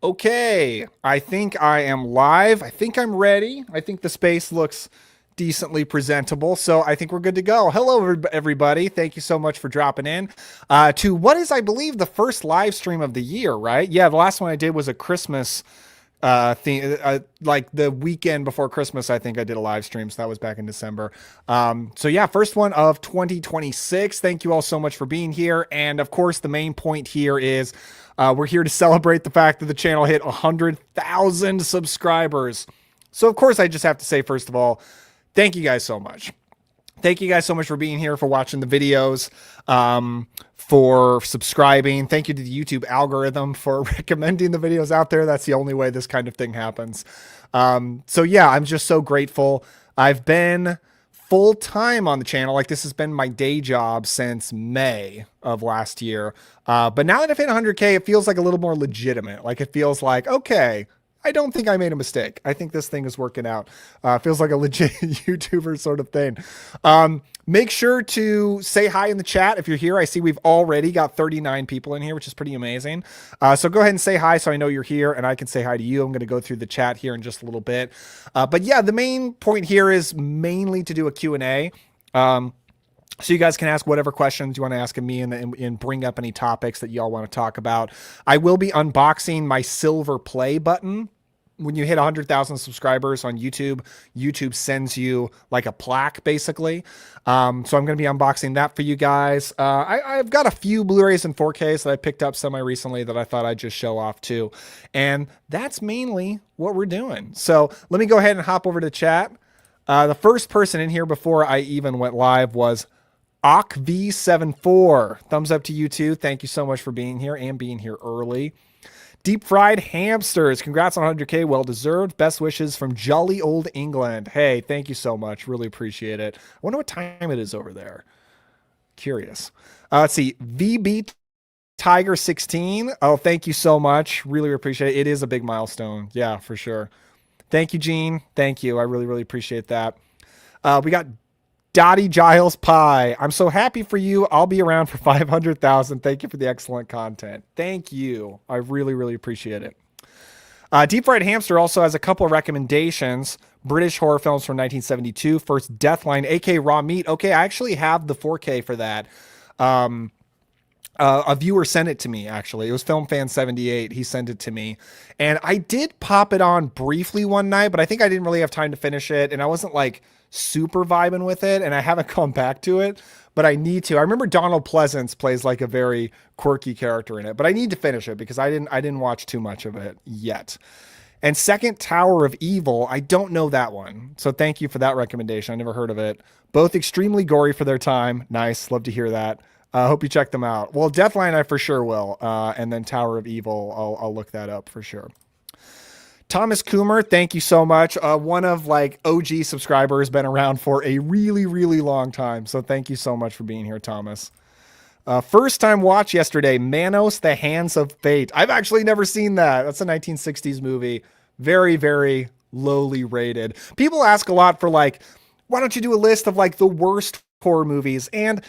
Okay, I think I am live. I think I'm ready. I think the space looks decently presentable, so I think we're good to go. Hello, everybody. Thank you so much for dropping in to what is, I believe, the first live stream of the year, right? Yeah, the last one I did was a Christmas thing, like the weekend before Christmas. I think I did a live stream, so that was back in December. So yeah, first one of 2026. Thank you all so much for being here, and of course, the main point here is we're here to celebrate the fact that the channel hit 100,000 subscribers. So of course, I just have to say, first of all, thank you guys so much. Thank you guys so much for being here, for watching the videos, for subscribing. Thank you to the YouTube algorithm for recommending the videos out there. That's the only way this kind of thing happens. So yeah, I'm just so grateful. I've been full time on the channel. Like, this has been my day job since May of last year. But now that I've hit 100K, it feels like a little more legitimate. Like, it feels like, okay, I don't think I made a mistake. I think this thing is working out. Feels like a legit YouTuber sort of thing. Make sure to say hi in the chat if you're here. I see we've already got 39 people in here, which is pretty amazing. So go ahead and say hi so I know you're here and I can say hi to you. I'm going to go through the chat here in just a little bit. But yeah, the main point here is mainly to do a Q&A. So you guys can ask whatever questions you want to ask of me and bring up any topics that y'all want to talk about. I will be unboxing my silver play button. When you hit 100,000 subscribers on YouTube, YouTube sends you like a plaque, basically. So I'm going to be unboxing that for you guys. I've got a few Blu-rays and 4Ks that I picked up semi-recently that I thought I'd just show off too. And that's mainly what we're doing. So let me go ahead and hop over to chat. The first person in here before I even went live was OckV74. Thumbs up to you too. Thank you so much for being here and being here early. Deep Fried Hamsters. Congrats on 100K. Well deserved. Best wishes from jolly old England. Hey, thank you so much. Really appreciate it. I wonder what time it is over there. Curious. Let's see. VB Tiger 16. Oh, thank you so much. Really appreciate it. It is a big milestone. Yeah, for sure. Thank you, Gene. Thank you. I really, really appreciate that. We got Dottie Giles Pie. I'm so happy for you. I'll be around for 500,000. Thank you for the excellent content. Thank you. I really, really appreciate it. Deep Fried Hamster also has a couple of recommendations. British horror films from 1972. First, Deathline, aka Raw Meat. Okay, I actually have the 4K for that. A viewer sent it to me, actually. It was FilmFan78. He sent it to me. And I did pop it on briefly one night, but I think I didn't really have time to finish it. And I wasn't like super vibing with it. And I haven't come back to it, but I need to. I remember Donald Pleasance plays like a very quirky character in it, but I need to finish it because I didn't watch too much of it yet. And second, Tower of Evil. I don't know that one. So thank you for that recommendation. I never heard of it. Both extremely gory for their time. Nice. Love to hear that. Hope you check them out. Well, Deathline, I for sure will. And then Tower of Evil, I'll look that up for sure. Thomas Coomer, thank you so much. One of like OG subscribers, been around for a really, really long time. So thank you so much for being here, Thomas. First time watch yesterday, Manos, The Hands of Fate. I've actually never seen that. That's a 1960s movie. Very, very lowly rated. People ask a lot for like, why don't you do a list of like the worst horror movies? And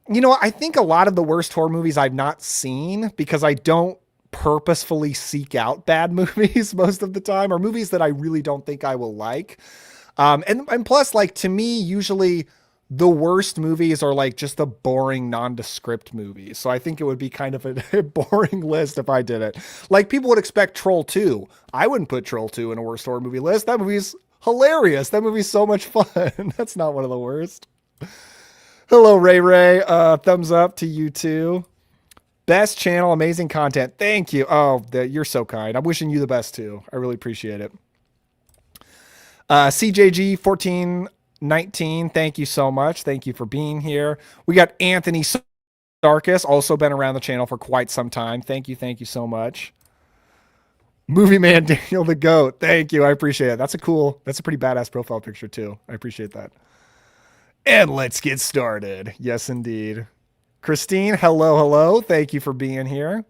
you know, I think a lot of the worst horror movies I've not seen because I don't purposefully seek out bad movies most of the time, or movies that I really don't think I will like. And plus, like, to me, usually the worst movies are like just the boring nondescript movies. So I think it would be kind of a boring list if I did it. Like, people would expect Troll 2. I wouldn't put Troll 2 in a worst horror movie list. That movie's hilarious. That movie's so much fun. That's not one of the worst. Hello, Ray Ray. Thumbs up to you too. Best channel, amazing content. Thank you. Oh, you're so kind. I'm wishing you the best too. I really appreciate it. CJG 1419. Thank you so much. Thank you for being here. We got Anthony Sarkis, also been around the channel for quite some time. Thank you. Thank you so much. Movie Man Daniel the Goat. Thank you. I appreciate it. That's a pretty badass profile picture too. I appreciate that. And let's get started. Yes, indeed. Christine, hello, hello. Thank you for being here.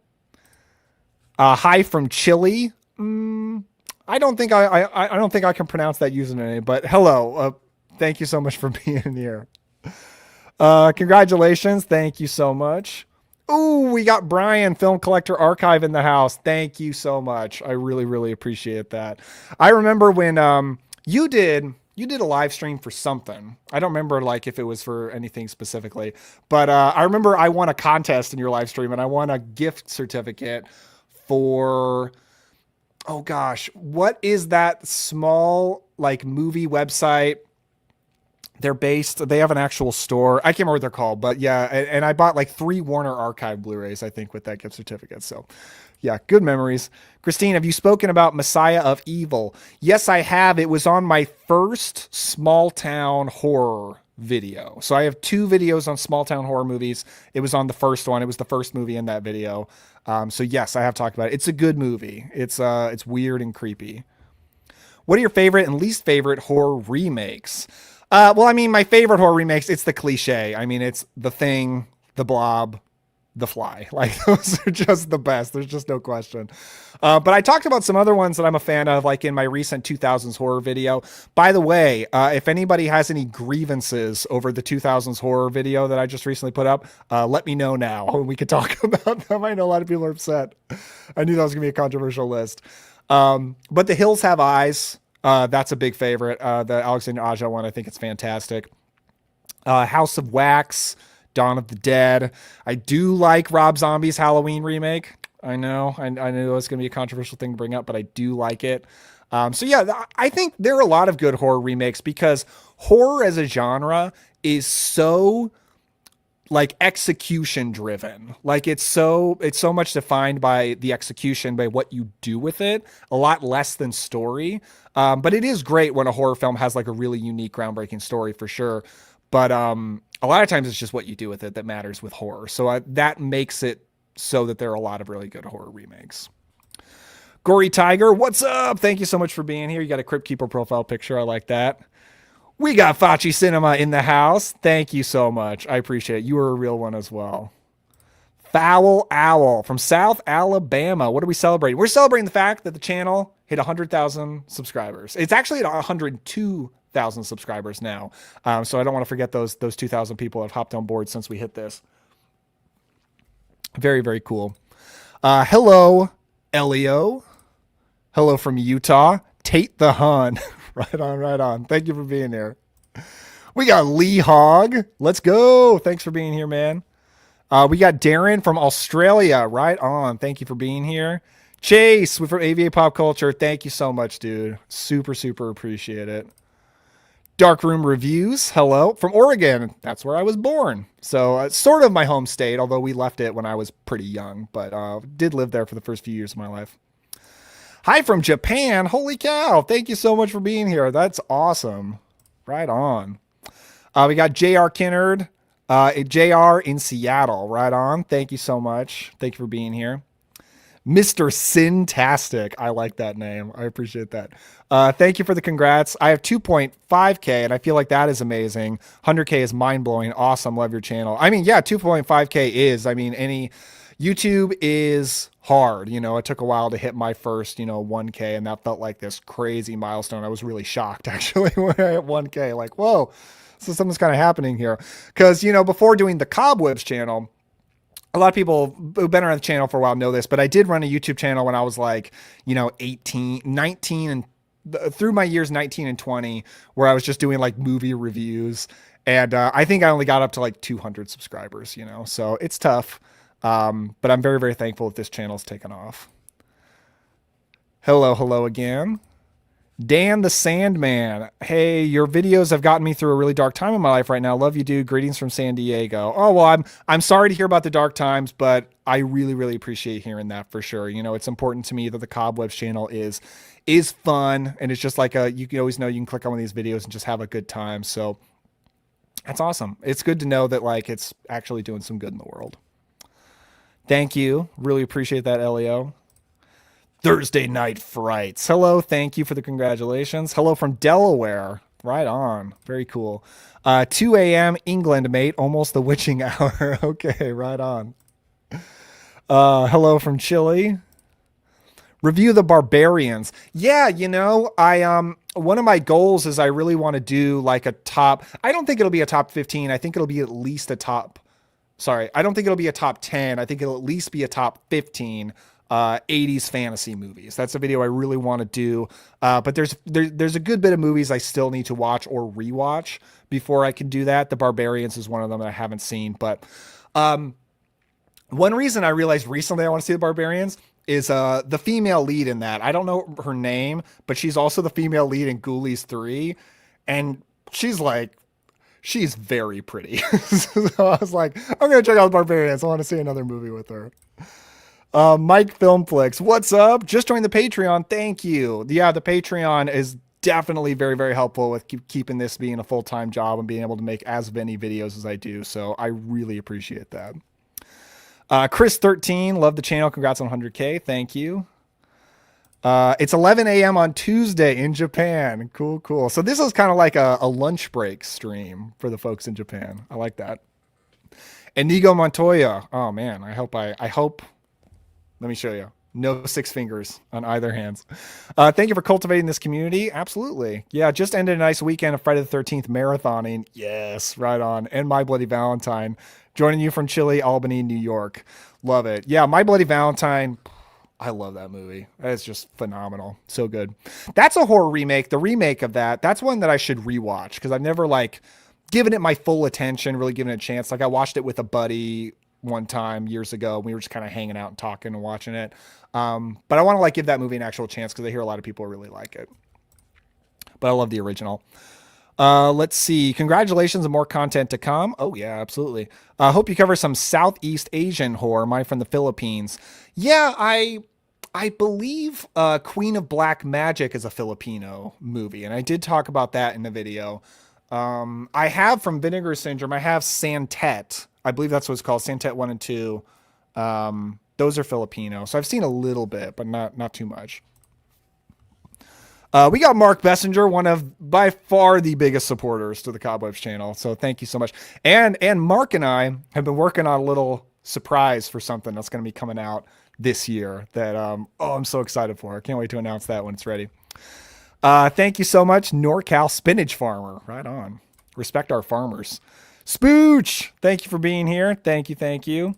Hi from Chile. I don't think I don't think I can pronounce that username, but hello. Thank you so much for being here. Congratulations. Thank you so much. Oh, we got Brian, Film Collector Archive in the house. Thank you so much. I really, really appreciate that. I remember when you did a live stream for something. I don't remember like if it was for anything specifically, but I remember I won a contest in your live stream and I won a gift certificate for, oh gosh, what is that small like movie website? They have an actual store. I can't remember what they're called, but yeah. And I bought like 3 Warner Archive Blu-rays, I think, with that gift certificate. So yeah, good memories. Christine, have you spoken about Messiah of Evil? Yes, I have. It was on my first small town horror video. So I have 2 videos on small town horror movies. It was on the first one. It was the first movie in that video. So yes, I have talked about it. It's a good movie. It's weird and creepy. What are your favorite and least favorite horror remakes? Well, I mean, my favorite horror remakes, it's the cliche. I mean, it's The Thing, The Blob, The Fly. Like, those are just the best. There's just no question. But I talked about some other ones that I'm a fan of, like in my recent 2000s horror video. By the way, if anybody has any grievances over the 2000s horror video that I just recently put up, let me know now and we could talk about them. I know a lot of people are upset. I knew that was going to be a controversial list. But The Hills Have Eyes. That's a big favorite. The Alexander Aja one, I think it's fantastic. House of Wax, Dawn of the Dead. I do like Rob Zombie's Halloween remake. I know it's going to be a controversial thing to bring up, but I do like it. So yeah, I think there are a lot of good horror remakes because horror as a genre is so like execution driven. Like it's so much defined by the execution, by what you do with it, a lot less than story. But it is great when a horror film has like a really unique, groundbreaking story for sure. But a lot of times it's just what you do with it that matters with horror. So that makes it so that there are a lot of really good horror remakes. Gory Tiger, what's up? Thank you so much for being here. You got a Crypt Keeper profile picture. I like that. We got Fachi Cinema in the house. Thank you so much. I appreciate it. You were a real one as well. Foul Owl from South Alabama. What are we celebrating? We're celebrating the fact that the channel hit 100,000 subscribers. It's actually at 102,000 subscribers now. So I don't want to forget those 2,000 people have hopped on board since we hit this. Very, very cool. Hello, Elio. Hello from Utah. Tate the Hun. Right on, right on. Thank you for being here. We got Lee Hogg. Let's go. Thanks for being here, man. We got Darren from Australia. Right on. Thank you for being here. Chase from AVA Pop Culture. Thank you so much, dude. Super, super appreciate it. Darkroom Reviews. Hello. From Oregon. That's where I was born. So sort of my home state, although we left it when I was pretty young, but did live there for the first few years of my life. Hi from Japan. Holy cow. Thank you so much for being here. That's awesome. Right on. We got JR Kinnard. JR in Seattle. Right on. Thank you so much. Thank you for being here. Mr. Sintastic. I like that name. I appreciate that. Thank you for the congrats. I have 2.5K and I feel like that is amazing. 100K is mind blowing. Awesome. Love your channel. I mean, yeah, 2.5K is, YouTube is hard. It took a while to hit my first, 1K, and that felt like this crazy milestone. I was really shocked actually when I hit 1K, like, whoa, so something's kind of happening here. Cause before doing the Cobwebs channel, a lot of people who've been around the channel for a while know this, but I did run a YouTube channel when I was like, 18, 19 and through my years 19 and 20, where I was just doing like movie reviews. And I think I only got up to like 200 subscribers, so it's tough. But I'm very, very thankful that this channel's taken off. Hello again. Dan the Sandman. Hey, your videos have gotten me through a really dark time in my life right now. Love you, dude. Greetings from San Diego. Oh, well, I'm sorry to hear about the dark times, but I really, really appreciate hearing that for sure. It's important to me that the Cobwebs channel is fun, and it's just like you can always know you can click on one of these videos and just have a good time. So that's awesome. It's good to know that like it's actually doing some good in the world. Thank you. Really appreciate that, Elio. Thursday Night Frights. Hello. Thank you for the congratulations. Hello from Delaware. Right on. Very cool. 2 a.m. England, mate. Almost the witching hour. Okay, right on. Hello from Chile. Review the Barbarians. Yeah, one of my goals is I really want to do like a top. I don't think it'll be a top 15. I think it'll be at least a top sorry, I don't think it'll be a top 10. I think it'll at least be a top 15 80s fantasy movies. That's a video I really want to do. But there's a good bit of movies I still need to watch or rewatch before I can do that. The Barbarians is one of them that I haven't seen. But one reason I realized recently I want to see The Barbarians is the female lead in that. I don't know her name, but she's also the female lead in Ghoulies 3. And she's very pretty. So I was like, I'm going to check out The Barbarians. I want to see another movie with her. Mike Filmflix, what's up? Just joined the Patreon. Thank you. Yeah, the Patreon is definitely very, very helpful with keeping this being a full-time job and being able to make as many videos as I do. So I really appreciate that. Chris13, love the channel. Congrats on 100K. Thank you. It's 11 a.m. on Tuesday in Japan. Cool, cool. So this is kind of like a lunch break stream for the folks in Japan. I like that. Inigo Montoya. Oh man, I hope. Let me show you. No 6 fingers on either hands. Thank you for cultivating this community. Absolutely. Yeah, just ended a nice weekend of Friday the 13th marathoning. Yes, right on. And My Bloody Valentine. Joining you from Chile, Albany, New York. Love it. Yeah, My Bloody Valentine. I love that movie. It's just phenomenal. So good. That's a horror remake. The remake of that's one that I should rewatch because I've never given it my full attention, really given it a chance. Like I watched it with a buddy one time years ago. We were just kind of hanging out and talking and watching it. But I want to give that movie an actual chance because I hear a lot of people really like it. But I love the original. Let's see. Congratulations and more content to come. Oh yeah, absolutely. Hope you cover some Southeast Asian horror. Mine from the Philippines. Yeah, I believe Queen of Black Magic is a Filipino movie, and I did talk about that in the video. I have from Vinegar Syndrome, I have Santet. I believe that's what it's called, Santet 1 and 2. Those are Filipino. So I've seen a little bit, but not too much. We got Mark Bessinger, one of by far the biggest supporters to the Cobwebs channel. So thank you so much. And Mark and I have been working on a little surprise for something that's going to be coming out this year that I'm so excited for. I can't wait to announce that when it's ready. Thank you so much, NorCal Spinach Farmer. Right on. Respect our farmers. Spooch, thank you for being here. Thank you.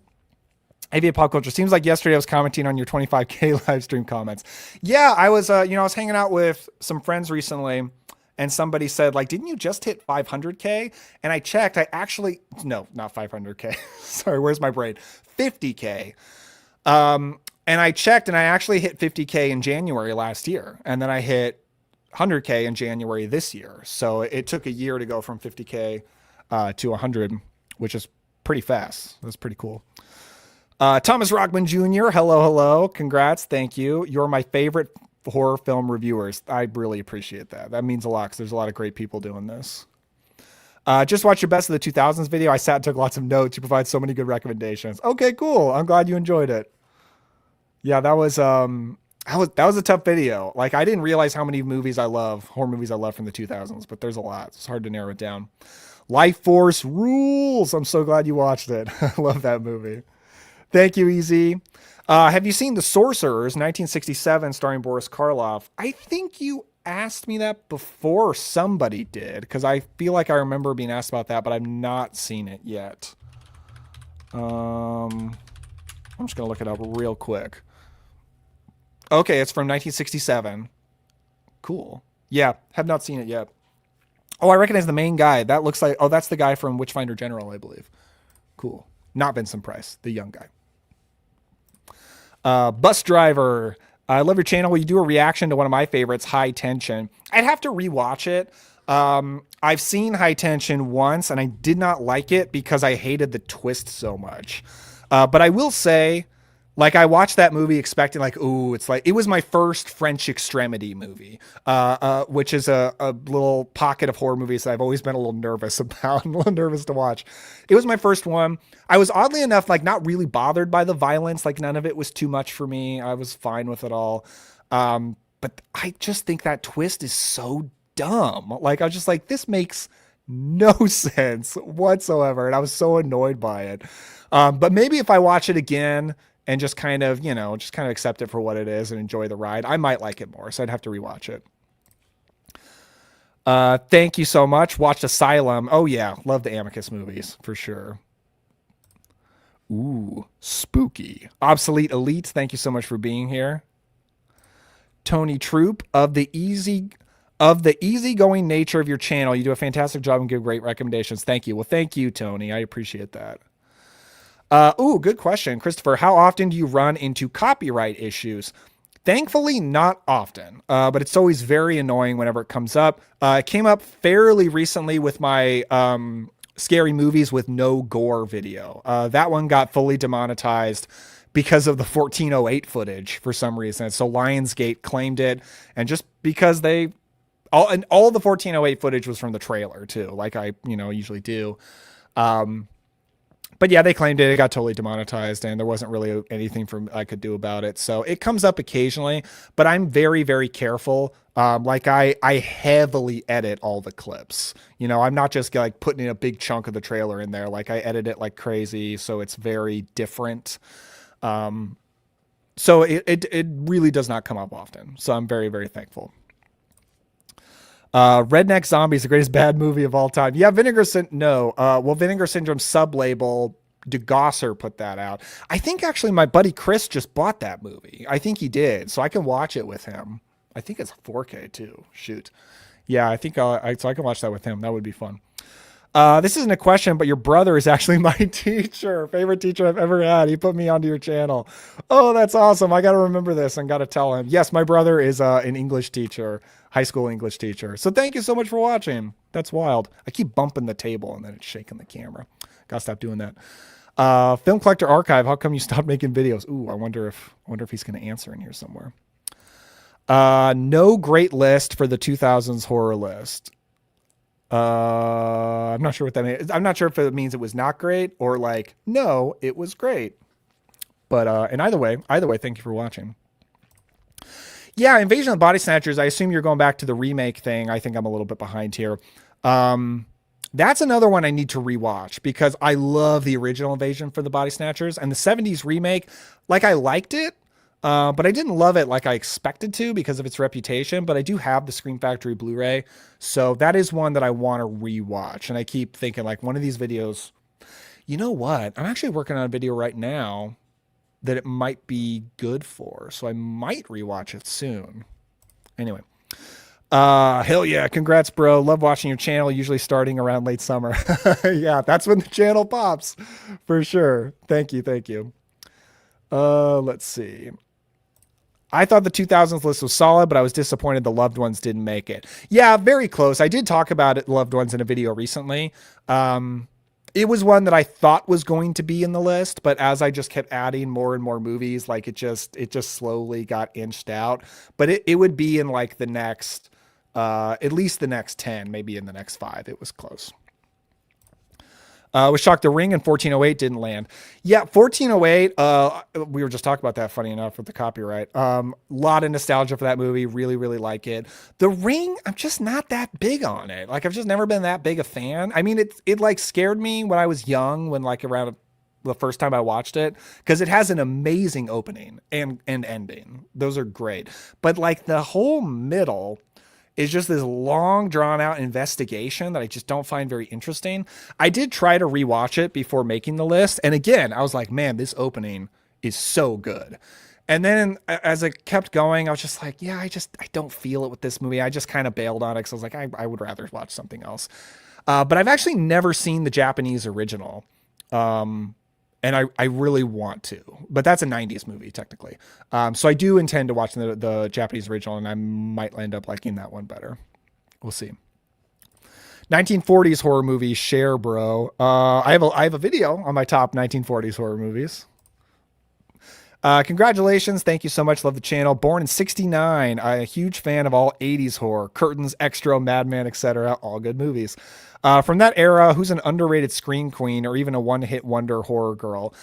AV Pop Culture. Seems like yesterday I was commenting on your 25K live stream comments. Yeah, I was, I was hanging out with some friends recently, and somebody said, didn't you just hit 500K? And I checked. No, not 500K. Sorry, where's my brain? 50K. And I checked, and I actually hit 50K in January last year, and then I hit 100K in January this year. So it took a year to go from 50K to 100, which is pretty fast. That's pretty cool. Thomas Rockman Jr. Hello. Congrats. Thank you. You're my favorite horror film reviewers. I really appreciate that. That means a lot because there's a lot of great people doing this. Just watch your best of the 2000s video. I sat and took lots of notes. You provide so many good recommendations. Okay, cool. I'm glad you enjoyed it. Yeah, that was a tough video. I didn't realize how many horror movies I love from the 2000s, but there's a lot. It's hard to narrow it down. Life Force rules. I'm so glad you watched it. I love that movie. Thank you, Easy. Have you seen The Sorcerers, 1967, starring Boris Karloff? I think you asked me that before somebody did, because I feel like I remember being asked about that, but I've not seen it yet. I'm just going to look it up real quick. Okay, it's from 1967. Cool. Yeah, have not seen it yet. Oh, I recognize the main guy. That looks like, that's the guy from Witchfinder General, I believe. Cool. Not Vincent Price, the young guy. Bus Driver. I love your channel. Will you do a reaction to one of my favorites, High Tension? I'd have to rewatch it. I've seen High Tension once, and I did not like it because I hated the twist so much. But I will say, I watched that movie expecting it was my first French Extremity movie, which is a little pocket of horror movies that I've always been a little nervous about, a little nervous to watch. It was my first one. I was oddly enough, not really bothered by the violence. None of it was too much for me. I was fine with it all. But I just think that twist is so dumb. I was just this makes no sense whatsoever. And I was so annoyed by it. But maybe if I watch it again and just kind of accept it for what it is and enjoy the ride, I might like it more. So I'd have to rewatch it. Thank you so much. Watched Asylum. Oh yeah. Love the Amicus movies for sure. Ooh, spooky. Obsolete Elite, thank you so much for being here. Tony Troop of the easygoing nature of your channel. You do a fantastic job and give great recommendations. Thank you. Well, thank you, Tony. I appreciate that. Ooh, good question, Christopher. How often do you run into copyright issues? Thankfully, not often, but it's always very annoying whenever it comes up. It came up fairly recently with my scary movies with no gore video. That one got fully demonetized because of the 1408 footage for some reason. So Lionsgate claimed it, and just because they all the 1408 footage was from the trailer too, like I usually do. But yeah, they claimed it. It got totally demonetized, and there wasn't really anything I could do about it. So it comes up occasionally, but I'm very, very careful. Like I heavily edit all the clips. I'm not just like putting in a big chunk of the trailer in there. Like I edit it like crazy, so it's very different. So it really does not come up often. So I'm very, very thankful. Redneck Zombies, the greatest bad movie of all time. Yeah, Vinegar Syndrome sub-label DeGosser put that out. I think actually my buddy Chris just bought that movie. I think he did, so I can watch it with him. I think it's 4K too. Shoot. Yeah, I think so I can watch that with him. That would be fun. This isn't a question, but your brother is actually my teacher, favorite teacher I've ever had. He put me onto your channel. Oh, that's awesome. I got to remember this and got to tell him. Yes, my brother is an English teacher, high school English teacher. So thank you so much for watching. That's wild. I keep bumping the table and then it's shaking the camera. Got to stop doing that. Film Collector Archive. How come you stopped making videos? Ooh, I wonder if he's going to answer in here somewhere. No great list for the 2000s horror list. I'm not sure what that means. I'm not sure if it means it was not great or like, no, it was great. But, and either way, thank you for watching. Yeah, Invasion of the Body Snatchers. I assume you're going back to the remake thing. I think I'm a little bit behind here. That's another one I need to rewatch because I love the original Invasion for the Body Snatchers, and the 70s remake. Like I liked it. But I didn't love it like I expected to because of its reputation, but I do have the Scream Factory Blu-ray. So that is one that I want to rewatch. And I keep thinking like one of these videos, you know what? I'm actually working on a video right now that it might be good for. So I might rewatch it soon. Anyway. Hell yeah. Congrats, bro. Love watching your channel, usually starting around late summer. Yeah, that's when the channel pops for sure. Thank you. Thank you. Let's see. I thought the 2000s list was solid, but I was disappointed the Loved Ones didn't make it. Yeah, very close. I did talk about it, Loved Ones in a video recently. It was one that I thought was going to be in the list, but as I just kept adding more and more movies, like it just slowly got inched out. But it would be in like the next, at least the next 10, maybe in the next 5. It was close. Was shocked The Ring and 1408 didn't land. Yeah, 1408, we were just talking about that, funny enough, with the copyright. Lot of nostalgia for that movie. Really, really like it. The Ring, I'm just not that big on it. Like, I've just never been that big a fan. I mean, it like scared me when I was young, when like around the first time I watched it, because it has an amazing opening and ending. Those are great. But like the whole middle is just this long drawn out investigation that I just don't find very interesting. I did try to rewatch it before making the list. And again, I was like, man, this opening is so good. And then as it kept going, I was just like, yeah, I don't feel it with this movie. I just kind of bailed on it. Cause I was like, I would rather watch something else. But I've actually never seen the Japanese original. And I really want to, but that's a 90s movie technically. So I do intend to watch the Japanese original, and I might end up liking that one better. We'll see. 1940s horror movies, share, bro. I have a video on my top 1940s horror movies. Congratulations. Thank you so much. Love the channel. Born in 69. I'm a huge fan of all 80s horror. Curtains, Extra, Madman, etc. All good movies. From that era, who's an underrated scream queen or even a one-hit wonder horror girl?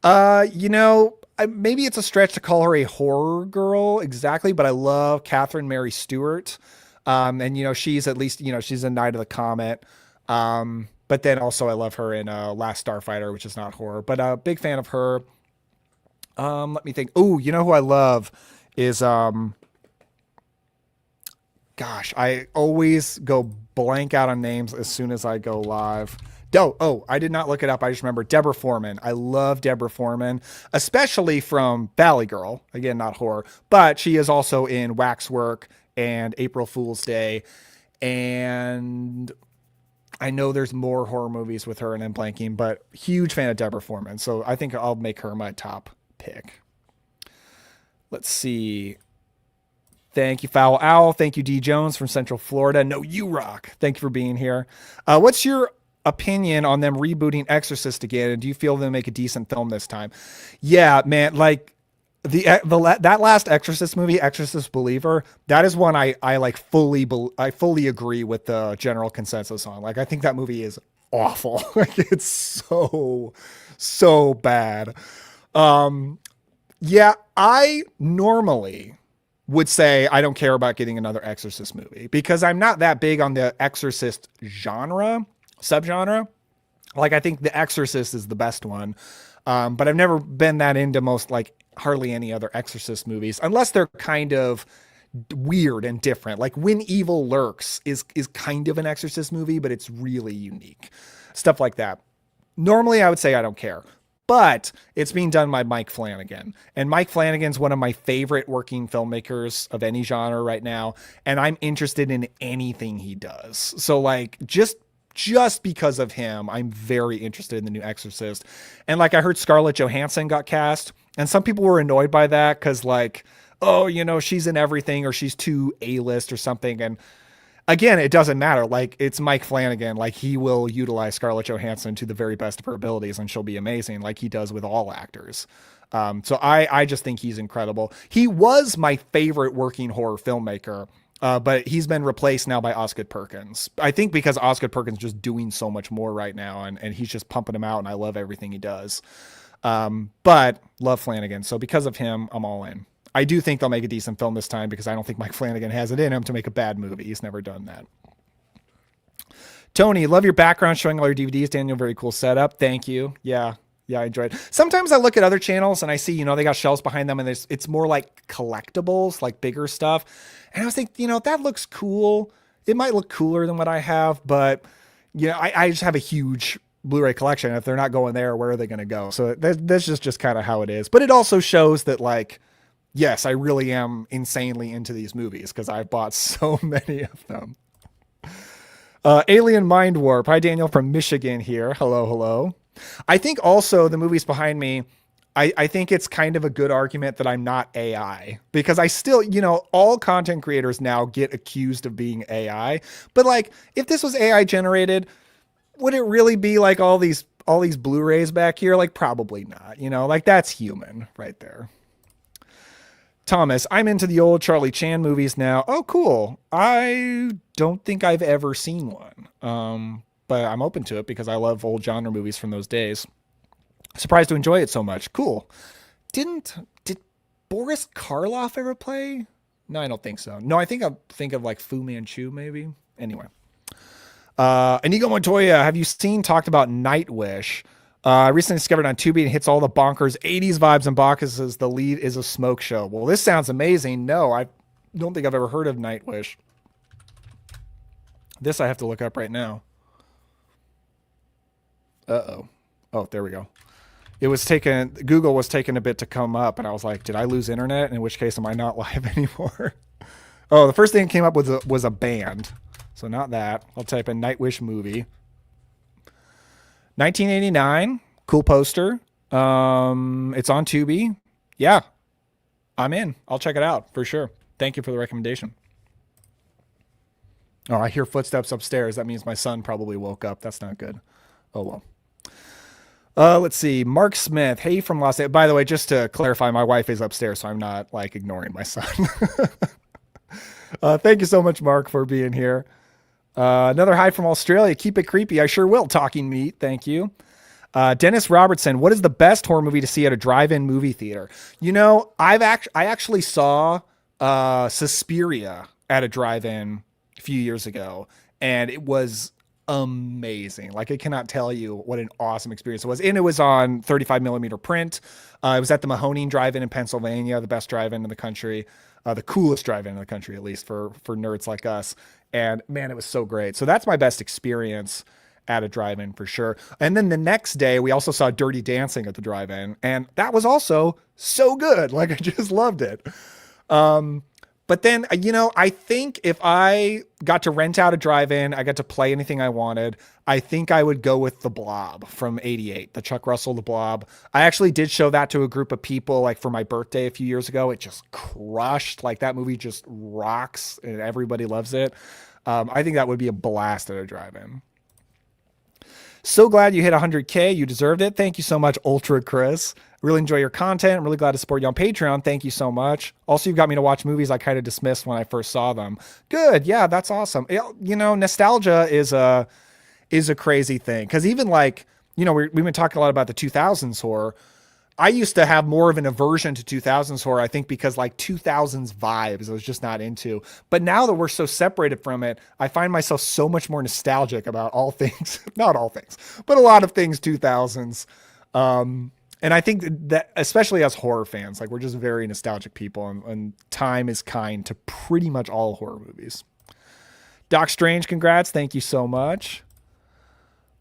Maybe it's a stretch to call her a horror girl exactly, but I love Catherine Mary Stewart. And she's at least, she's a Night of the Comet. But then also I love her in Last Starfighter, which is not horror, but a big fan of her. Let me think. Oh, you know who I love is, gosh, I always go blank out on names as soon as I go live. Oh, I did not look it up. I just remember Deborah Foreman. I love Deborah Foreman, especially from Valley Girl. Again, not horror, but she is also in Waxwork and April Fool's Day. And I know there's more horror movies with her, and I'm blanking, but huge fan of Deborah Foreman. So I think I'll make her my top pick. Let's see. Thank you, Foul Owl. Thank you, D Jones from Central Florida. No, you rock. Thank you for being here. What's your opinion on them rebooting Exorcist again? And do you feel they'll make a decent film this time? Yeah, man. Like that last Exorcist movie, Exorcist Believer, that is one I like I fully agree with the general consensus on. Like I think that movie is awful. Like it's so bad. Yeah, I normally would say I don't care about getting another Exorcist movie because I'm not that big on the Exorcist genre, subgenre. Like I think The Exorcist is the best one. But I've never been that into most like hardly any other Exorcist movies unless they're kind of weird and different. Like When Evil Lurks is kind of an Exorcist movie, but it's really unique. Stuff like that. Normally I would say I don't care. But it's being done by Mike Flanagan. And Mike Flanagan's one of my favorite working filmmakers of any genre right now. And I'm interested in anything he does. So like just because of him, I'm very interested in the new Exorcist. And like I heard Scarlett Johansson got cast, and some people were annoyed by that because like, oh, you know, she's in everything or she's too A-list or something. And again, it doesn't matter. Like it's Mike Flanagan. Like he will utilize Scarlett Johansson to the very best of her abilities, and she'll be amazing, like he does with all actors. So I just think he's incredible. He was my favorite working horror filmmaker, but he's been replaced now by Osgood Perkins. I think because Osgood Perkins is just doing so much more right now, and he's just pumping him out, and I love everything he does. But love Flanagan. So because of him, I'm all in. I do think they'll make a decent film this time because I don't think Mike Flanagan has it in him to make a bad movie. He's never done that. Tony, love your background showing all your DVDs. Daniel, very cool setup. Thank you. Yeah. Yeah, I enjoyed it. Sometimes I look at other channels and I see, you know, they got shelves behind them and it's more like collectibles, like bigger stuff. And I was thinking, you know, that looks cool. It might look cooler than what I have, but you know, I just have a huge Blu-ray collection. If they're not going there, where are they going to go? So that's just kind of how it is. But it also shows that like, yes, I really am insanely into these movies because I've bought so many of them. Alien Mind Warp. Hi, Daniel from Michigan here. Hello, hello. I think also the movies behind me, I think it's kind of a good argument that I'm not AI because I still, you know, all content creators now get accused of being AI. But like, if this was AI generated, would it really be like all these Blu-rays back here? Like, probably not, you know, like that's human right there. Thomas, I'm into the old Charlie Chan movies now. Oh, cool. I don't think I've ever seen one. But I'm open to it because I love old genre movies from those days. Surprised to enjoy it so much. Cool. Did Boris Karloff ever play? No, I don't think so. No, I think of like Fu Manchu maybe. Anyway. Inigo Montoya, have you talked about Nightwish? I recently discovered on Tubi and hits all the bonkers 80s vibes and Bacchus the lead is a smoke show. Well, this sounds amazing. No, I don't think I've ever heard of Nightwish. This I have to look up right now. Uh-oh. Oh, there we go. Google was taking a bit to come up, and I was like, did I lose internet? In which case, am I not live anymore? Oh, the first thing that came up was a band. So not that. I'll type in Nightwish movie. 1989, cool poster. It's on Tubi. Yeah, I'm in. I'll check it out for sure. Thank you for the recommendation. Oh, I hear footsteps upstairs. That means my son probably woke up. That's not good. Oh, well. Let's see. Mark Smith. Hey, from Los Angeles. By the way, just to clarify, my wife is upstairs, so I'm not like ignoring my son. Thank you so much, Mark, for being here. Another hi from Australia. Keep it creepy. I sure will. Talking meat. Thank you. Dennis Robertson. What is the best horror movie to see at a drive-in movie theater? You know, I actually saw Suspiria at a drive-in a few years ago, and it was amazing. Like, I cannot tell you what an awesome experience it was. And it was on 35 millimeter print. It was at the Mahoning Drive-In in Pennsylvania, the best drive-in in the country, the coolest drive-in in the country, at least for nerds like us. And man, it was so great. So that's my best experience at a drive-in for sure. And then the next day, we also saw Dirty Dancing at the drive-in, and that was also so good. Like I just loved it. But then, I think if I got to rent out a drive-in, I got to play anything I wanted, I think I would go with The Blob from '88, the Chuck Russell The Blob. I actually did show that to a group of people like for my birthday a few years ago. It just crushed. Like that movie just rocks and everybody loves it. I think that would be a blast at a drive-in. So glad you hit 100K. You deserved it. Thank you so much, Ultra Chris. Really enjoy your content. I'm really glad to support you on Patreon. Thank you so much. Also, you've got me to watch movies I kind of dismissed when I first saw them. Good. Yeah, that's awesome. Nostalgia is a crazy thing because even like, we've been talking a lot about the 2000s horror. I used to have more of an aversion to 2000s horror, I think, because like 2000s vibes I was just not into. But now that we're so separated from it, I find myself so much more nostalgic about all things, not all things, but a lot of things 2000s. And I think that especially as horror fans, like we're just very nostalgic people and time is kind to pretty much all horror movies. Doc Strange, congrats. Thank you so much.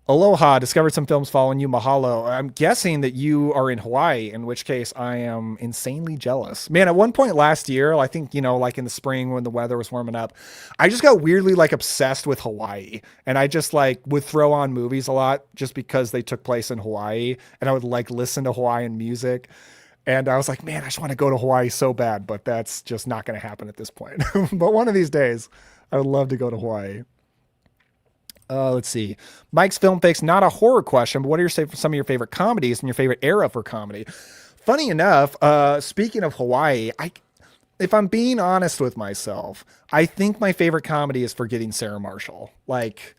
Aloha, discovered some films following you. Mahalo. I'm guessing that you are in Hawaii, in which case I am insanely jealous. Man, at one point last year, I think, like in the spring when the weather was warming up, I just got weirdly like obsessed with Hawaii. And I just like would throw on movies a lot just because they took place in Hawaii. And I would like listen to Hawaiian music. And I was like, man, I just want to go to Hawaii so bad, but that's just not going to happen at this point. But one of these days, I would love to go to Hawaii. Let's see. Mike's Film Fix, not a horror question, but what are some of your favorite comedies and your favorite era for comedy? Funny enough, speaking of Hawaii, if I'm being honest with myself, I think my favorite comedy is Forgetting Sarah Marshall. Like,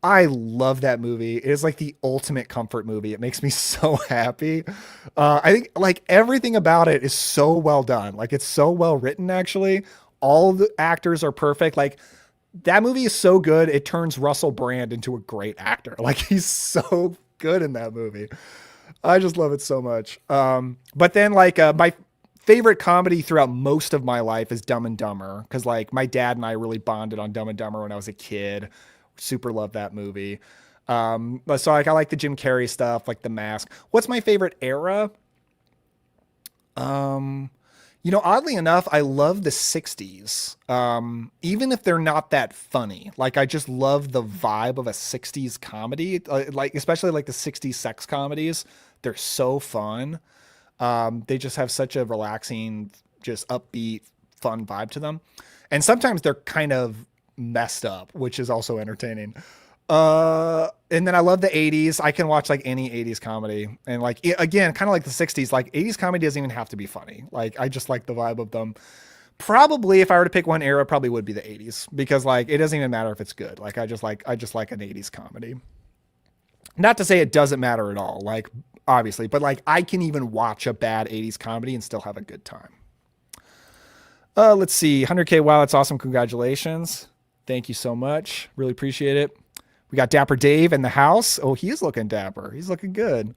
I love that movie. It is like the ultimate comfort movie. It makes me so happy. I think like everything about it is so well done. Like it's so well written, actually. All the actors are perfect. Like, that movie is so good, it turns Russell Brand into a great actor. Like he's so good in that movie. I just love it so much. But then like my favorite comedy throughout most of my life is Dumb and Dumber. Cause like my dad and I really bonded on Dumb and Dumber when I was a kid. Super loved that movie. So like I like the Jim Carrey stuff, like The Mask. What's my favorite era? Oddly enough, I love the 60s. Even if they're not that funny, like I just love the vibe of a 60s comedy, like especially like the 60s sex comedies. They're so fun. They just have such a relaxing, just upbeat, fun vibe to them. And sometimes they're kind of messed up, which is also entertaining. And then I love the 80s. I can watch like any 80s comedy. And like, again, kind of like the 60s, like 80s comedy doesn't even have to be funny. Like, I just like the vibe of them. Probably if I were to pick one era, probably would be the 80s because like, it doesn't even matter if it's good. Like, I just like an 80s comedy. Not to say it doesn't matter at all. Like, obviously, but like, I can even watch a bad 80s comedy and still have a good time. Let's see. 100K. Wow. That's awesome. Congratulations. Thank you so much. Really appreciate it. We got Dapper Dave in the house. Oh, he's looking dapper. He's looking good.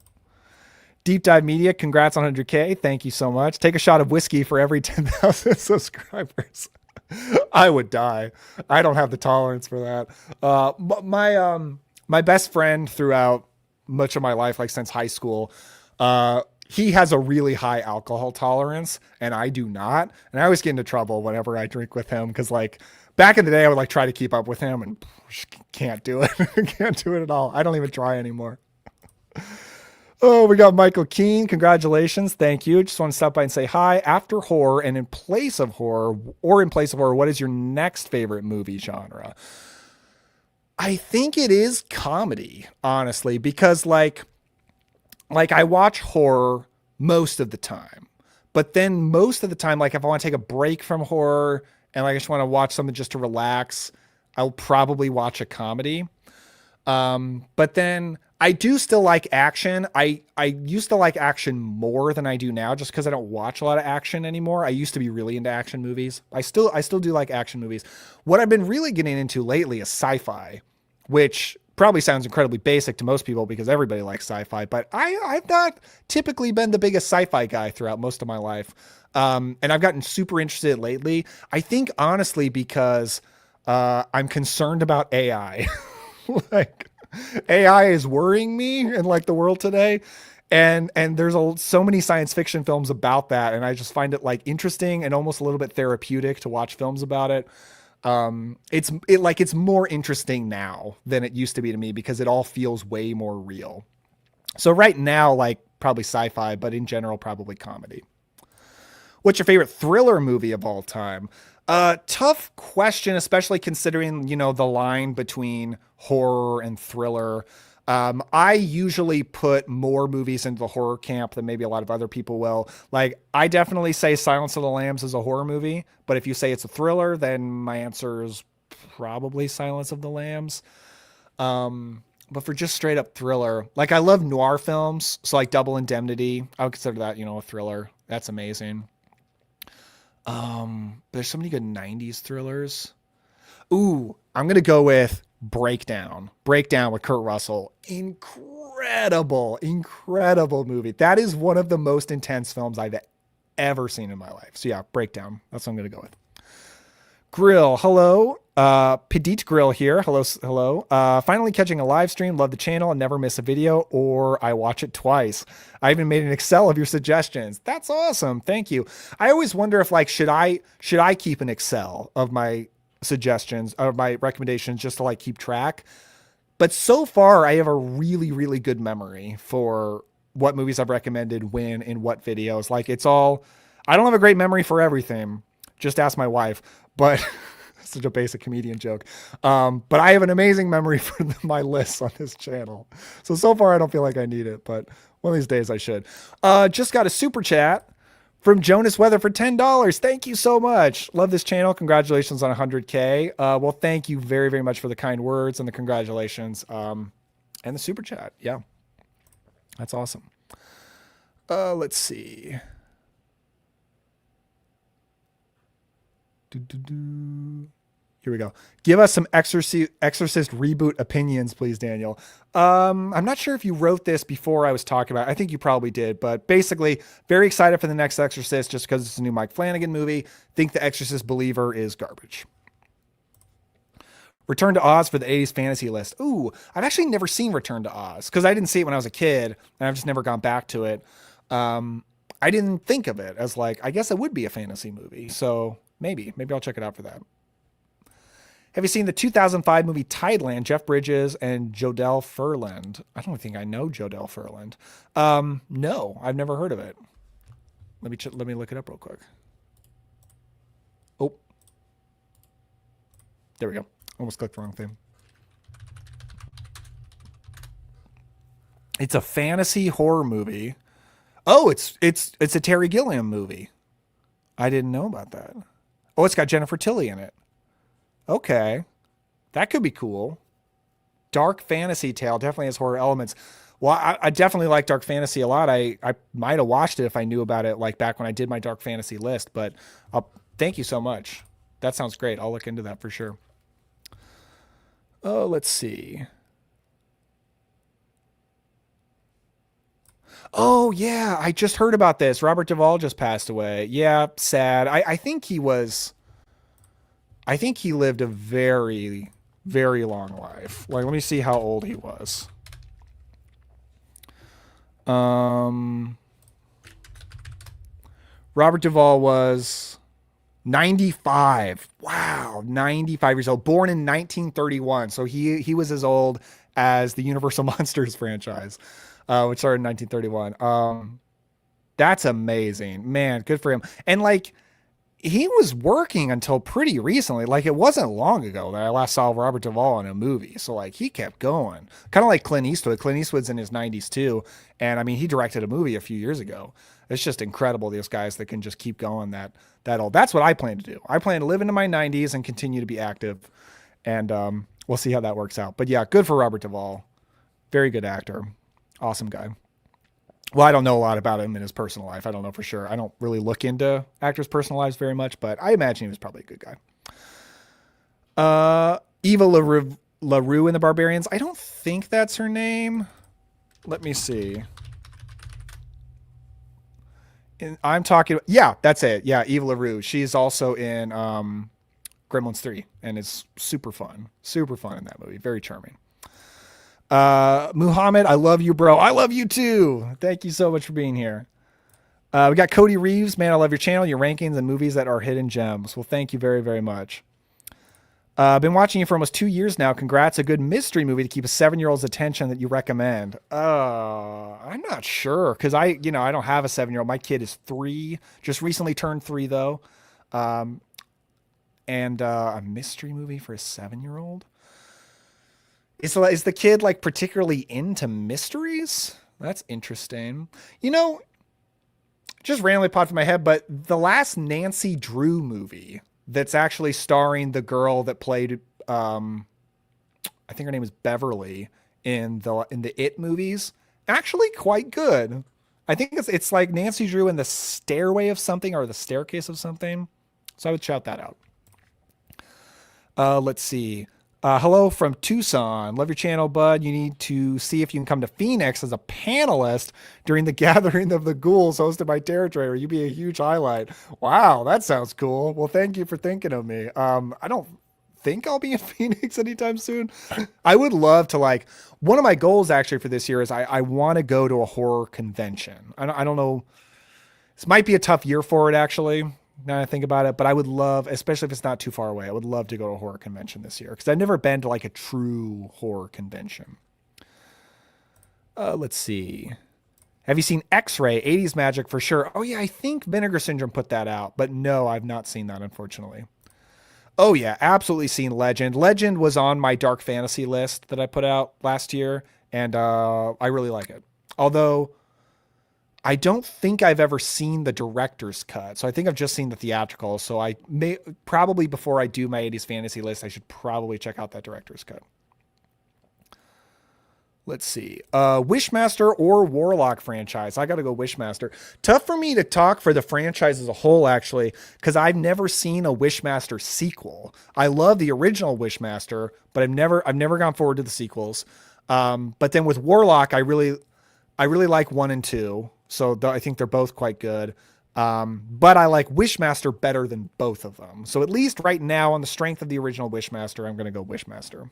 Deep Dive Media, congrats on 100K. Thank you so much. Take a shot of whiskey for every 10,000 subscribers. I would die. I don't have the tolerance for that. My best friend throughout much of my life, like since high school, he has a really high alcohol tolerance and I do not. And I always get into trouble whenever I drink with him because like back in the day, I would like try to keep up with him and can't do it. Can't do it at all. I don't even try anymore. Oh, we got Michael Keene. Congratulations. Thank you. Just want to stop by and say hi. After horror and in place of horror, what is your next favorite movie genre? I think it is comedy, honestly, because like I watch horror most of the time, but then most of the time, like if I want to take a break from horror and like I just want to watch something just to relax, I'll probably watch a comedy. But then I do still like action. I used to like action more than I do now just because I don't watch a lot of action anymore. I used to be really into action movies. I still do like action movies. What I've been really getting into lately is sci-fi, which probably sounds incredibly basic to most people because everybody likes sci-fi, but I've not typically been the biggest sci-fi guy throughout most of my life. And I've gotten super interested lately. I think honestly because I'm concerned about AI. Like AI is worrying me in like the world today. And there's so many science fiction films about that, and I just find it like interesting and almost a little bit therapeutic to watch films about it. It's more interesting now than it used to be to me because it all feels way more real. So right now, like probably sci-fi, but in general, probably comedy. What's your favorite thriller movie of all time? Tough question, especially considering, the line between horror and thriller. I usually put more movies into the horror camp than maybe a lot of other people will. Like, I definitely say Silence of the Lambs is a horror movie, but if you say it's a thriller, then my answer is probably Silence of the Lambs. But for just straight up thriller, like I love noir films, so like Double Indemnity, I would consider that, a thriller. That's amazing. There's so many good 90s thrillers. Ooh, I'm gonna go with Breakdown. Breakdown with Kurt Russell. Incredible, incredible movie. That is one of the most intense films I've ever seen in my life. So yeah, Breakdown. That's what I'm gonna go with. Grill, hello. Pedit Grill here. Hello, hello. Finally catching a live stream. Love the channel and never miss a video, or I watch it twice. I even made an Excel of your suggestions. That's awesome. Thank you. I always wonder if like should I keep an Excel of my suggestions or my recommendations just to like keep track. But so far, I have a really, really good memory for what movies I've recommended, when, in what videos. Like it's all. I don't have a great memory for everything. Just ask my wife. But such a basic comedian joke. But I have an amazing memory for my lists on this channel. So far, I don't feel like I need it, but one of these days I should. Just got a super chat from Jonas Weather for $10. Thank you so much. Love this channel. Congratulations on 100K. Well, thank you very, very much for the kind words and the congratulations. And the super chat. Yeah. That's awesome. Let's see. Here we go. Give us some Exorcist reboot opinions, please, Daniel. I'm not sure if you wrote this before I was talking about it. I think you probably did, but basically, very excited for the next Exorcist just because it's a new Mike Flanagan movie. Think The Exorcist Believer is garbage. Return to Oz for the 80s fantasy list. Ooh, I've actually never seen Return to Oz because I didn't see it when I was a kid, and I've just never gone back to it. I didn't think of it as like, I guess it would be a fantasy movie, so maybe I'll check it out for that. Have you seen the 2005 movie Tideland? Jeff Bridges and Jodelle Ferland. I don't think I know Jodelle Ferland. No, I've never heard of it. Let me look it up real quick. Oh, there we go. Almost clicked the wrong thing. It's a fantasy horror movie. Oh, it's a Terry Gilliam movie. I didn't know about that. Oh, it's got Jennifer Tilly in it. Okay. That could be cool. Dark fantasy tale definitely has horror elements. Well, I definitely like dark fantasy a lot. I might have watched it if I knew about it, like back when I did my dark fantasy list, but thank you so much. That sounds great. I'll look into that for sure. Oh, let's see. Oh, yeah. I just heard about this. Robert Duvall just passed away. Yeah, sad. I think he lived a very, very long life. Like, let me see how old he was. Robert Duvall was 95. Wow, 95 years old. Born in 1931. So he was as old as the Universal Monsters franchise, which started in 1931. That's amazing. Man, good for him. And like, he was working until pretty recently. Like it wasn't long ago that I last saw Robert Duvall in a movie. So like he kept going, kind of like Clint Eastwood. Clint Eastwood's in his 90s too. And I mean, he directed a movie a few years ago. It's just incredible. These guys that can just keep going that old. That's what I plan to do. I plan to live into my 90s and continue to be active. And we'll see how that works out. But yeah, good for Robert Duvall. Very good actor. Awesome guy. Well, I don't know a lot about him in his personal life. I don't know for sure. I don't really look into actors' personal lives very much, but I imagine he was probably a good guy. Eva LaRue in The Barbarians. I don't think that's her name. Let me see. I'm talking. Yeah, that's it. Yeah, Eva LaRue. She's also in Gremlins 3 and is super fun in that movie. Very charming. Muhammad, I love you, bro. I love you too. Thank you so much for being here. We got Cody Reeves. Man, I love your channel, your rankings, and movies that are hidden gems. Well, thank you very, very much. I've been watching you for almost 2 years now. Congrats. A good mystery movie to keep a 7-year-old's attention that you recommend. I'm not sure because I don't have a 7-year-old. My kid is 3, just recently turned 3 though. Um, and a mystery movie for a 7-year-old. Is the kid like particularly into mysteries? That's interesting. You know, just randomly popped in my head, but the last Nancy Drew movie that's actually starring the girl that played I think her name is Beverly in the It movies, actually quite good. I think it's like Nancy Drew in the Stairway of Something or the Staircase of Something. So I would shout that out. Let's see. Hello from Tucson. Love your channel, bud. You need to see if you can come to Phoenix as a panelist during the Gathering of the Ghouls hosted by Territory. You'd be a huge highlight. Wow, that sounds cool. Well, thank you for thinking of me. I don't think I'll be in Phoenix anytime soon. I would love to like one of my goals actually for this year is I want to go to a horror convention. I don't know. This might be a tough year for it actually. Now I think about it, but I would love, especially if it's not too far away, I would love to go to a horror convention this year because I've never been to like a true horror convention. Let's see. Have you seen X-Ray 80s Magic for sure? Oh yeah, I think Vinegar Syndrome put that out, but no, I've not seen that unfortunately. Oh yeah, absolutely seen Legend. Legend was on my dark fantasy list that I put out last year, and I really like it. Although I don't think I've ever seen the director's cut. So I think I've just seen the theatrical. So I may probably before I do my 80s fantasy list, I should probably check out that director's cut. Let's see. Wishmaster or Warlock franchise. I got to go Wishmaster. Tough for me to talk for the franchise as a whole, actually, because I've never seen a Wishmaster sequel. I love the original Wishmaster, but I've never gone forward to the sequels. But then with Warlock, I really like 1 and 2. So I think they're both quite good. But I like Wishmaster better than both of them. So at least right now, on the strength of the original Wishmaster, I'm going to go Wishmaster.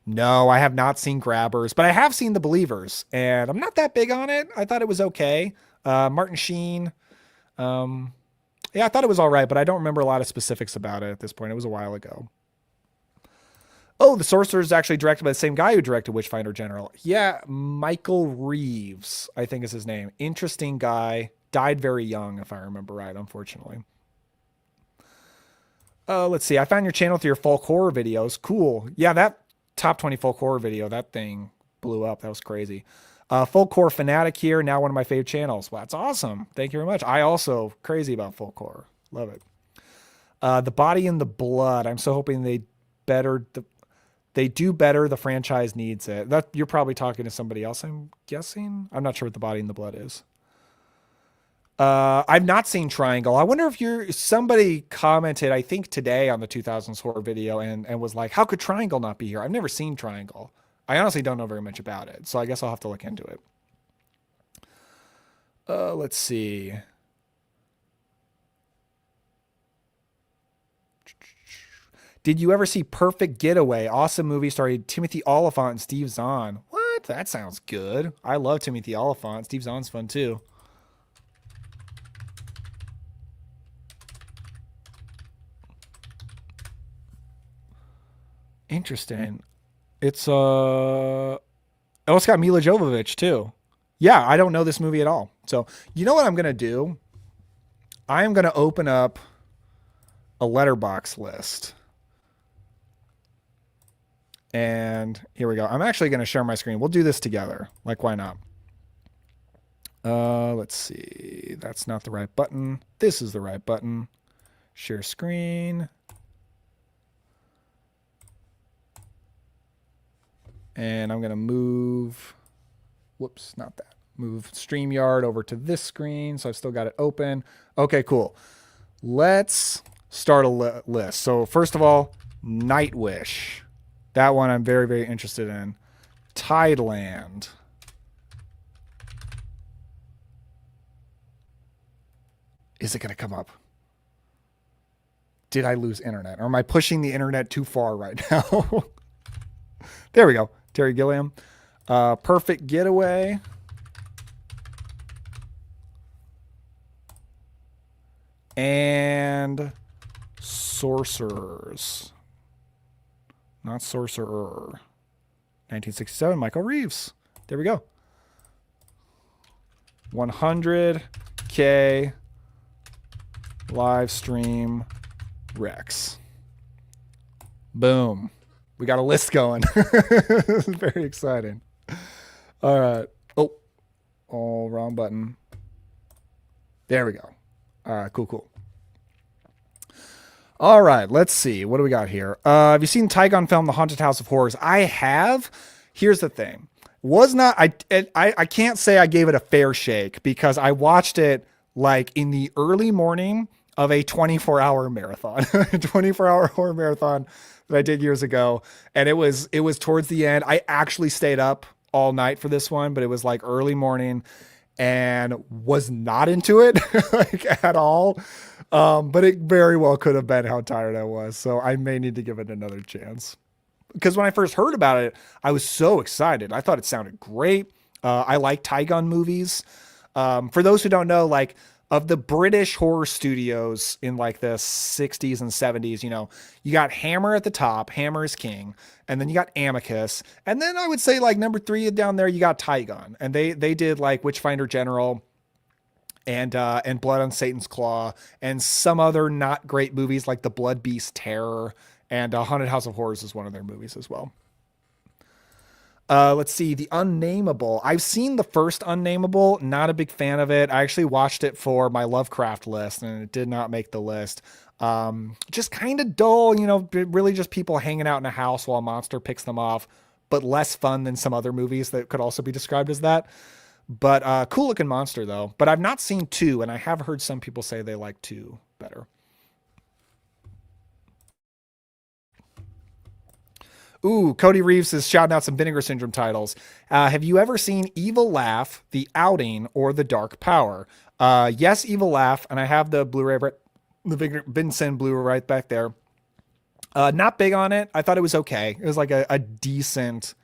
No, I have not seen Grabbers, but I have seen The Believers, and I'm not that big on it. I thought it was okay. Martin Sheen. Yeah, I thought it was all right, but I don't remember a lot of specifics about it at this point. It was a while ago. Oh, The Sorcerer is actually directed by the same guy who directed Witchfinder General. Yeah, Michael Reeves, I think is his name. Interesting guy. Died very young, if I remember right, unfortunately. Let's see. I found your channel through your folk horror videos. Cool. Yeah, that top 20 folk horror video, that thing blew up. That was crazy. Folk horror fanatic here. Now one of my favorite channels. Well, that's awesome. Thank you very much. I also crazy about folk horror. Love it. The Body and the Blood. I'm so hoping they do better. The franchise needs it. That you're probably talking to somebody else, I'm guessing. I'm not sure what The Body and the Blood is. I've not seen Triangle. I wonder if somebody commented, I think today on the 2000s horror video and was like, how could Triangle not be here? I've never seen Triangle. I honestly don't know very much about it. So I guess I'll have to look into it. Let's see. Did you ever see Perfect Getaway? Awesome movie starring Timothy Olyphant and Steve Zahn. What? That sounds good. I love Timothy Olyphant. Steve Zahn's fun too. Interesting. It's it's got Mila Jovovich too. Yeah, I don't know this movie at all. So you know what I'm gonna do? I am gonna open up a letterbox list. And here we go. I'm actually gonna share my screen. We'll do this together. Like, why not? Let's see. That's not the right button. This is the right button. Share screen. And I'm going to move, whoops, not that. Move StreamYard over to this screen. So I've still got it open. Okay, cool. Let's start a list. So first of all, Nightwish. That one I'm very, very interested in. Tideland. Is it going to come up? Did I lose internet? Or am I pushing the internet too far right now? There we go. Terry Gilliam. Perfect Getaway. And Sorcerers. Not Sorcerer. 1967, Michael Reeves. There we go. 100K live stream Rex. Boom. We got a list going. Very exciting. All right. Oh, wrong button. There we go. All right, cool. All right, let's see. What do we got here? Have you seen Tygon film The Haunted House of Horrors? I have. Here's the thing. I can't say I gave it a fair shake because I watched it like in the early morning of a 24-hour marathon. 24-hour horror marathon that I did years ago, and it was towards the end. I actually stayed up all night for this one, but it was like early morning and was not into it like at all. But it very well could have been how tired I was. So I may need to give it another chance. Because when I first heard about it, I was so excited. I thought it sounded great. I like Tygon movies. For those who don't know, like of the British horror studios in like the 60s and 70s, you know, you got Hammer at the top. Hammer is king. And then you got Amicus. And then I would say like number 3 down there, you got Tygon. And they did like Witchfinder General and Blood on Satan's Claw and some other not great movies like The Blood Beast Terror. And Haunted House of Horrors is one of their movies as well. Let's see. The Unnameable. I've seen the first Unnameable. Not a big fan of it. I actually watched it for my Lovecraft list, and it did not make the list. Just kind of dull, you know, really just people hanging out in a house while a monster picks them off, but less fun than some other movies that could also be described as that. But cool looking monster, though. But I've not seen 2, and I have heard some people say they like 2 better. Ooh, Cody Reeves is shouting out some Vinegar Syndrome titles. Have you ever seen Evil Laugh, The Outing, or The Dark Power? Yes, Evil Laugh, and I have the Blu-ray, the Vincent Blu-ray right back there. Not big on it. I thought it was okay. It was like a decent,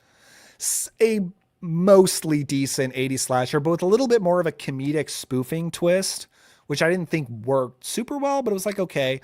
a mostly decent 80s slasher, but with a little bit more of a comedic spoofing twist, which I didn't think worked super well, but it was like okay.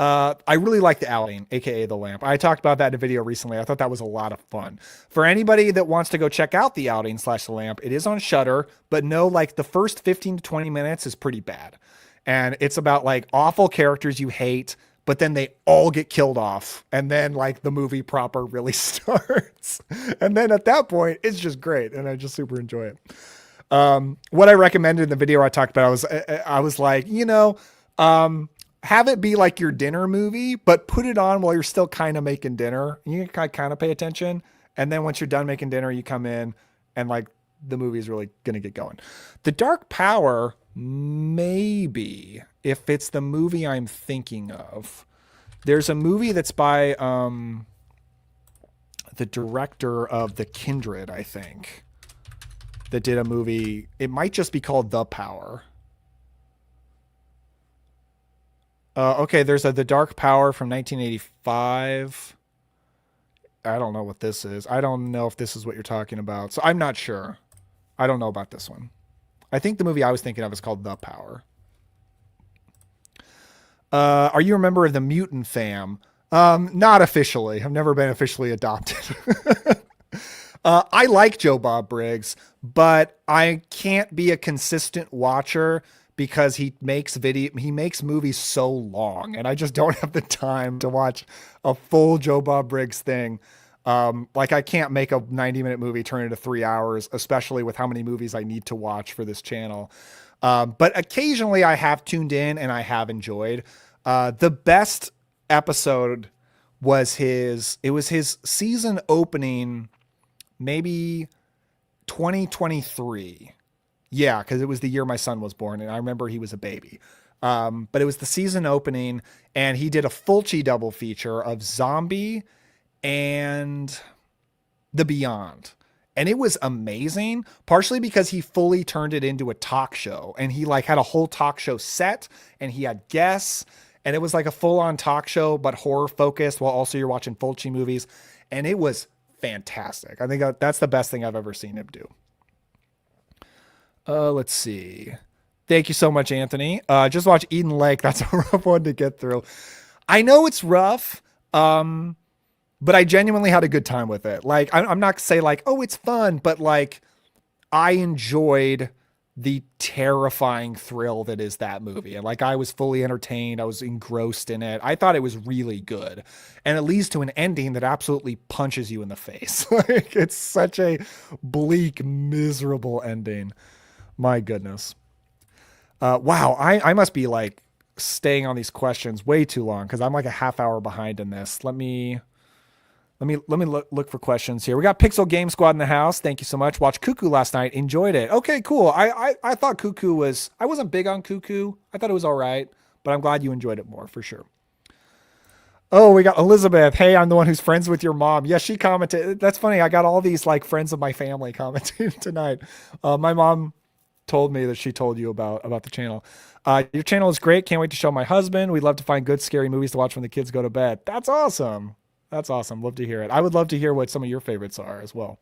I really like The Outing, aka The Lamp. I talked about that in a video recently. I thought that was a lot of fun. For anybody that wants to go check out The Outing / The Lamp, it is on Shudder, but no, like the first 15 to 20 minutes is pretty bad. And it's about like awful characters you hate, but then they all get killed off. And then like the movie proper really starts. And then at that point, it's just great. And I just super enjoy it. What I recommended in the video I talked about, I was like, you know, have it be like your dinner movie, but put it on while you're still kind of making dinner. You can kind of pay attention. And then once you're done making dinner, you come in and like the movie is really going to get going. The Dark Power, maybe if it's the movie I'm thinking of. There's a movie that's by the director of The Kindred, I think, that did a movie. It might just be called The Power. Okay, there's The Dark Power from 1985. I don't know what this is. I don't know if this is what you're talking about. So I'm not sure. I don't know about this one. I think the movie I was thinking of is called The Power. Are you a member of the Mutant Fam? Not officially. I've never been officially adopted. I like Joe Bob Briggs, but I can't be a consistent watcher because he makes movies so long, and I just don't have the time to watch a full Joe Bob Briggs thing. Like I can't make a 90-minute movie turn into 3 hours, especially with how many movies I need to watch for this channel. But occasionally I have tuned in and I have enjoyed. The best episode was his season opening, maybe 2023. Yeah, because it was the year my son was born, and I remember he was a baby. But it was the season opening, and he did a Fulci double feature of Zombie and The Beyond. And it was amazing, partially because he fully turned it into a talk show, and he like had a whole talk show set, and he had guests, and it was like a full-on talk show, but horror focused, while also you're watching Fulci movies. And it was fantastic. I think that's the best thing I've ever seen him do. Let's see. Thank you so much, Anthony. Just watch Eden Lake. That's a rough one to get through. I know it's rough, but I genuinely had a good time with it. Like, I'm not say like, oh, it's fun, but like, I enjoyed the terrifying thrill that is that movie. And like, I was fully entertained. I was engrossed in it. I thought it was really good. And it leads to an ending that absolutely punches you in the face. Like, it's such a bleak, miserable ending. My goodness. Wow. I must be like staying on these questions way too long because I'm like a half hour behind in this. Let me look for questions here. We got Pixel Game Squad in the house. Thank you so much. Watched Cuckoo last night. Enjoyed it. Okay, cool. I thought Cuckoo was. I wasn't big on Cuckoo. I thought it was all right, but I'm glad you enjoyed it more for sure. Oh, we got Elizabeth. Hey, I'm the one who's friends with your mom. Yes, she commented. That's funny. I got all these like friends of my family commenting tonight. My mom told me that she told you about the channel. Your channel is great. Can't wait to show my husband. We'd love to find good scary movies to watch when the kids go to bed. That's awesome. That's awesome. Love to hear it. I would love to hear what some of your favorites are as well.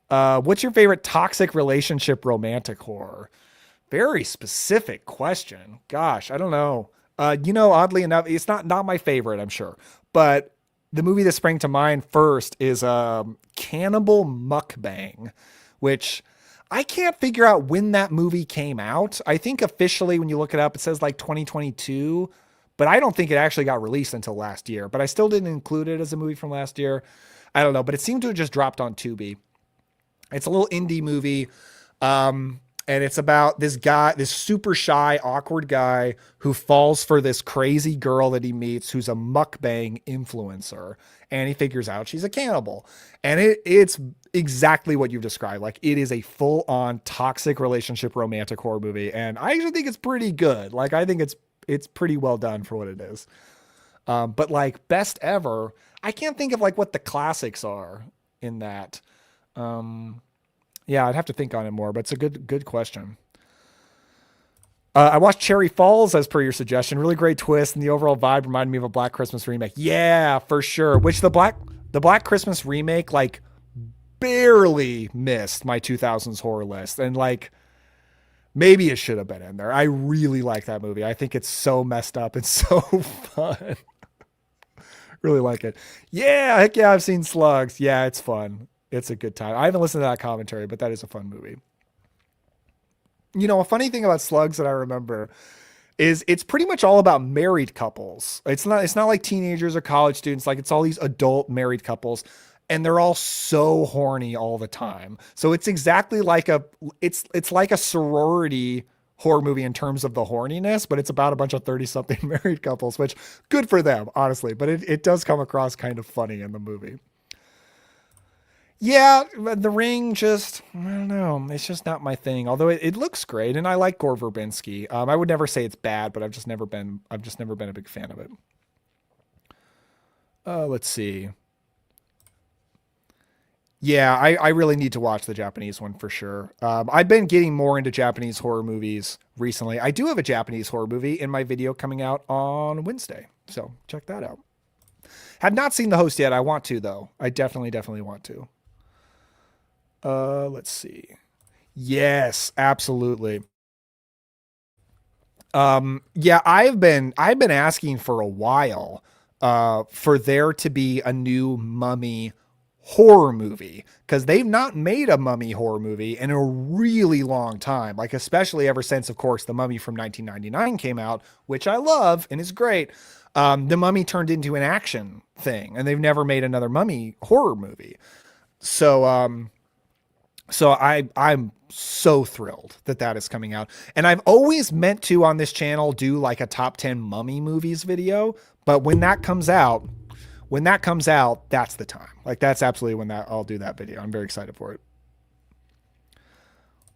What's your favorite toxic relationship romantic horror? Very specific question. Gosh, I don't know. Oddly enough, it's not my favorite, I'm sure. But the movie that sprang to mind first is Cannibal Mukbang, which I can't figure out when that movie came out. I think officially when you look it up, it says like 2022, but I don't think it actually got released until last year. But I still didn't include it as a movie from last year. I don't know, but it seemed to have just dropped on Tubi. It's a little indie movie. And it's about this guy, this super shy, awkward guy who falls for this crazy girl that he meets who's a mukbang influencer. And he figures out she's a cannibal. And it's exactly what you've described. Like, it is a full on toxic relationship romantic horror movie. And I actually think it's pretty good. Like, I think it's pretty well done for what it is. But like best ever, I can't think of like what the classics are in that. Yeah, I'd have to think on it more, but it's a good question. I watched Cherry Falls as per your suggestion. Really great twist, and the overall vibe reminded me of a Black Christmas remake. Yeah, for sure. Which the Black Christmas remake like barely missed my 2000s horror list, and like maybe it should have been in there. I really like that movie. I think it's so messed up and so fun. Really like it. Yeah, heck yeah, I've seen Slugs. Yeah, it's fun. It's a good time. I haven't listened to that commentary, but that is a fun movie. A funny thing about Slugs that I remember is it's pretty much all about married couples. It's not like teenagers or college students. Like, it's all these adult married couples, and they're all so horny all the time. So it's exactly like it's like a sorority horror movie in terms of the horniness, but it's about a bunch of 30 something married couples, which good for them, honestly. But it does come across kind of funny in the movie. Yeah, The Ring just, I don't know. It's just not my thing. Although it looks great and I like Gore Verbinski. I would never say it's bad, but I've just never been a big fan of it. Let's see. Yeah, I really need to watch the Japanese one for sure. I've been getting more into Japanese horror movies recently. I do have a Japanese horror movie in my video coming out on Wednesday. So check that out. Have not seen The Host yet. I want to, though. I definitely want to. Let's see. Yes, absolutely. Yeah, I've been asking for a while for there to be a new Mummy horror movie because they've not made a Mummy horror movie in a really long time. Like, especially ever since, of course, The Mummy from 1999 came out, which I love and is great. The Mummy turned into an action thing, and they've never made another Mummy horror movie. So I'm so thrilled that that is coming out. And I've always meant to on this channel do like a top 10 Mummy movies video, but when that comes out, that's the time. Like, that's absolutely when that I'll do that video. I'm very excited for it.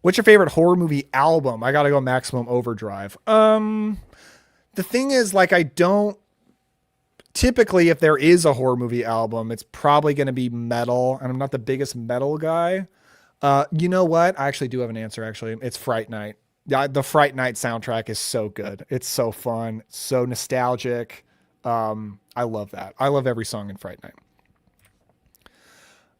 What's your favorite horror movie album? I got to go Maximum Overdrive. The thing is, like, I don't typically, if there is a horror movie album, it's probably going to be metal, and I'm not the biggest metal guy. You know what? I actually do have an answer, actually. It's Fright Night. Yeah, the Fright Night soundtrack is so good. It's so fun, so nostalgic. I love that. I love every song in Fright Night.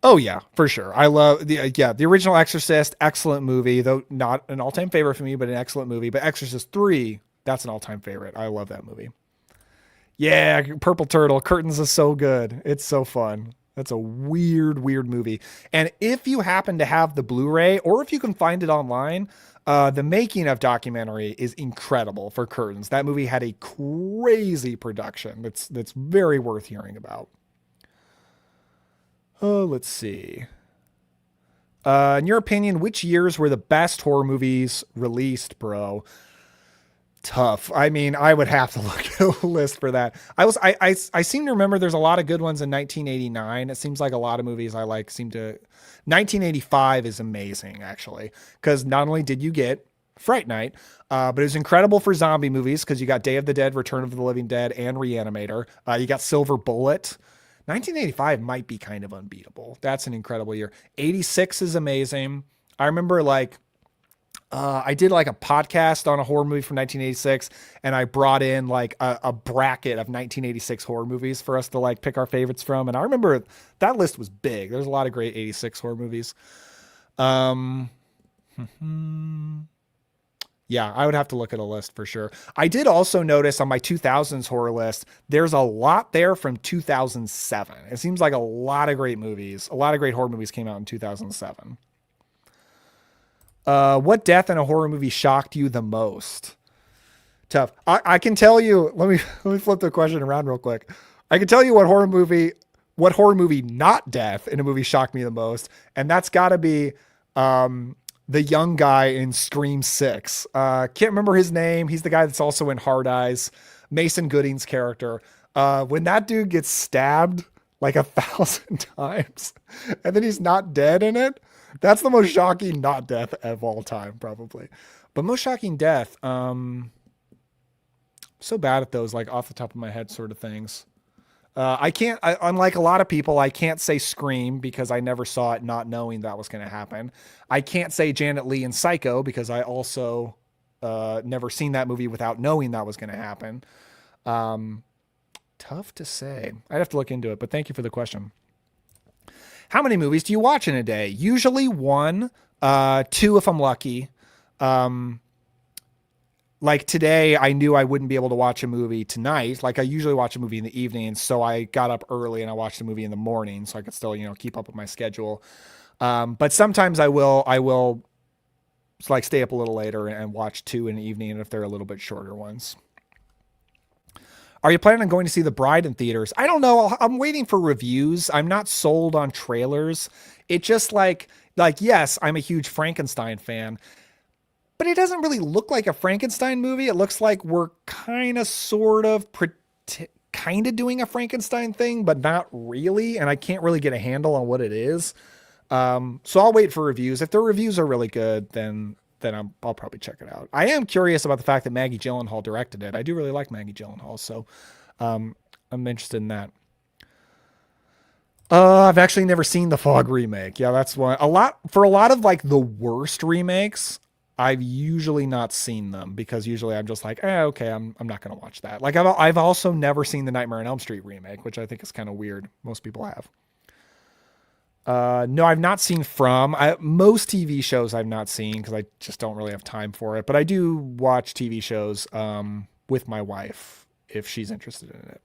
Oh yeah, for sure. I love the original Exorcist, excellent movie, though not an all-time favorite for me, but an excellent movie. But Exorcist 3, that's an all-time favorite. I love that movie. Yeah, Purple Turtle, Curtains is so good. It's so fun. That's a weird movie. And if you happen to have the Blu-ray or if you can find it online, the making of documentary is incredible for Curtains. That movie had a crazy production. That's very worth hearing about. Oh, let's see. In your opinion, which years were the best horror movies released, bro? Tough. I mean, I would have to look at a list for that. I seem to remember there's a lot of good ones in 1989. It seems like a lot of movies I like seem to 1985 is amazing actually, because not only did you get Fright Night, but it was incredible for zombie movies because you got Day of the Dead, Return of the Living Dead, and Reanimator. You got Silver Bullet. 1985 might be kind of unbeatable. That's an incredible year. 86 is amazing. I remember like I did like a podcast on a horror movie from 1986, and I brought in like a bracket of 1986 horror movies for us to like pick our favorites from. And I remember that list was big. There's a lot of great 86 horror movies. Um, yeah, I would have to look at a list for sure. I did also notice on my 2000s horror list, there's a lot there from 2007. It seems like a lot of great movies, a lot of great horror movies came out in 2007. What death in a horror movie shocked you the most? Tough. I can tell you. Let me flip the question around real quick. I can tell you what horror movie not death in a movie shocked me the most, and that's got to be the young guy in Scream Six. Can't remember his name. He's the guy that's also in Hard Eyes. Mason Gooding's character. When that dude gets stabbed like 1,000 times, and then he's not dead in it. That's the most shocking not death of all time, probably. But most shocking death, so bad at those, like off the top of my head sort of things. Unlike a lot of people, I can't say Scream because I never saw it not knowing that was going to happen. I can't say Janet Leigh in Psycho because I also never seen that movie without knowing that was going to happen. Um, Tough to say. I'd have to look into it, but thank you for the question. How many movies do you watch in a day? Usually one, two if I'm lucky. Um, like today, I knew I wouldn't be able to watch a movie tonight. Like I usually watch a movie in the evening, so I got up early and I watched a movie in the morning, so I could still, keep up with my schedule. But sometimes I will like stay up a little later and watch two in the evening if they're a little bit shorter ones. Are you planning on going to see The Bride in theaters? I don't know. I'm waiting for reviews. I'm not sold on trailers. It just like yes, I'm a huge Frankenstein fan, but it doesn't really look like a Frankenstein movie. It looks like we're kind of sort of kind of doing a Frankenstein thing, but not really, and I can't really get a handle on what it is. So I'll wait for reviews. If the reviews are really good, then I'll probably check it out. I am curious about the fact that Maggie Gyllenhaal directed it. I do really like Maggie Gyllenhaal, so I'm interested in that. I've actually never seen the Fog remake. Yeah, that's one. A lot of like the worst remakes. I've usually not seen them because usually I'm just like, okay, I'm not gonna watch that. Like I've also never seen the Nightmare on Elm Street remake, which I think is kind of weird. Most people have. No, I've not seen most TV shows I've not seen because I just don't really have time for it. But I do watch TV shows with my wife if she's interested in it.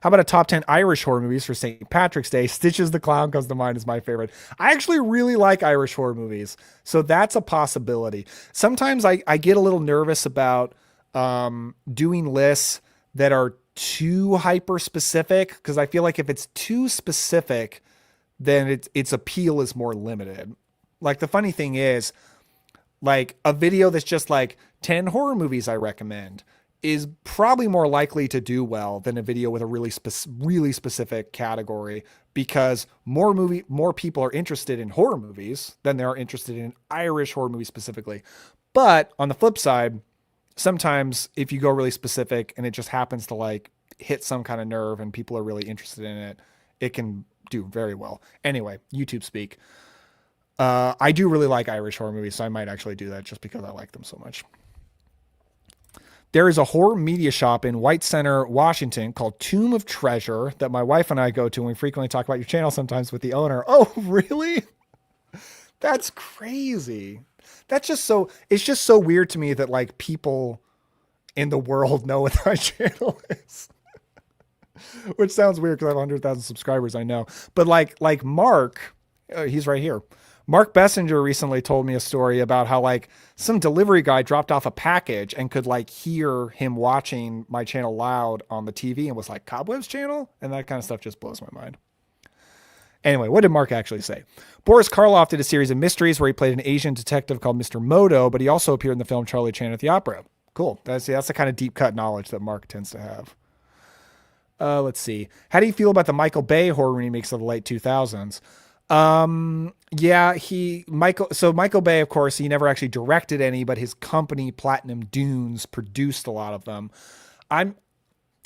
How about a top 10 Irish horror movies for St. Patrick's Day? Stitches the Clown comes to mind as my favorite. I actually really like Irish horror movies. So that's a possibility. Sometimes I get a little nervous about doing lists that are too hyper specific because I feel like if it's too specific, then its appeal is more limited. Like the funny thing is, like a video that's just like 10 horror movies I recommend is probably more likely to do well than a video with a really specific category because more people are interested in horror movies than they are interested in Irish horror movies specifically. But on the flip side, sometimes if you go really specific and it just happens to like hit some kind of nerve and people are really interested in it, it can do very well. Anyway, YouTube speak. I do really like Irish horror movies, so I might actually do that just because I like them so much. There is a horror media shop in White Center, Washington called Tomb of Treasure that my wife and I go to, and we frequently talk about your channel sometimes with the owner. Oh, really? That's crazy. That's just so, it's just so weird to me that like people in the world know what my channel is. Which sounds weird because I have 100,000 subscribers, I know. But like Mark, he's right here. Mark Bessinger recently told me a story about how like some delivery guy dropped off a package and could like hear him watching my channel loud on the TV and was like, Cobweb's channel? And that kind of stuff just blows my mind. Anyway, what did Mark actually say? Boris Karloff did a series of mysteries where he played an Asian detective called Mr. Moto, but he also appeared in the film Charlie Chan at the Opera. Cool. That's the kind of deep cut knowledge that Mark tends to have. Let's see. How do you feel about the Michael Bay horror remakes of the late 2000s? Yeah, Michael Bay, of course, he never actually directed any, but his company Platinum Dunes produced a lot of them. I'm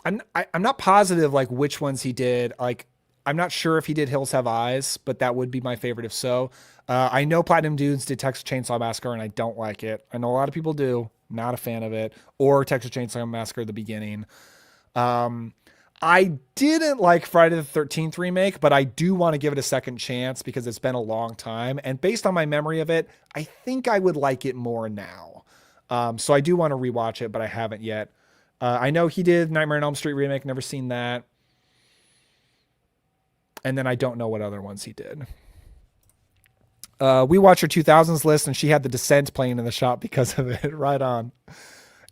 I'm not positive like which ones he did. Like I'm not sure if he did Hills Have Eyes, but that would be my favorite if so. I know Platinum Dunes did Texas Chainsaw Massacre, and I don't like it. I know a lot of people do. Not a fan of it. Or Texas Chainsaw Massacre: The Beginning. I didn't like Friday the 13th remake, but I do want to give it a second chance because it's been a long time. And based on my memory of it, I think I would like it more now. So I do want to rewatch it, but I haven't yet. I know he did Nightmare on Elm Street remake. Never seen that. And then I don't know what other ones he did. We watched her 2000s list and she had The Descent playing in the shop because of it. Right on.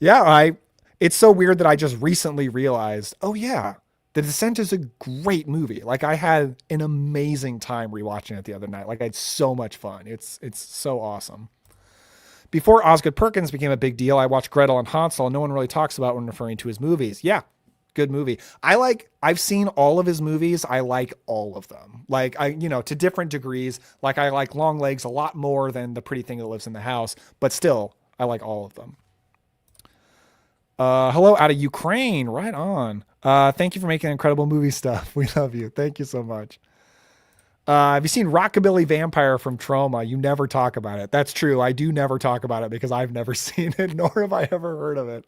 Yeah, it's so weird that I just recently realized, oh yeah, The Descent is a great movie. Like I had an amazing time rewatching it the other night. Like I had so much fun. It's so awesome. Before Osgood Perkins became a big deal, I watched Gretel and Hansel. No one really talks about when referring to his movies. Yeah, good movie. I've seen all of his movies. I like all of them. Like to different degrees. Like I like Long Legs a lot more than The Pretty Thing That Lives in the House, but still I like all of them. Hello out of Ukraine. Right on. Thank you for making incredible movie stuff. We love you. Thank you so much. Have you seen Rockabilly Vampire from Trauma? You never talk about it. That's true. I do never talk about it because I've never seen it, nor have I ever heard of it.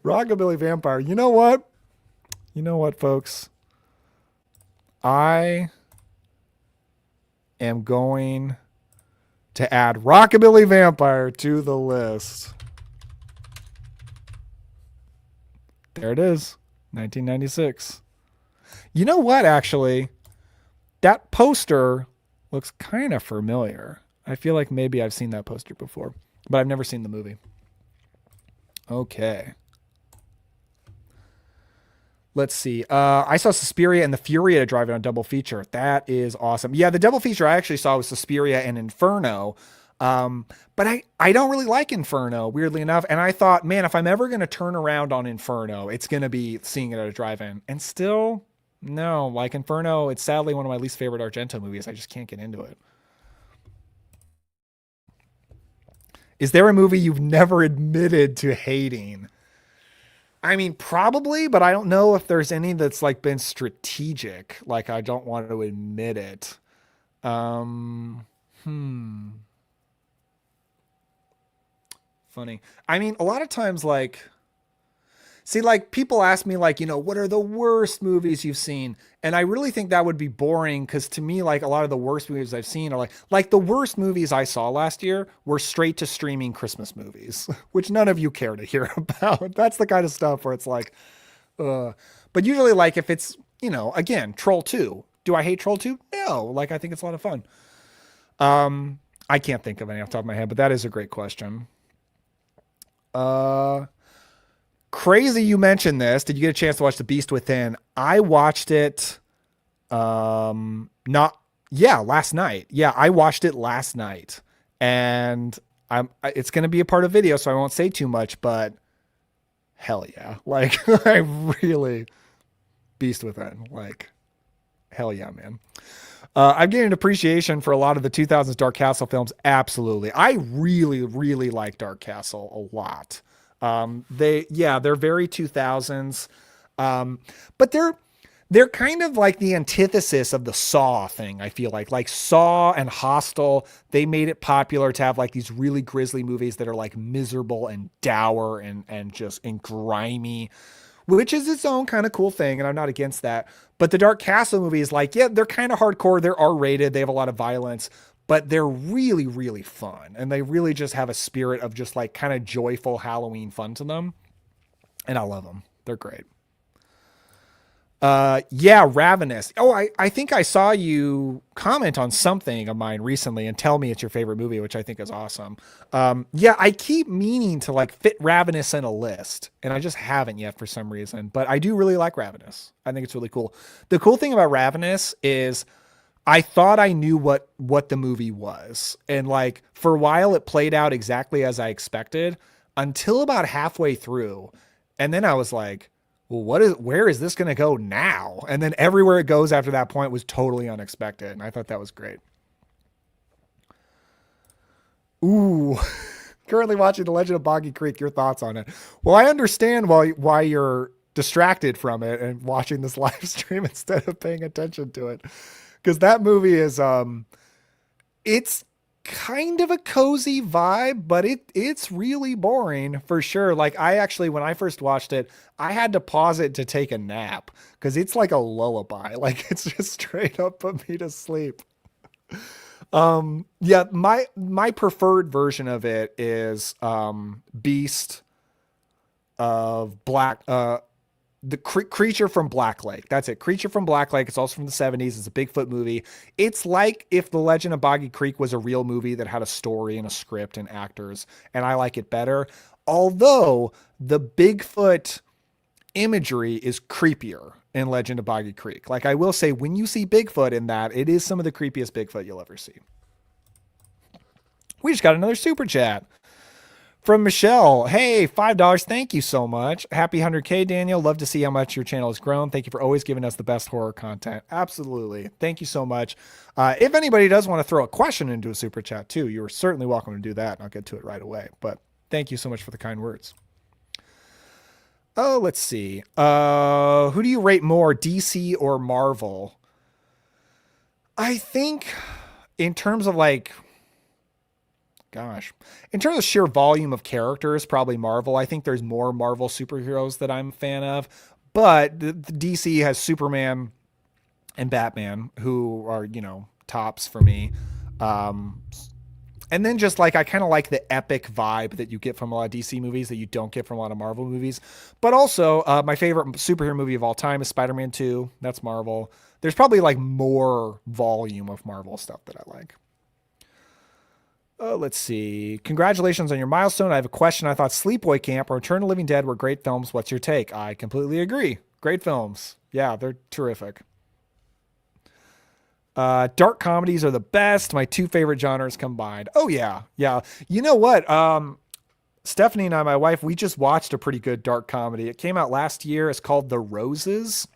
Rockabilly Vampire. You know what? You know what, folks? I am going to add Rockabilly Vampire to the list. There it is. 1996. You know what, actually? That poster looks kind of familiar. I feel like maybe I've seen that poster before, but I've never seen the movie. Okay. Let's see. I saw Suspiria and The Fury at a drive-in on double feature. That is awesome. Yeah, the double feature I actually saw was Suspiria and Inferno. But I don't really like Inferno, weirdly enough. And I thought, man, if I'm ever going to turn around on Inferno, it's going to be seeing it at a drive-in. And still, no, like Inferno, it's sadly one of my least favorite Argento movies. I just can't get into it. Is there a movie you've never admitted to hating? I mean, probably, but I don't know if there's any that's like been strategic. Like I don't want to admit it. Um, hmm. Funny. I mean, a lot of times, like people ask me, like, what are the worst movies you've seen? And I really think that would be boring because to me, like, a lot of the worst movies I've seen are like the worst movies I saw last year were straight to streaming Christmas movies, which none of you care to hear about. That's the kind of stuff where it's like, but usually, like, if it's, again, Troll 2. Do I hate Troll 2? No. Like, I think it's a lot of fun. I can't think of any off the top of my head, but that is a great question. Crazy you mentioned this. Did you get a chance to watch The Beast Within? I watched it last night. Yeah, I watched it last night. And it's going to be a part of video, so I won't say too much, but hell yeah. Like I really Beast Within. Like hell yeah, man. I'm getting an appreciation for a lot of the 2000s Dark Castle films. Absolutely. I really, really like Dark Castle a lot. They're very 2000s. But they're kind of like the antithesis of the Saw thing. I feel like Saw and Hostel, they made it popular to have like these really grisly movies that are like miserable and dour and just and grimy, which is its own kind of cool thing, and I'm not against that. But the Dark Castle movie is like, yeah, they're kind of hardcore, they're R-rated, they have a lot of violence, but they're really, really fun, and they really just have a spirit of just like kind of joyful Halloween fun to them, and I love them. They're great. Yeah, Ravenous. Oh, I think I saw you comment on something of mine recently and tell me it's your favorite movie, which I think is awesome. Yeah, I keep meaning to like fit Ravenous in a list, and I just haven't yet for some reason. But I do really like Ravenous. I think it's really cool. The cool thing about Ravenous is I thought I knew what the movie was, and like for a while it played out exactly as I expected until about halfway through, and then I was like, well, where is this going to go now? And then everywhere it goes after that point was totally unexpected, and I thought that was great. Ooh, currently watching The Legend of Boggy Creek. Your thoughts on it? Well, I understand why you're distracted from it and watching this live stream instead of paying attention to it, because that movie is it's kind of a cozy vibe, but it's really boring for sure. Like I actually, when I first watched it, I had to pause it to take a nap because it's like a lullaby. Like it's just straight up put me to sleep. Yeah, my preferred version of it is Beast of Black the creature from Black Lake. That's it. Creature from Black Lake. It's also from the 70s. It's a Bigfoot movie. It's like if The Legend of Boggy Creek was a real movie that had a story and a script and actors, and I like it better. Although the Bigfoot imagery is creepier in Legend of Boggy Creek. Like I will say, when you see Bigfoot in that, it is some of the creepiest Bigfoot you'll ever see. We just got another super chat from Michelle. Hey, $5. Thank you so much. Happy 100K, Daniel. Love to see how much your channel has grown. Thank you for always giving us the best horror content. Absolutely. Thank you so much. If anybody does want to throw a question into a super chat too, you're certainly welcome to do that. And I'll get to it right away. But thank you so much for the kind words. Oh, let's see. Who do you rate more, DC or Marvel? I think in terms of like, gosh, in terms of sheer volume of characters, probably Marvel. I think there's more Marvel superheroes that I'm a fan of, but the DC has Superman and Batman, who are, you know, tops for me. Um, and then just like I kind of like the epic vibe that you get from a lot of DC movies that you don't get from a lot of Marvel movies. But also, my favorite superhero movie of all time is Spider-Man 2. That's Marvel. There's probably like more volume of Marvel stuff that I like. Let's see. Congratulations on your milestone. I have a question. I thought Sleepaway Camp or Return of the Living Dead were great films. What's your take? I completely agree. Great films. Yeah, they're terrific. Dark comedies are the best. My two favorite genres combined. Oh yeah. Yeah. You know what? Stephanie and I, my wife, we just watched a pretty good dark comedy. It came out last year. It's called The Roses,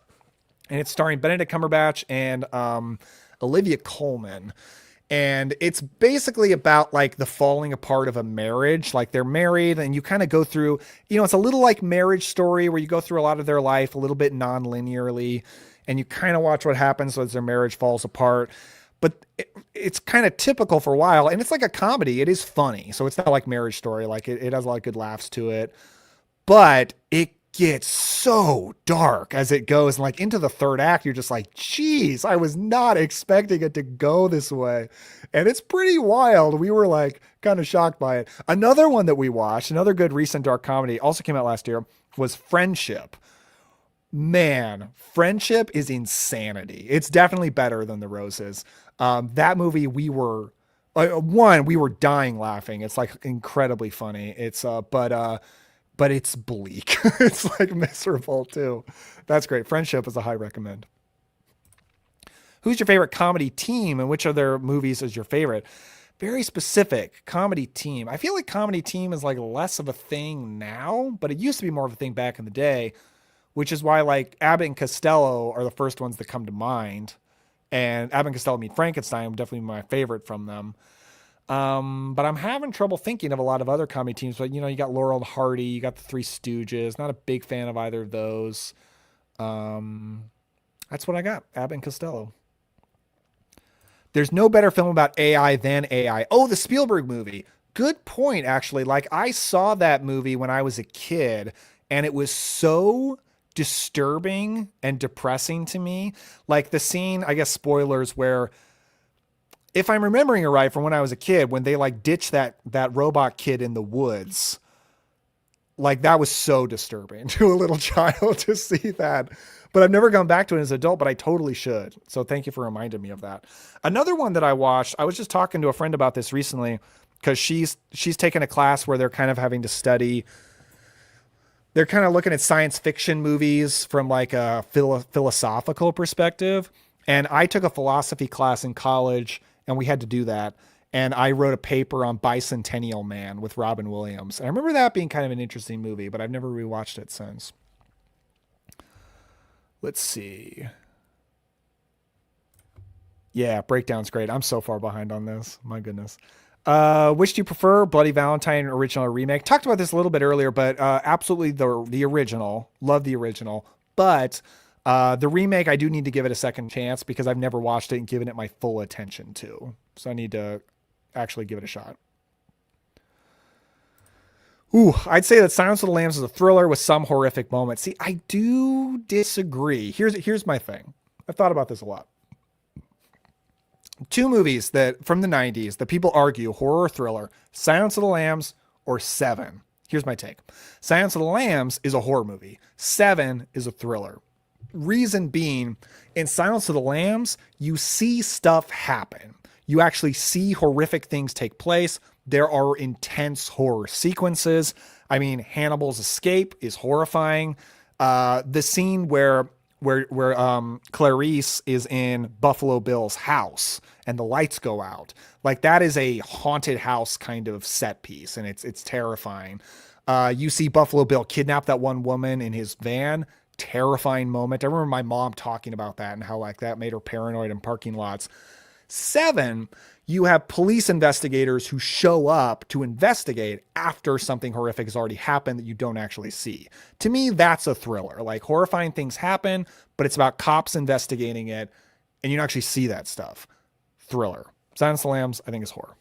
and it's starring Benedict Cumberbatch and Olivia Colman. And it's basically about like the falling apart of a marriage. Like they're married and you kind of go through, you know, it's a little like Marriage Story where you go through a lot of their life a little bit non-linearly and you kind of watch what happens as their marriage falls apart. But it's kind of typical for a while, and it's like a comedy. It is funny. So it's not like Marriage Story. Like it has a lot of good laughs to it, but it gets so dark as it goes. And like into the third act, you're just like, geez, I was not expecting it to go this way. And it's pretty wild. We were like kind of shocked by it. Another one that we watched, another good recent dark comedy, also came out last year, was Friendship. Man, Friendship is insanity. It's definitely better than The Roses. That movie, we were dying laughing. It's like incredibly funny. But it's bleak. It's like miserable too. That's great. Friendship is a high recommend. Who's your favorite comedy team and which of their movies is your favorite? Very specific comedy team. I feel like comedy team is like less of a thing now, but it used to be more of a thing back in the day, which is why like Abbott and Costello are the first ones that come to mind. And Abbott and Costello Meet Frankenstein, definitely my favorite from them. But I'm having trouble thinking of a lot of other comedy teams. But you know, you got Laurel and Hardy, you got the Three Stooges. Not a big fan of either of those. That's what I got. Abbott and Costello. There's no better film about AI than AI. Oh, the Spielberg movie. Good point, actually. Like, I saw that movie when I was a kid, and it was so disturbing and depressing to me. Like, the scene, I guess, spoilers, where if I'm remembering it right from when I was a kid, when they like ditch that robot kid in the woods, like that was so disturbing to a little child to see that. But I've never gone back to it as an adult, but I totally should. So thank you for reminding me of that. Another one that I watched, I was just talking to a friend about this recently because she's taken a class where they're kind of having to study. They're kind of looking at science fiction movies from like a philosophical perspective. And I took a philosophy class in college and we had to do that. And I wrote a paper on Bicentennial Man with Robin Williams. And I remember that being kind of an interesting movie, but I've never rewatched it since. Let's see. Yeah, breakdown's great. I'm so far behind on this. My goodness. Which do you prefer, Bloody Valentine original or remake? Talked about this a little bit earlier, but absolutely the original. Love the original, but the remake I do need to give it a second chance because I've never watched it and given it my full attention to. So I need to actually give it a shot. Ooh, I'd say that Silence of the Lambs is a thriller with some horrific moments. See, I do disagree. Here's my thing. I've thought about this a lot. Two movies that from the 90s that people argue horror or thriller, Silence of the Lambs or Seven. Here's my take. Silence of the Lambs is a horror movie. Seven is a thriller. Reason being, in Silence of the Lambs, you see stuff happen. You actually see horrific things take place. There are intense horror sequences. I mean, Hannibal's escape is horrifying. The scene where Clarice is in Buffalo Bill's house and the lights go out, like that is a haunted house kind of set piece, and it's terrifying. You see Buffalo Bill kidnap that one woman in his van. Terrifying moment. I remember my mom talking about that and how like that made her paranoid in parking lots. Seven, you have police investigators who show up to investigate after something horrific has already happened that you don't actually see. To me, that's a thriller. Like horrifying things happen, but it's about cops investigating it and you don't actually see that stuff. Thriller. Silence of the Lambs, I think, is horror.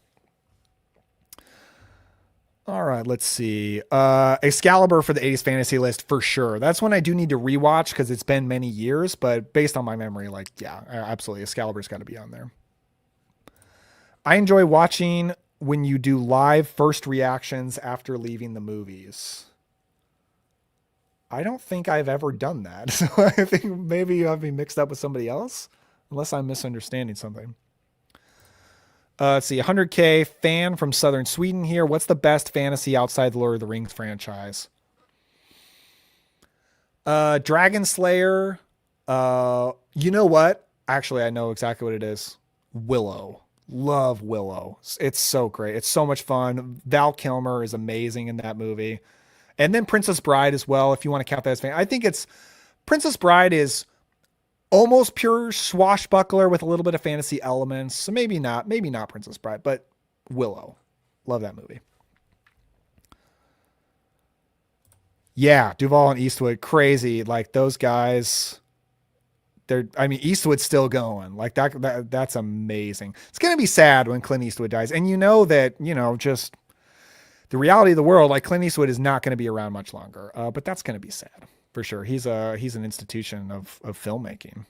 All right, let's see. Excalibur for the 80s fantasy list for sure. That's one I do need to rewatch because it's been many years, but based on my memory, like, yeah, absolutely. Excalibur's got to be on there. I enjoy watching when you do live first reactions after leaving the movies. I don't think I've ever done that. So I think maybe you have me mixed up with somebody else, unless I'm misunderstanding something. Let's see, 100K fan from southern Sweden here. What's the best fantasy outside the Lord of the Rings franchise? Dragon Slayer. You know what? Actually, I know exactly what it is. Willow. Love Willow. It's so great. It's so much fun. Val Kilmer is amazing in that movie. And then Princess Bride as well, if you want to count that as fan. I think it's Princess Bride is almost pure swashbuckler with a little bit of fantasy elements. So maybe not Princess Bride, but Willow. Love that movie. Yeah, Duvall and Eastwood, crazy. Like those guys, I mean, Eastwood's still going. Like that's amazing. It's gonna be sad when Clint Eastwood dies. And you know that, just the reality of the world, like Clint Eastwood is not going to be around much longer. But that's going to be sad for sure. He's an institution of filmmaking.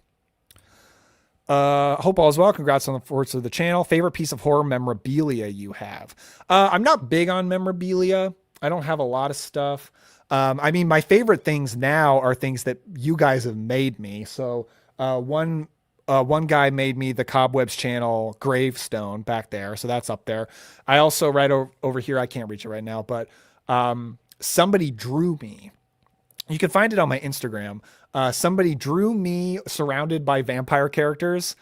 Hope all is well. Congrats on the forwards of the channel. Favorite piece of horror memorabilia you have? I'm not big on memorabilia. I don't have a lot of stuff. I mean, my favorite things now are things that you guys have made me. So one guy made me the Cobwebs channel gravestone back there. So that's up there. I also right over here, I can't reach it right now, but somebody drew me. You can find it on my Instagram. Somebody drew me surrounded by vampire characters.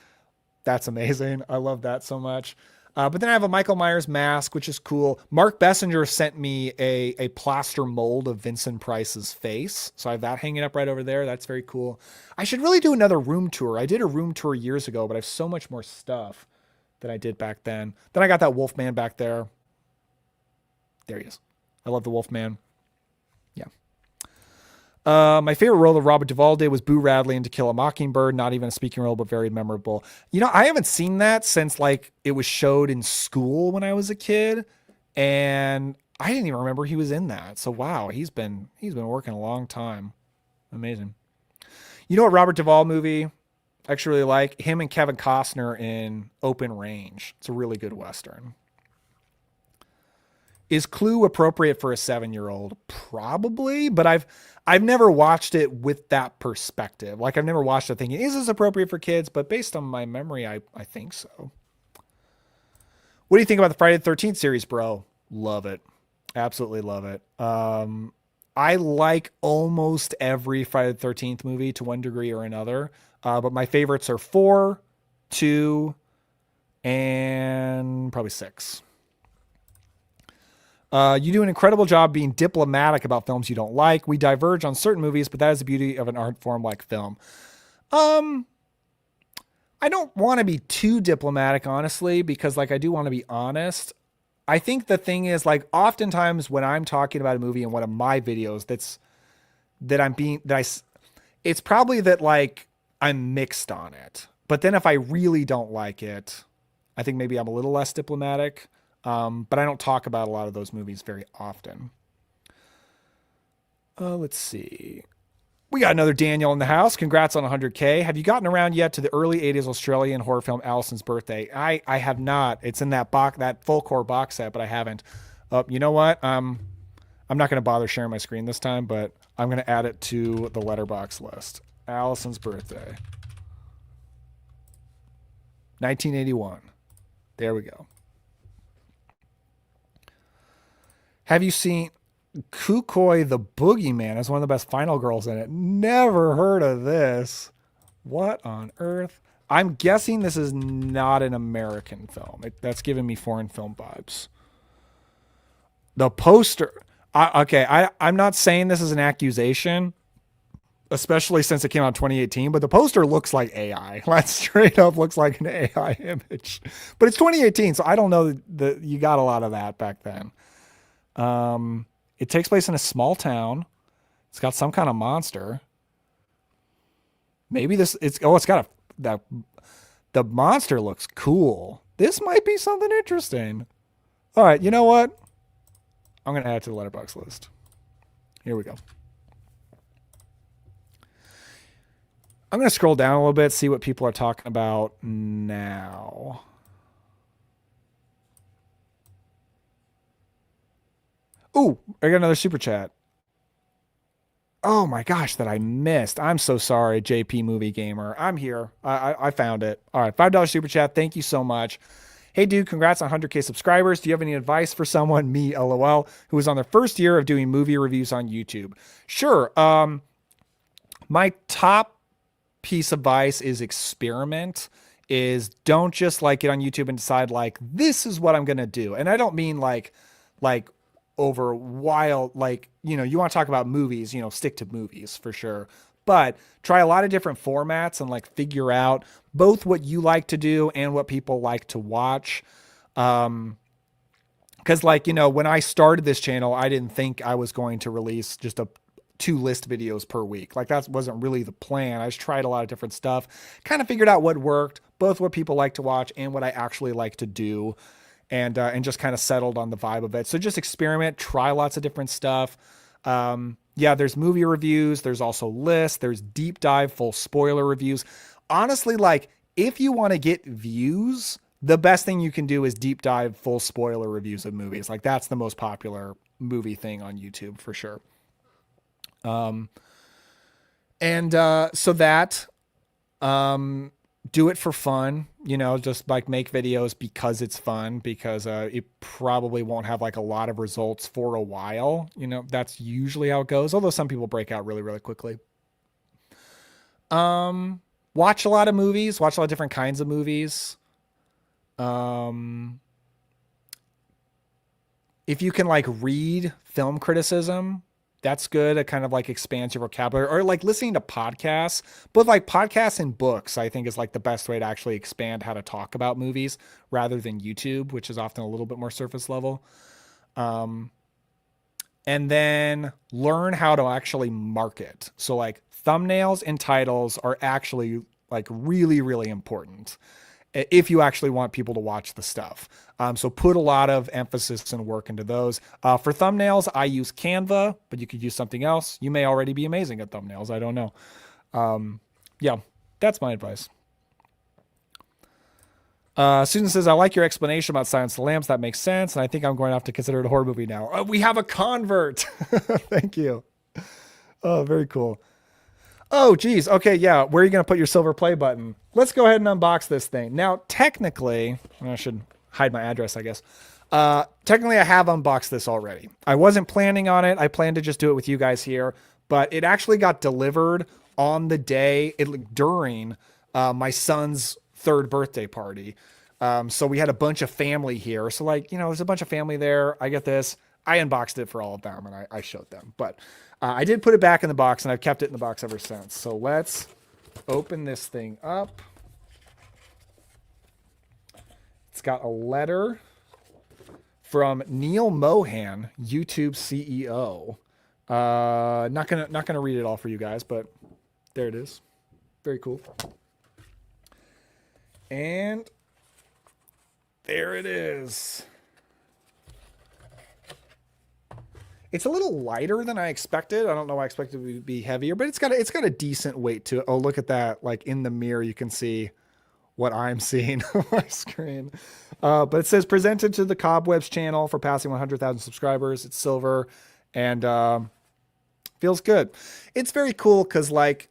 That's amazing. I love that so much. But then I have a Michael Myers mask, which is cool. Mark Bessinger sent me a plaster mold of Vincent Price's face. So I have that hanging up right over there. That's very cool. I should really do another room tour. I did a room tour years ago, but I have so much more stuff than I did back then. Then I got that Wolfman back there. There he is. I love the Wolfman. Yeah. My favorite role that Robert Duvall did was Boo Radley in To Kill a Mockingbird. Not even a speaking role, but very memorable. I haven't seen that since like it was showed in school when I was a kid, and I didn't even remember he was in that. So wow, he's been working a long time. Amazing. You know what Robert Duvall movie I actually really like? Him and Kevin Costner in Open Range. It's a really good western. Is Clue appropriate for a 7-year-old? Probably, but I've never watched it with that perspective. Like I've never watched it thinking, is this appropriate for kids? But based on my memory, I think so. What do you think about the Friday the 13th series, bro? Love it. Absolutely love it. I like almost every Friday the 13th movie to one degree or another. But my favorites are 4, 2, and probably 6. You do an incredible job being diplomatic about films you don't like. We diverge on certain movies, but that is the beauty of an art form like film. Um, I don't want to be too diplomatic, honestly, because like I do want to be honest. I think the thing is like oftentimes when I'm talking about a movie in one of my videos, that I'm being that I s- it's probably that like I'm mixed on it. But then if I really don't like it, I think maybe I'm a little less diplomatic. But I don't talk about a lot of those movies very often. Let's see. We got another Daniel in the house. Congrats on 100K. Have you gotten around yet to the early 80s Australian horror film Allison's Birthday? I have not. It's in that full core box set, but I haven't. You know what? I'm not going to bother sharing my screen this time, but I'm going to add it to the letterbox list. Allison's Birthday. 1981. There we go. Have you seen Kukoi the Boogeyman as one of the best final girls in it? Never heard of this. What on earth? I'm guessing this is not an American film. That's giving me foreign film vibes. The poster. I'm not saying this is an accusation, especially since it came out in 2018, but the poster looks like AI. That straight up looks like an AI image. But it's 2018, so I don't know that you got a lot of that back then. It takes place in a small town. It's got some kind of monster. Maybe it's got the monster looks cool. This might be something interesting. All right, you know what? I'm going to add it to the letterbox list. Here we go. I'm going to scroll down a little bit, see what people are talking about now. Ooh, I got another super chat. Oh my gosh, that I missed. I'm so sorry, JP Movie Gamer. I'm here. I found it. All right, $5 super chat. Thank you so much. Hey, dude, congrats on 100K subscribers. Do you have any advice for someone, me, LOL, who is on their first year of doing movie reviews on YouTube? Sure. My top piece of advice is experiment. Is don't just like get on YouTube and decide like this is what I'm gonna do. And I don't mean like over wild like you want to talk about movies, stick to movies for sure, but try a lot of different formats and like figure out both what you like to do and what people like to watch. Because like when I started this channel, I didn't think I was going to release just a two list videos per week. Like that wasn't really the plan. I just tried a lot of different stuff, kind of figured out what worked, both what people like to watch and what I actually like to do, and just kind of settled on the vibe of it. So just experiment, try lots of different stuff. Yeah, there's movie reviews. There's also lists. There's deep dive, full spoiler reviews. Honestly, like if you want to get views, the best thing you can do is deep dive, full spoiler reviews of movies. Like that's the most popular movie thing on YouTube for sure. And so that do it for fun, just like make videos because it's fun, because it probably won't have like a lot of results for a while. That's usually how it goes, although some people break out really, really quickly. Watch a lot of movies, watch a lot of different kinds of movies. Um, if you can like read film criticism, that's good. It kind of like expands your vocabulary, or like listening to podcasts, but like podcasts and books, I think is like the best way to actually expand how to talk about movies rather than YouTube, which is often a little bit more surface level. Um, and then learn how to actually market. So like thumbnails and titles are actually like really, really important if you actually want people to watch the stuff. So put a lot of emphasis and work into those. For thumbnails, I use Canva, but you could use something else. You may already be amazing at thumbnails. I don't know. Yeah, that's my advice. Susan says, I like your explanation about Silence of the Lambs. That makes sense. And I think I'm going to have to consider it a horror movie now. We have a convert. Thank you. Oh, very cool. Oh, geez. Okay, yeah. Where are you going to put your silver play button? Let's go ahead and unbox this thing. Now, technically, I should hide my address, I guess. Technically, I have unboxed this already. I wasn't planning on it. I planned to just do it with you guys here, but it actually got delivered on the day during my son's third birthday party. So we had a bunch of family here. So like, there's a bunch of family there. I get this. I unboxed it for all of them and I showed them, but I did put it back in the box and I've kept it in the box ever since. So let's open this thing up. It's got a letter from Neil Mohan, YouTube CEO. Not gonna read it all for you guys, but there it is. Very cool. And there it is. It's a little lighter than I expected. I don't know why I expected it to be heavier, but it's got a decent weight to it. Oh, look at that. Like in the mirror, you can see what I'm seeing on my screen. But it says presented to the Cobwebs channel for passing 100,000 subscribers. It's silver and feels good. It's very cool because like,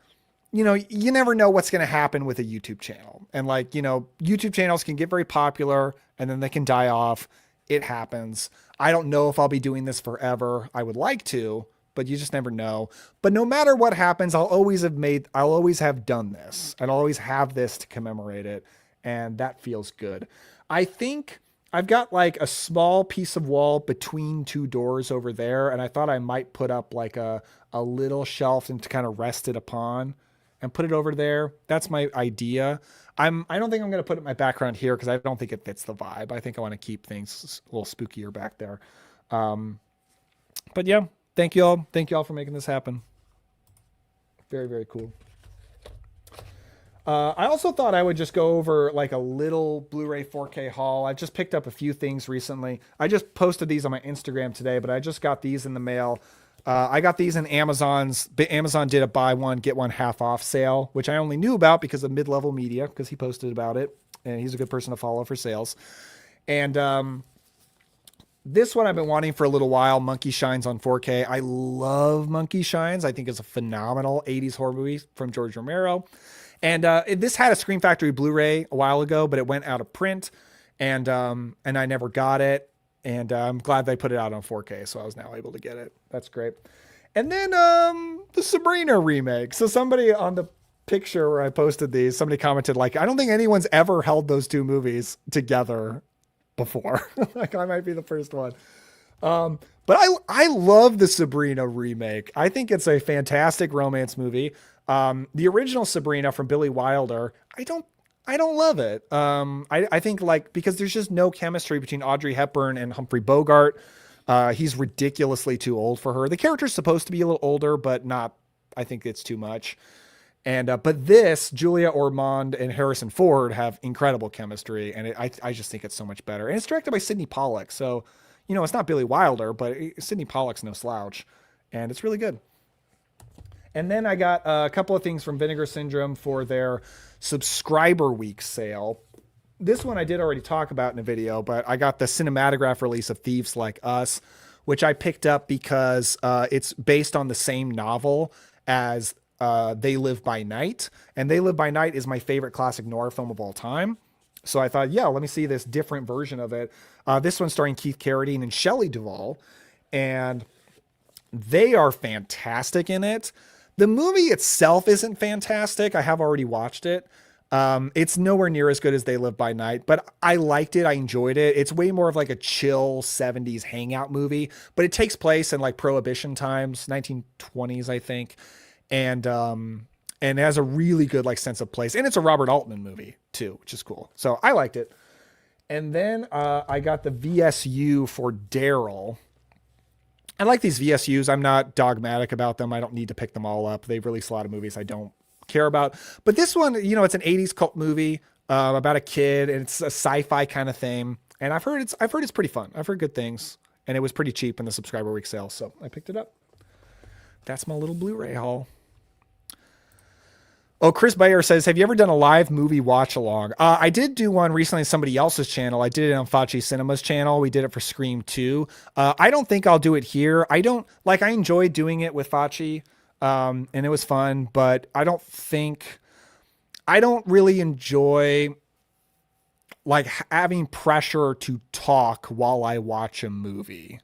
you never know what's going to happen with a YouTube channel. And like, YouTube channels can get very popular and then they can die off. It happens. I don't know if I'll be doing this forever. I would like to, but you just never know. But no matter what happens, I'll always have done this. And I'll always have this to commemorate it. And that feels good. I think I've got like a small piece of wall between two doors over there. And I thought I might put up like a little shelf and to kind of rest it upon and put it over there. That's my idea. I don't think I'm going to put it in my background here because I don't think it fits the vibe. I think I want to keep things a little spookier back there. But yeah, thank you all. Thank you all for making this happen. Very, very cool. I also thought I would just go over like a little Blu-ray 4K haul. I've just picked up a few things recently. I just posted these on my Instagram today, but I just got these in the mail. I got these in Amazon did a buy one, get one half off sale, which I only knew about because of Mid-Level Media, because he posted about it. And he's a good person to follow for sales. And this one I've been wanting for a little while, Monkey Shines on 4K. I love Monkey Shines. I think it's a phenomenal 80s horror movie from George Romero. And this had a Scream Factory Blu-ray a while ago, but it went out of print. And I never got it. And I'm glad they put it out on 4K, so I was now able to get it. That's great. And then the Sabrina remake. So somebody on the picture where I posted these, somebody commented like, I don't think anyone's ever held those two movies together before. Like I might be the first one. But I love the Sabrina remake. I think it's a fantastic romance movie. The original Sabrina from Billy Wilder, I don't love it. I think like, because there's just no chemistry between Audrey Hepburn and Humphrey Bogart. He's ridiculously too old for her. The character's supposed to be a little older, but not, I think it's too much. And, but this, Julia Ormond and Harrison Ford have incredible chemistry. And I just think it's so much better. And it's directed by Sidney Pollack. So, it's not Billy Wilder, but Sidney Pollack's no slouch. And it's really good. And then I got a couple of things from Vinegar Syndrome for their subscriber week sale. This one I did already talk about in a video, but I got the cinematograph release of Thieves Like Us, which I picked up because it's based on the same novel as They Live by Night. And They Live by Night is my favorite classic noir film of all time. So I thought, yeah, let me see this different version of it. This one's starring Keith Carradine and Shelley Duvall. And they are fantastic in it. The movie itself isn't fantastic. I have already watched it. It's nowhere near as good as They Live by Night, but I liked it. I enjoyed it. It's way more of like a chill 70s hangout movie, but it takes place in like Prohibition times, 1920s, I think. And it has a really good like sense of place. And it's a Robert Altman movie too, which is cool. So I liked it. And then I got the VSU for Daryl. I like these VSUs. I'm not dogmatic about them. I don't need to pick them all up. They've released a lot of movies I don't care about. But this one, it's an 80s cult movie about a kid, and it's a sci-fi kind of thing. And I've heard it's pretty fun. I've heard good things, and it was pretty cheap in the subscriber week sale, so I picked it up. That's my little Blu-ray haul. Oh, Chris Bayer says, have you ever done a live movie watch along? I did do one recently on somebody else's channel. I did it on Fachi Cinema's channel. We did it for Scream 2. I don't think I'll do it here. I enjoyed doing it with Fachi, and it was fun, but I don't really enjoy like having pressure to talk while I watch a movie.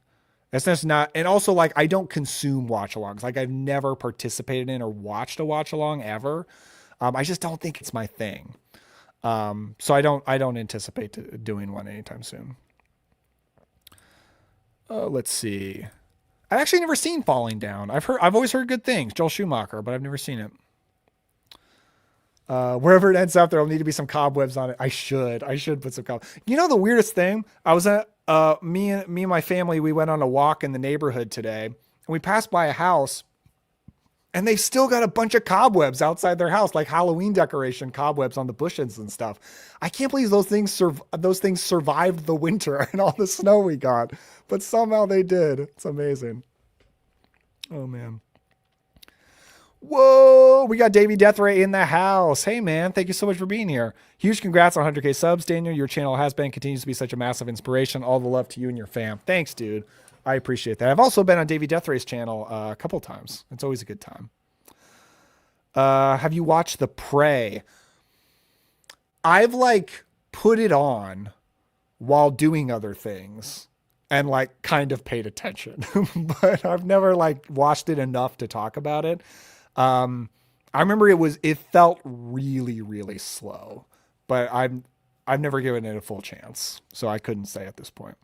That's just not, and also like I don't consume watch alongs. Like I've never participated in or watched a watch along ever. I just don't think it's my thing. So I don't anticipate doing one anytime soon. Let's see. I've actually never seen Falling Down. I've always heard good things. Joel Schumacher, but I've never seen it. Wherever it ends up, there'll need to be some cobwebs on it. I should put some cobwebs. The weirdest thing, I was at, me and my family, we went on a walk in the neighborhood today, and we passed by a house, and they've still got a bunch of cobwebs outside their house, like Halloween decoration cobwebs on the bushes and stuff. I can't believe those things survived the winter and all the snow we got, but somehow they did. It's amazing. Oh man. Whoa, we got Davey Deathray in the house. Hey, man, thank you so much for being here. Huge congrats on 100K subs, Daniel. Your channel has been, continues to be such a massive inspiration. All the love to you and your fam. Thanks, dude. I appreciate that. I've also been on Davey Deathray's channel a couple times. It's always a good time. Have you watched The Prey? I've put it on while doing other things and kind of paid attention, but I've never watched it enough to talk about it. I remember it felt really, really slow, but I've never given it a full chance, so I couldn't say at this point.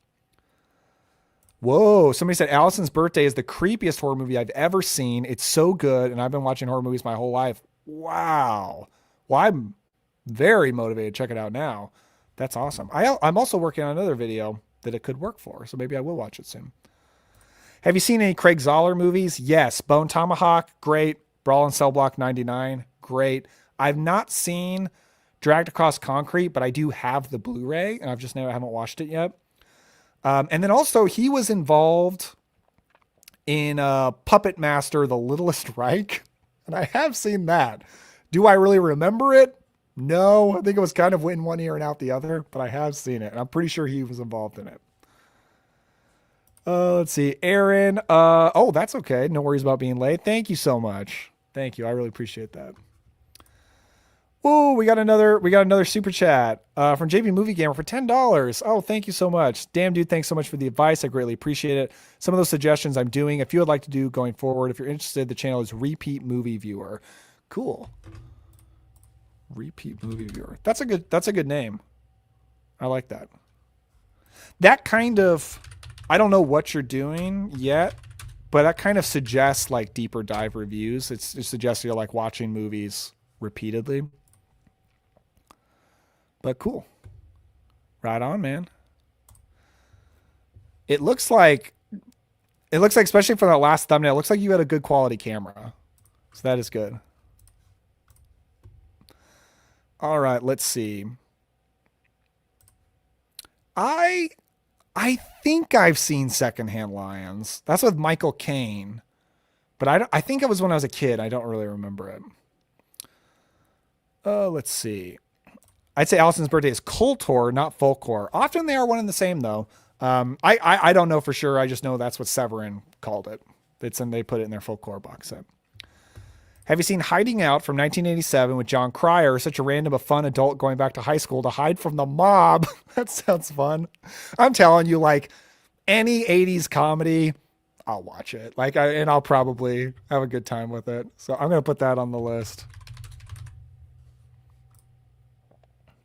Whoa, somebody said Allison's Birthday is the creepiest horror movie I've ever seen. It's so good, and I've been watching horror movies my whole life. Wow. Well, I'm very motivated to check it out now. That's awesome. I'm also working on another video that it could work for, so maybe I will watch it soon. Have you seen any Craig Zoller movies? Yes. Bone Tomahawk, great. Brawl in Cell Block 99, great. I've not seen Dragged Across Concrete, but I do have the Blu-ray, and I haven't watched it yet. And then also he was involved in Puppet Master, The Littlest Reich, and I have seen that. Do I really remember it? No, I think it was kind of in one ear and out the other, but I have seen it, and I'm pretty sure he was involved in it. Let's see, Aaron. Oh, that's okay. No worries about being late. Thank you so much. Thank you. I really appreciate that. Oh, we got another super chat from JV Movie Gamer for $10. Oh, thank you so much. Damn, dude, thanks so much for the advice. I greatly appreciate it. Some of those suggestions I'm doing, if you would like to do going forward, if you're interested, the channel is Repeat Movie Viewer. Cool. Repeat Movie Viewer. That's a good name. I like that. That kind of, I don't know what you're doing yet, but that kind of suggests deeper dive reviews. It suggests you're watching movies repeatedly. But cool. Right on, man. It looks like, especially for that last thumbnail, it looks like you had a good quality camera. So that is good. All right, let's see. I think I've seen Secondhand Lions. That's with Michael Caine. But I think it was when I was a kid. I don't really remember it. Let's see. I'd say Allison's Birthday is cult horror, not folk horror. Often they are one and the same, though. I don't know for sure. I just know that's what Severin called it. They put it in their folk horror box set. Have you seen Hiding Out from 1987 with John Cryer? Such a random but fun adult going back to high school to hide from the mob. That sounds fun. I'm telling you, any 80s comedy, I'll watch it. And I'll probably have a good time with it. So I'm going to put that on the list.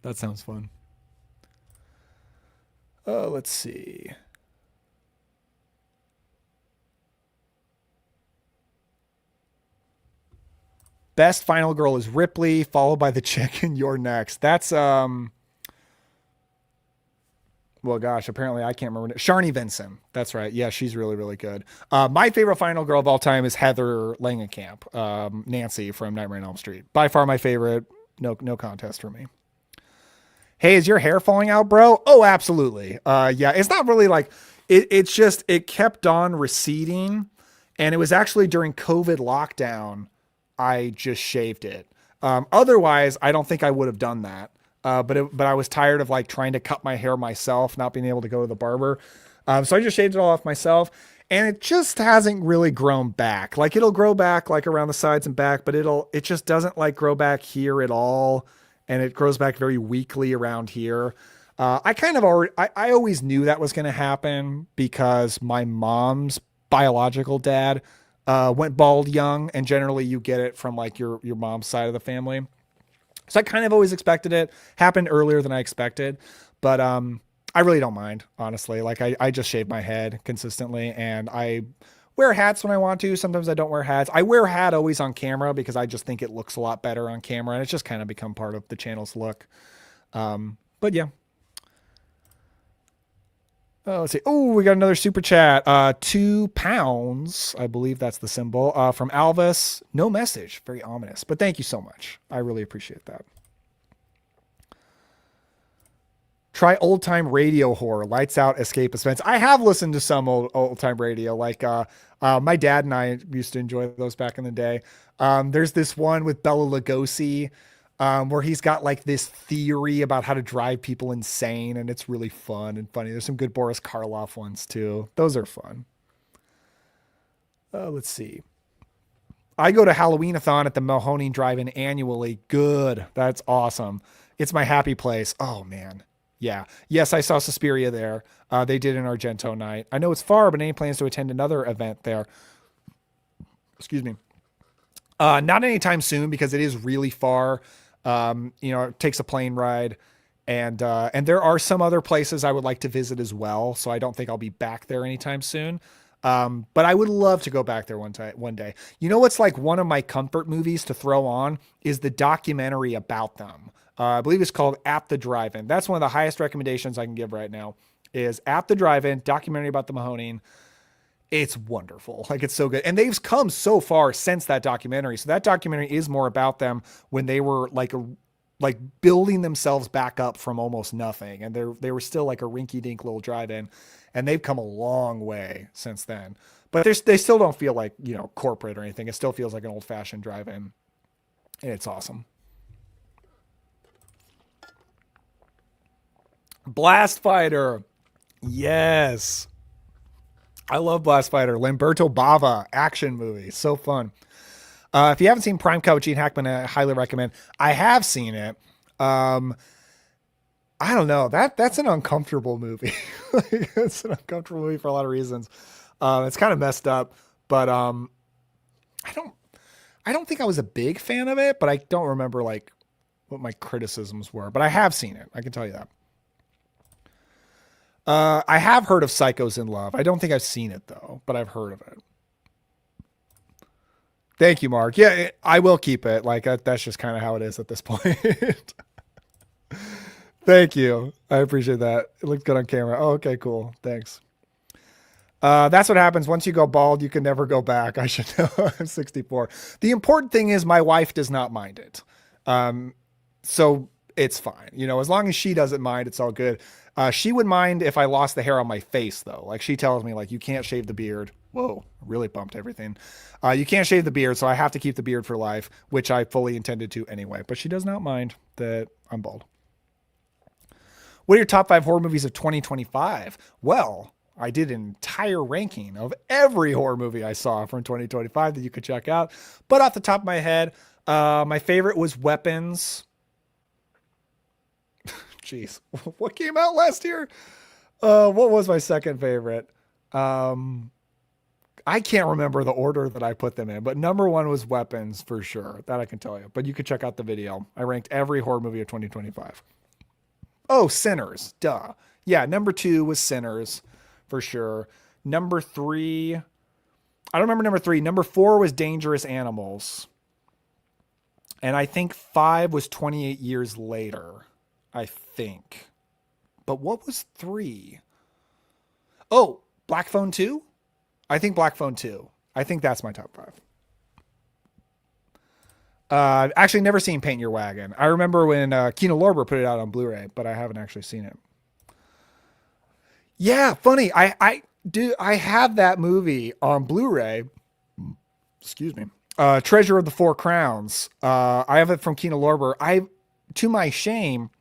That sounds fun. Let's see. Best final girl is Ripley, followed by the chick in You're Next. That's Well, gosh, apparently I can't remember. Sharni Vinson. That's right. Yeah, she's really, really good. My favorite final girl of all time is Heather Langenkamp, Nancy from Nightmare on Elm Street. By far my favorite. No, no contest for me. Hey, is your hair falling out, bro? Oh, absolutely. Yeah, it's not really like it's just it kept on receding, and it was actually during COVID lockdown. I just shaved it. Otherwise, I don't think I would have done that. But I was tired of like trying to cut my hair myself, not being able to go to the barber. So I just shaved it all off myself, and it just hasn't really grown back. Like it'll grow back like around the sides and back, but it just doesn't like grow back here at all, and it grows back very weakly around here. I kind of already I always knew that was going to happen because my mom's biological dad went bald young, and generally you get it from like your mom's side of the family. So I kind of always expected it. Happened earlier than I expected, but I really don't mind, honestly. Like I just shave my head consistently, and I wear hats when I want to. Sometimes I don't wear hats. I wear a hat always on camera because I just think it looks a lot better on camera, and it's just kind of become part of the channel's look. But yeah. Let's see. Oh, we got another super chat. £2, I believe that's the symbol. From Alvis. No message. Very ominous. But thank you so much. I really appreciate that. Try old time radio horror. Lights out, escape suspense. I have listened to some old time radio. Like my dad and I used to enjoy those back in the day. There's this one with Bella Lugosi where he's got like this theory about how to drive people insane, and it's really fun and funny. There's some good Boris Karloff ones too. Those are fun. Let's see. I go to Halloween-a-thon at the Mahoning Drive-In annually. Good. That's awesome. It's my happy place. Oh man. Yeah. Yes, I saw Suspiria there. They did an Argento night. I know it's far, but any plans to attend another event there? Excuse me. Not anytime soon because it is really far. It takes a plane ride, and there are some other places I would like to visit as well. So I don't think I'll be back there anytime soon. But I would love to go back there one day. You know what's like one of my comfort movies to throw on is the documentary about them. I believe it's called At the Drive-In. That's one of the highest recommendations I can give right now. Is At the Drive-In, documentary about the Mahoning. It's wonderful. Like it's so good. And they've come so far since that documentary. So that documentary is more about them when they were like building themselves back up from almost nothing. And they were still like a rinky dink little drive-in, and they've come a long way since then, but they still don't feel like, corporate or anything. It still feels like an old fashioned drive-in, and it's awesome. Blast Fighter. Yes. I love Blast Fighter. Lamberto Bava action movie. So fun. If you haven't seen Prime Cut with Gene Hackman, I highly recommend. I have seen it. I don't know. That's an uncomfortable movie. It's an uncomfortable movie for a lot of reasons. It's kind of messed up, but I don't think I was a big fan of it, but I don't remember like what my criticisms were. But I have seen it. I can tell you that. I have heard of Psychos in Love. I don't think I've seen it though, but I've heard of it. Thank you, Mark. Yeah, I will keep it. Like that's just kind of how it is at this point. Thank you. I appreciate that. It looks good on camera. Oh, okay, cool. Thanks. That's what happens once you go bald. You can never go back. I should know. I'm 64. The important thing is my wife does not mind it. So it's fine. As long as she doesn't mind, it's all good. She would mind if I lost the hair on my face though. Like she tells me like, you can't shave the beard. Whoa, really bumped everything. You can't shave the beard. So I have to keep the beard for life, which I fully intended to anyway, but she does not mind that I'm bald. What are your top 5 horror movies of 2025? Well, I did an entire ranking of every horror movie I saw from 2025 that you could check out. But off the top of my head, my favorite was Weapons. Jeez, what came out last year? What was my second favorite? I can't remember the order that I put them in, but number 1 was Weapons for sure. That I can tell you. But you could check out the video. I ranked every horror movie of 2025. Oh, Sinners. Duh. Yeah, number 2 was Sinners for sure. Number 3, I don't remember number 3. Number 4 was Dangerous Animals. And I think 5 was 28 Years Later. I think. But what was 3? Oh, Black Phone 2? I think Black Phone 2. I think that's my top 5. Actually never seen Paint Your Wagon. I remember when Kino Lorber put it out on Blu-ray, but I haven't actually seen it. Yeah, funny. I have that movie on Blu-ray. Excuse me. Treasure of the Four Crowns. I have it from Kino Lorber. To my shame,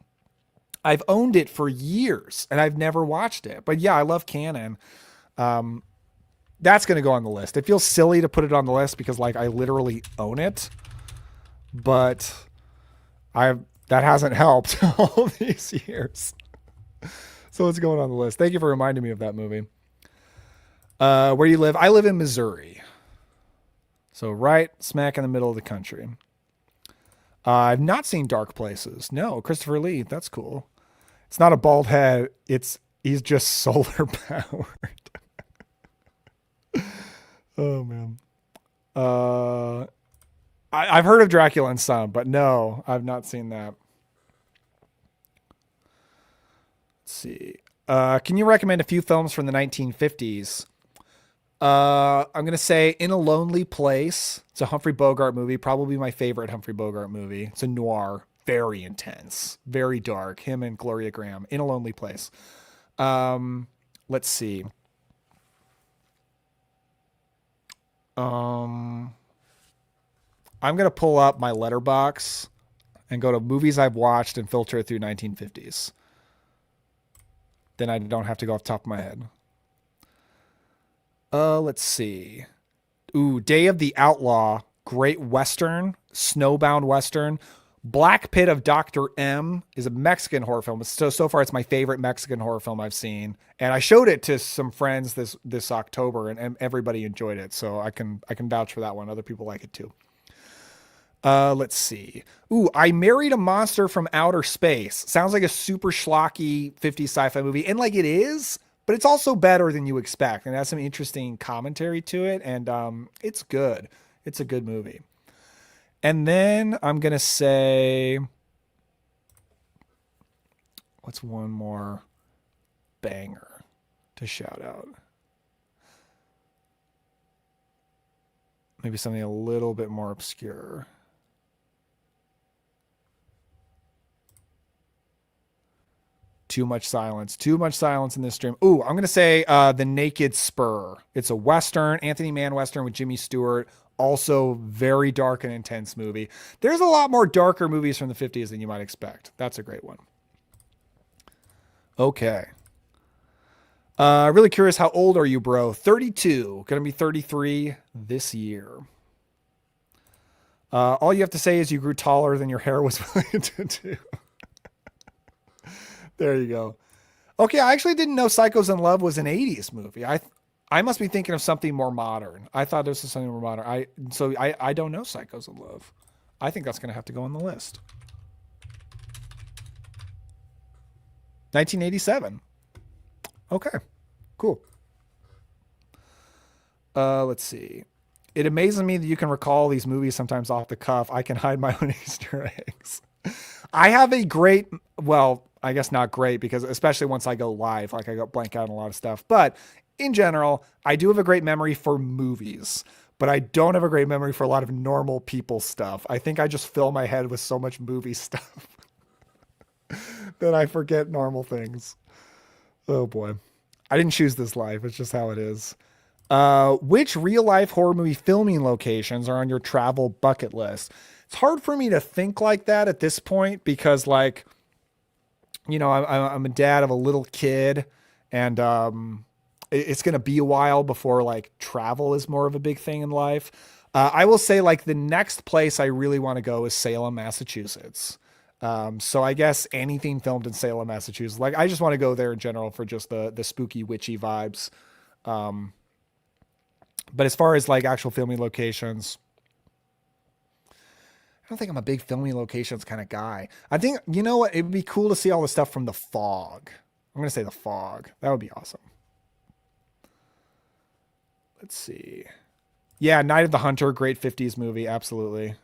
I've owned it for years and I've never watched it. But yeah, I love Cannon. That's going to go on the list. It feels silly to put it on the list because like I literally own it, but that hasn't helped all these years. So it's going on the list. Thank you for reminding me of that movie. Where you live? I live in Missouri. So right smack in the middle of the country. I've not seen Dark Places. No, Christopher Lee. That's cool. It's not a bald head. He's just solar powered. Oh man. I've heard of Dracula and Son, but no, I've not seen that. Let's see. Can you recommend a few films from the 1950s? I'm gonna say In a Lonely Place. It's a Humphrey Bogart movie, probably my favorite Humphrey Bogart movie. It's a noir, very intense, very dark. Him and Gloria Graham. In a Lonely Place. Let's see. I'm gonna pull up my letterbox and go to movies I've watched and filter it through 1950s. Then I don't have to go off the top of my head. Let's see. Ooh, Day of the Outlaw, great Western, snowbound Western. Black Pit of Dr. M is a Mexican horror film. So far it's my favorite Mexican horror film I've seen. And I showed it to some friends this October and everybody enjoyed it. So I can vouch for that one. Other people like it too. Let's see. Ooh, I Married a Monster from Outer Space. Sounds like a super schlocky 50s sci-fi movie. And like it is, but it's also better than you expect. And it has some interesting commentary to it. And it's good. It's a good movie. And then I'm going to say, what's one more banger to shout out? Maybe something a little bit more obscure. Too much silence. Too much silence in this stream. Ooh, I'm going to say The Naked Spur. It's a Western, Anthony Mann Western with Jimmy Stewart. Also very dark and intense movie. There's a lot more darker movies from the 50s than you might expect. That's a great one. Okay. Really curious, how old are you, bro? 32. Gonna be 33 this year. All you have to say is you grew taller than your hair was willing to do. There you go. Okay, I actually didn't know Psychos in Love was an 80s movie. I must be thinking of something more modern. I thought this was something more modern. I don't know Psychos in Love. I think that's going to have to go on the list. 1987. Okay, cool. Let's see. It amazes me that you can recall these movies sometimes off the cuff. I can hide my own Easter eggs. I have a great, well, I guess not great because especially once I go live, like I go blank out on a lot of stuff, but in general, I do have a great memory for movies, but I don't have a great memory for a lot of normal people stuff. I think I just fill my head with so much movie stuff that I forget normal things. Oh boy. I didn't choose this life. It's just how it is. Which real life horror movie filming locations are on your travel bucket list? It's hard for me to think like that at this point because like, you know, I'm a dad of a little kid and, it's going to be a while before like travel is more of a big thing in life. I will say like the next place I really want to go is Salem, Massachusetts. So I guess anything filmed in Salem, Massachusetts, like I just want to go there in general for just the spooky witchy vibes. But as far as like actual filming locations, I don't think I'm a big filming locations kind of guy. I think, you know what? It would be cool to see all the stuff from The Fog. I'm going to say The Fog. That would be awesome. Let's see. Yeah, Night of the Hunter, great 50s movie. Absolutely.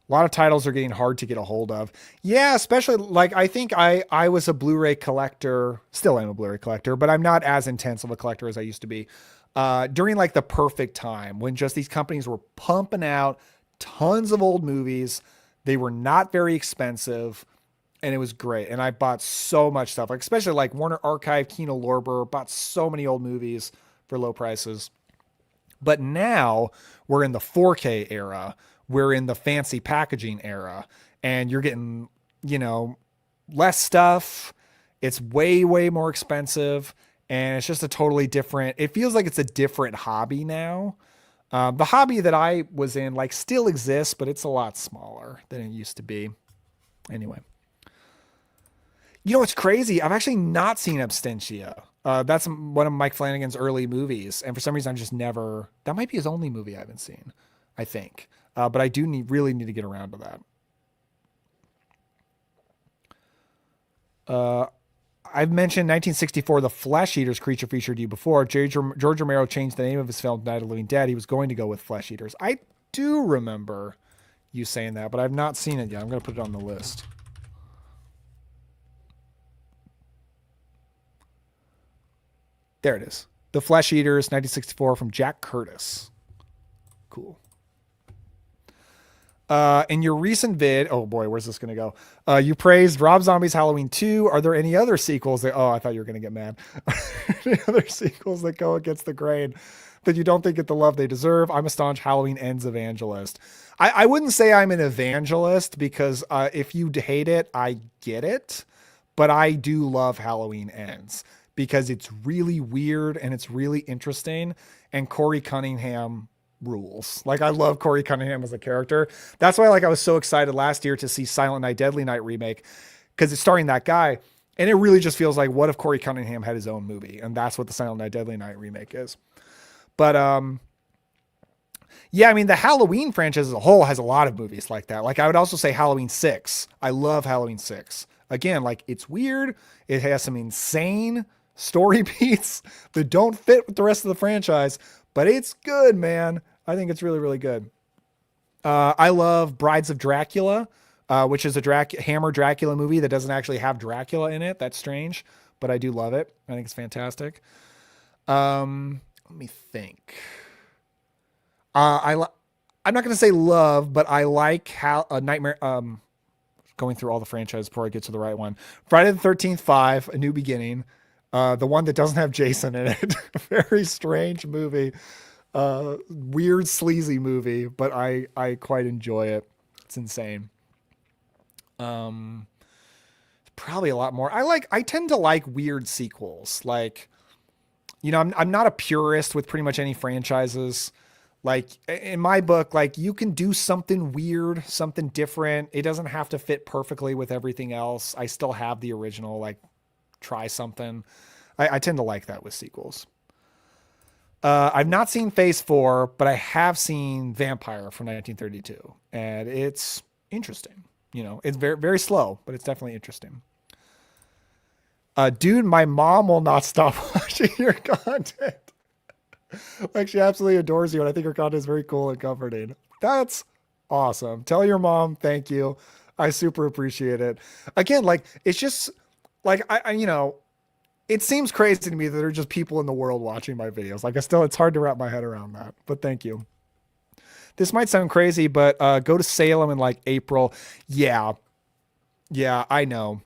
A lot of titles are getting hard to get a hold of. Yeah, especially like I think I was a Blu-ray collector, still am a Blu-ray collector, but I'm not as intense of a collector as I used to be. During like the perfect time when just these companies were pumping out tons of old movies. They were not very expensive and it was great. And I bought so much stuff, like especially like Warner Archive, Kino Lorber, bought so many old movies for low prices. But now we're in the 4K era. We're in the fancy packaging era, and you're getting, you know, less stuff. It's way, way more expensive. And it's just a totally different, it feels like it's a different hobby now. The hobby that I was in, like, still exists, but it's a lot smaller than it used to be. Anyway, you know what's crazy? I've actually not seen Abstentia. That's one of Mike Flanagan's early movies, and for some reason, I'm just never. That might be his only movie I haven't seen, I think. But I do really need to get around to that. Uh, I've mentioned 1964, The Flesh Eaters creature featured you before. George Romero changed the name of his film Night of the Living Dead. He was going to go with Flesh Eaters. I do remember you saying that, but I've not seen it yet. I'm going to put it on the list. There it is. The Flesh Eaters, 1964, from Jack Curtis. Cool. In your recent vid, oh boy, where's this going to go? You praised Rob Zombie's Halloween 2. Are there any other sequels that, oh, I thought you were going to get mad. Any other sequels that go against the grain that you don't think get the love they deserve? I'm a staunch Halloween Ends evangelist. I wouldn't say I'm an evangelist because if you hate it, I get it. But I do love Halloween Ends because it's really weird and it's really interesting. And Corey Cunningham rules. Like I love Corey Cunningham as a character. That's why like I was so excited last year to see Silent Night Deadly Night remake because it's starring that guy. And it really just feels like what if Corey Cunningham had his own movie? And that's what the Silent Night Deadly Night remake is. But yeah, I mean the Halloween franchise as a whole has a lot of movies like that. Like I would also say Halloween 6. I love Halloween 6. Again, like it's weird. It has some insane story beats that don't fit with the rest of the franchise, but it's good, man. I think it's really, really good. I love Brides of Dracula, which is a Hammer Dracula movie that doesn't actually have Dracula in it. That's strange, but I do love it. I think it's fantastic. Let me think. I'm not going to say love, but I like how Nightmare. Going through all the franchises before I get to the right one. Friday the 13th 5, A New Beginning. The one that doesn't have Jason in it. Very strange movie. Weird, sleazy movie, but I quite enjoy it. It's insane. Probably a lot more. I tend to like weird sequels. Like, you know, I'm not a purist with pretty much any franchises. Like in my book, like you can do something weird, something different. It doesn't have to fit perfectly with everything else. I still have the original, like try something. I tend to like that with sequels. I've not seen Phase 4, but I have seen Vampire from 1932, and it's interesting. You know, it's very, very slow, but it's definitely interesting. Dude, my mom will not stop watching your content. Like she absolutely adores you, and I think her content is very cool and comforting. That's awesome. Tell your mom thank you. I super appreciate it. Again, like it's just like you know, it seems crazy to me that there are just people in the world watching my videos. Like it's hard to wrap my head around that. But thank you. This might sound crazy, but go to Salem in like April. Yeah, yeah, I know.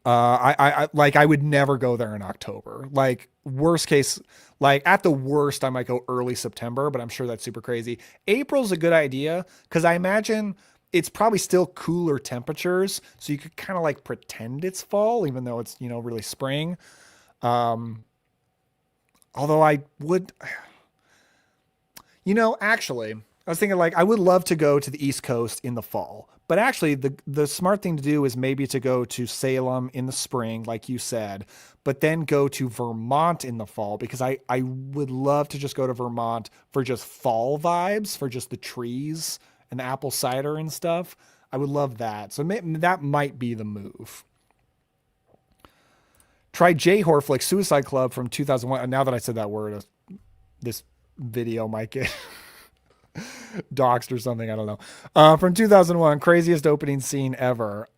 I like I would never go there in October. Like worst case, like at the worst, I might go early September, but I'm sure that's super crazy. April's a good idea because I imagine it's probably still cooler temperatures, so you could kind of like pretend it's fall, even though it's really spring. Um, Although I would, actually, I was thinking like I would love to go to the East Coast in the fall, but actually the smart thing to do is maybe to go to Salem in the spring, like you said, but then go to Vermont in the fall because I would love to just go to Vermont for just fall vibes, for just the trees and the apple cider and stuff. I would love that. So that might be the move. Try J Horflick Suicide Club from 2001. Now that I said that word, this video might get doxed or something. I don't know. From 2001, craziest opening scene ever.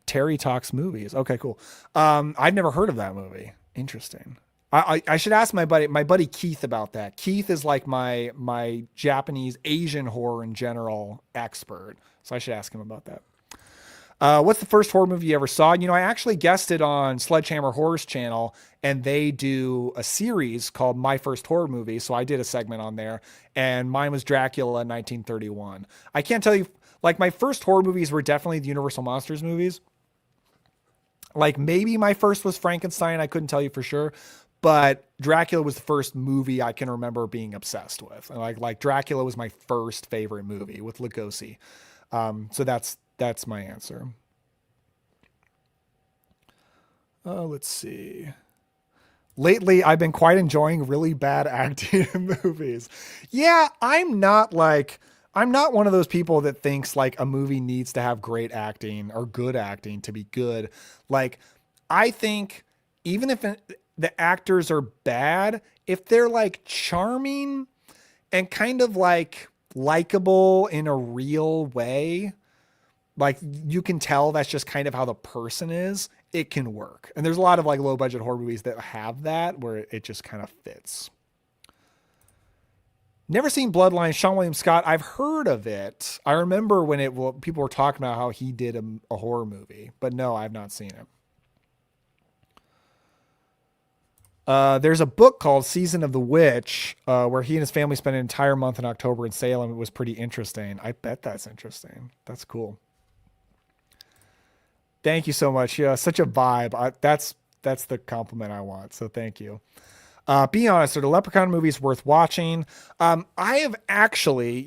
Terry Talks Movies. Okay, cool. I've never heard of that movie. Interesting. I should ask my buddy Keith about that. Keith is like my Japanese Asian horror in general expert, so I should ask him about that. What's the first horror movie you ever saw? I actually guested on Sledgehammer Horror's channel, and they do a series called My First Horror Movie. So I did a segment on there, and mine was Dracula 1931. I can't tell you, like, my first horror movies were definitely the Universal Monsters movies. Like, maybe my first was Frankenstein. I couldn't tell you for sure. But Dracula was the first movie I can remember being obsessed with. Like Dracula was my first favorite movie with Lugosi. So that's my answer. Let's see. Lately, I've been quite enjoying really bad acting in movies. Yeah, I'm not one of those people that thinks like a movie needs to have great acting or good acting to be good. Like, I think even if the actors are bad, if they're like charming and kind of like likable in a real way, like you can tell that's just kind of how the person is, it can work. And there's a lot of like low budget horror movies that have that where it just kind of fits. Never seen Bloodline. Sean William Scott. I've heard of it. I remember when people were talking about how he did a horror movie, but no, I've not seen it. There's a book called Season of the Witch, where he and his family spent an entire month in October in Salem. It was pretty interesting. I bet that's interesting. That's cool. Thank you so much. Yeah, such a vibe. That's the compliment I want. So thank you. Be honest, are the Leprechaun movies worth watching? I have actually,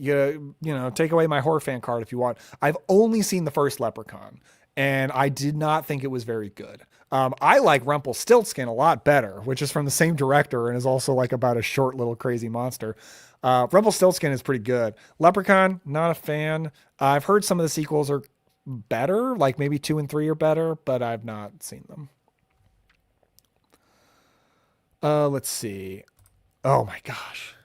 take away my horror fan card if you want. I've only seen the first Leprechaun, and I did not think it was very good. I like Rumpelstiltskin a lot better, which is from the same director and is also like about a short little crazy monster. Rumpelstiltskin is pretty good. Leprechaun, not a fan. I've heard some of the sequels are better, like maybe 2 and 3 are better, but I've not seen them. Let's see. Oh my gosh.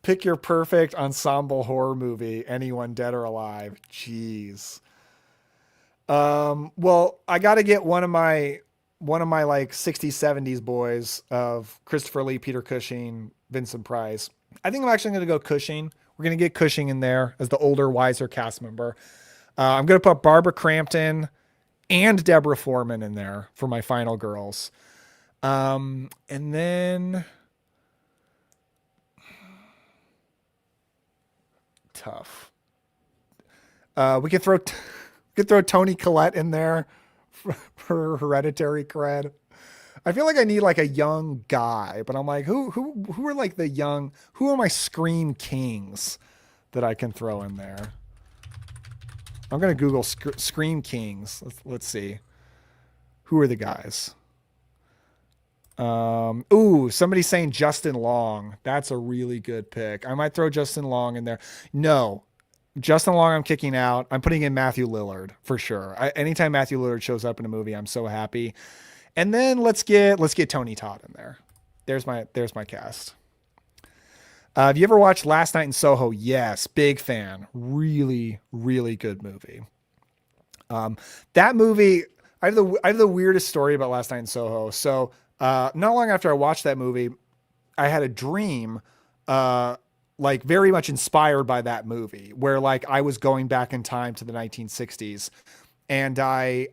Pick your perfect ensemble horror movie, anyone dead or alive. Jeez. Well, I got to get one of my like 60s, 70s boys of Christopher Lee, Peter Cushing, Vincent Price. I think I'm actually going to go Cushing. We're going to get Cushing in there as the older, wiser cast member. I'm going to put Barbara Crampton and Deborah Foreman in there for my final girls. And then tough. We could throw Tony Collette in there for Hereditary cred. I feel like I need like a young guy, but I'm like, who are like the young? Who are my Scream Kings that I can throw in there? I'm gonna Google Scream Kings. Let's see. Who are the guys? Ooh, somebody's saying Justin Long. That's a really good pick. I might throw Justin Long in there. No, Justin Long, I'm kicking out. I'm putting in Matthew Lillard for sure. Anytime Matthew Lillard shows up in a movie, I'm so happy. And then let's get Tony Todd in there. There's my cast. Have you ever watched Last Night in Soho? Yes, big fan. Really, really good movie. That movie, I have the weirdest story about Last Night in Soho. So, not long after I watched that movie, I had a dream, like very much inspired by that movie, where like I was going back in time to the 1960s. And I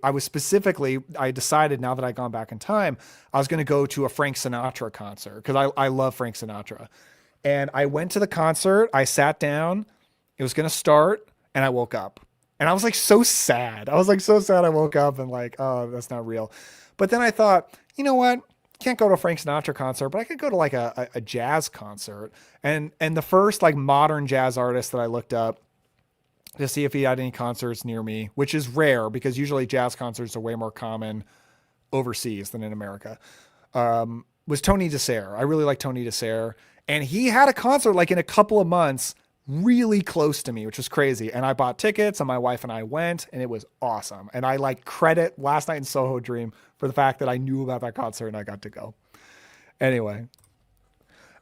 decided now that I'd gone back in time, I was going to go to a Frank Sinatra concert because I love Frank Sinatra. And I went to the concert, I sat down, it was going to start, and I woke up. And I was like so sad. I was like so sad I woke up and like, oh, that's not real. But then I thought, you know what? Can't go to a Frank Sinatra concert, but I could go to like a jazz concert. And the first like modern jazz artist that I looked up to see if he had any concerts near me, which is rare because usually jazz concerts are way more common overseas than in America, was Tony DeSere. I really like Tony DeSere. And he had a concert like in a couple of months really close to me, which was crazy. And I bought tickets and my wife and I went and it was awesome. And I like credit Last Night in Soho Dream for the fact that I knew about that concert and I got to go. Anyway,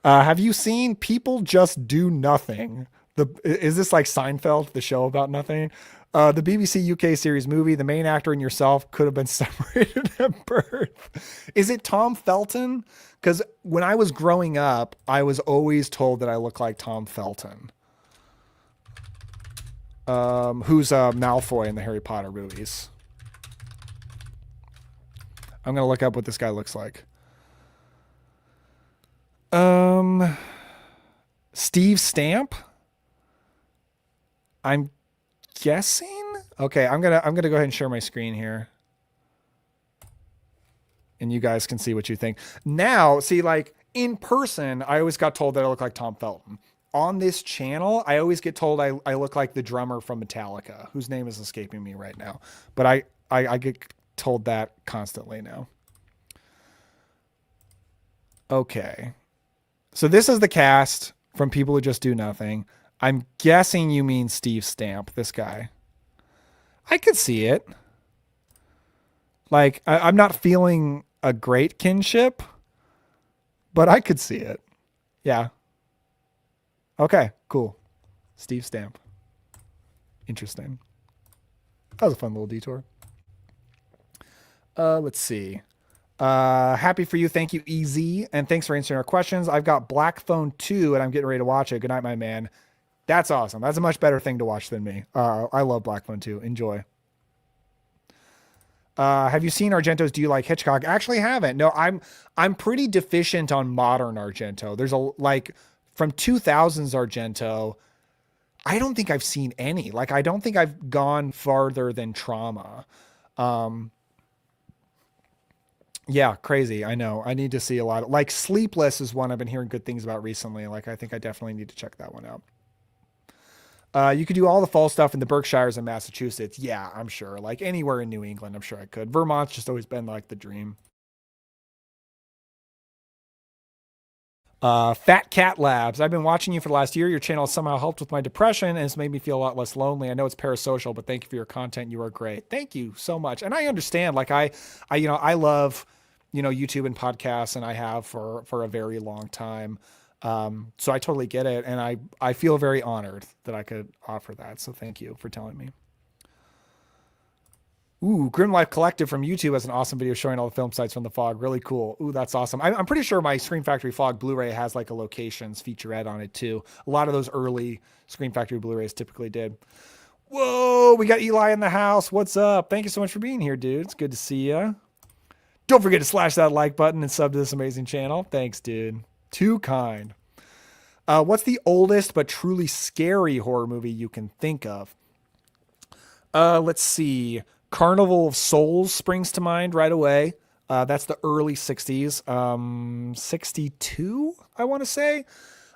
Have you seen People Just Do Nothing? Is this like Seinfeld, the show about nothing? The BBC UK series movie. The main actor and yourself could have been separated at birth. Is it Tom Felton? Because when I was growing up, I was always told that I look like Tom Felton, who's Malfoy in the Harry Potter movies. I'm gonna look up what this guy looks like. Um, Steve Stamp. I'm guessing. Okay, I'm gonna go ahead and share my screen here, and you guys can see what you think. Now, see, like in person, I always got told that I look like Tom Felton. On this channel, I always get told I look like the drummer from Metallica, whose name is escaping me right now. But I get told that constantly now. Okay. So this is the cast from People Who Just Do Nothing. I'm guessing you mean Steve Stamp, this guy. I could see it. Like, I'm not feeling a great kinship, but I could see it. Yeah. Okay, cool. Steve Stamp. Interesting. That was a fun little detour. Let's see. Happy for you. Thank you, EZ. And thanks for answering our questions. I've got Black Phone 2 and I'm getting ready to watch it. Good night, my man. That's awesome. That's a much better thing to watch than me. I love Black Phone 2. Enjoy. Have you seen Argento's Do You Like Hitchcock? Actually haven't. No, I'm pretty deficient on modern Argento. There's a like from 2000s Argento. I don't think I've seen any. Like I don't think I've gone farther than Trauma. Yeah, crazy. I know. I need to see a lot of like Sleepless is one I've been hearing good things about recently. Like I think I definitely need to check that one out. You could do all the fall stuff in the Berkshires and Massachusetts. Yeah, I'm sure. Like anywhere in New England, I'm sure I could. Vermont's just always been like the dream. Fat Cat Labs. I've been watching you for the last year. Your channel has somehow helped with my depression and it's made me feel a lot less lonely. I know it's parasocial, but thank you for your content. You are great. Thank you so much. And I understand, like I love, YouTube and podcasts and I have for a very long time. So I totally get it. And I feel very honored that I could offer that. So thank you for telling me. Ooh, Grim Life Collective from YouTube has an awesome video showing all the film sites from the fog. Really cool. Ooh, that's awesome. I'm pretty sure my Screen Factory Fog Blu-ray has like a locations featurette on it too. A lot of those early Screen Factory Blu-rays typically did. Whoa, we got Eli in the house. What's up? Thank you so much for being here, dude. It's good to see you. Don't forget to slash that like button and sub to this amazing channel. Thanks, dude. Too kind. What's the oldest but truly scary horror movie you can think of? Let's see. Carnival of Souls springs to mind right away. That's the early 60s. 62, I want to say.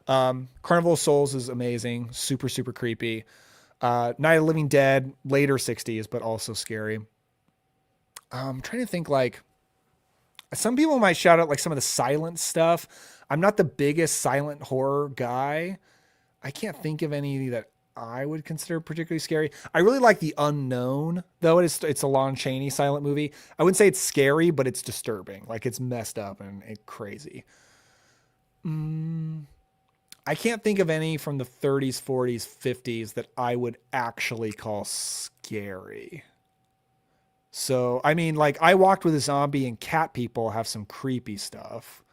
Carnival of Souls is amazing. Super, super creepy. Night of the Living Dead, later 60s, but also scary. I'm trying to think like some people might shout out like some of the silent stuff. I'm not the biggest silent horror guy. I can't think of any that I would consider particularly scary. I really like The Unknown, though it's a Lon Chaney silent movie. I wouldn't say it's scary, but it's disturbing. Like it's messed up and crazy. I can't think of any from the 30s, 40s, 50s that I would actually call scary. So, I mean, like I Walked with a Zombie and Cat People have some creepy stuff.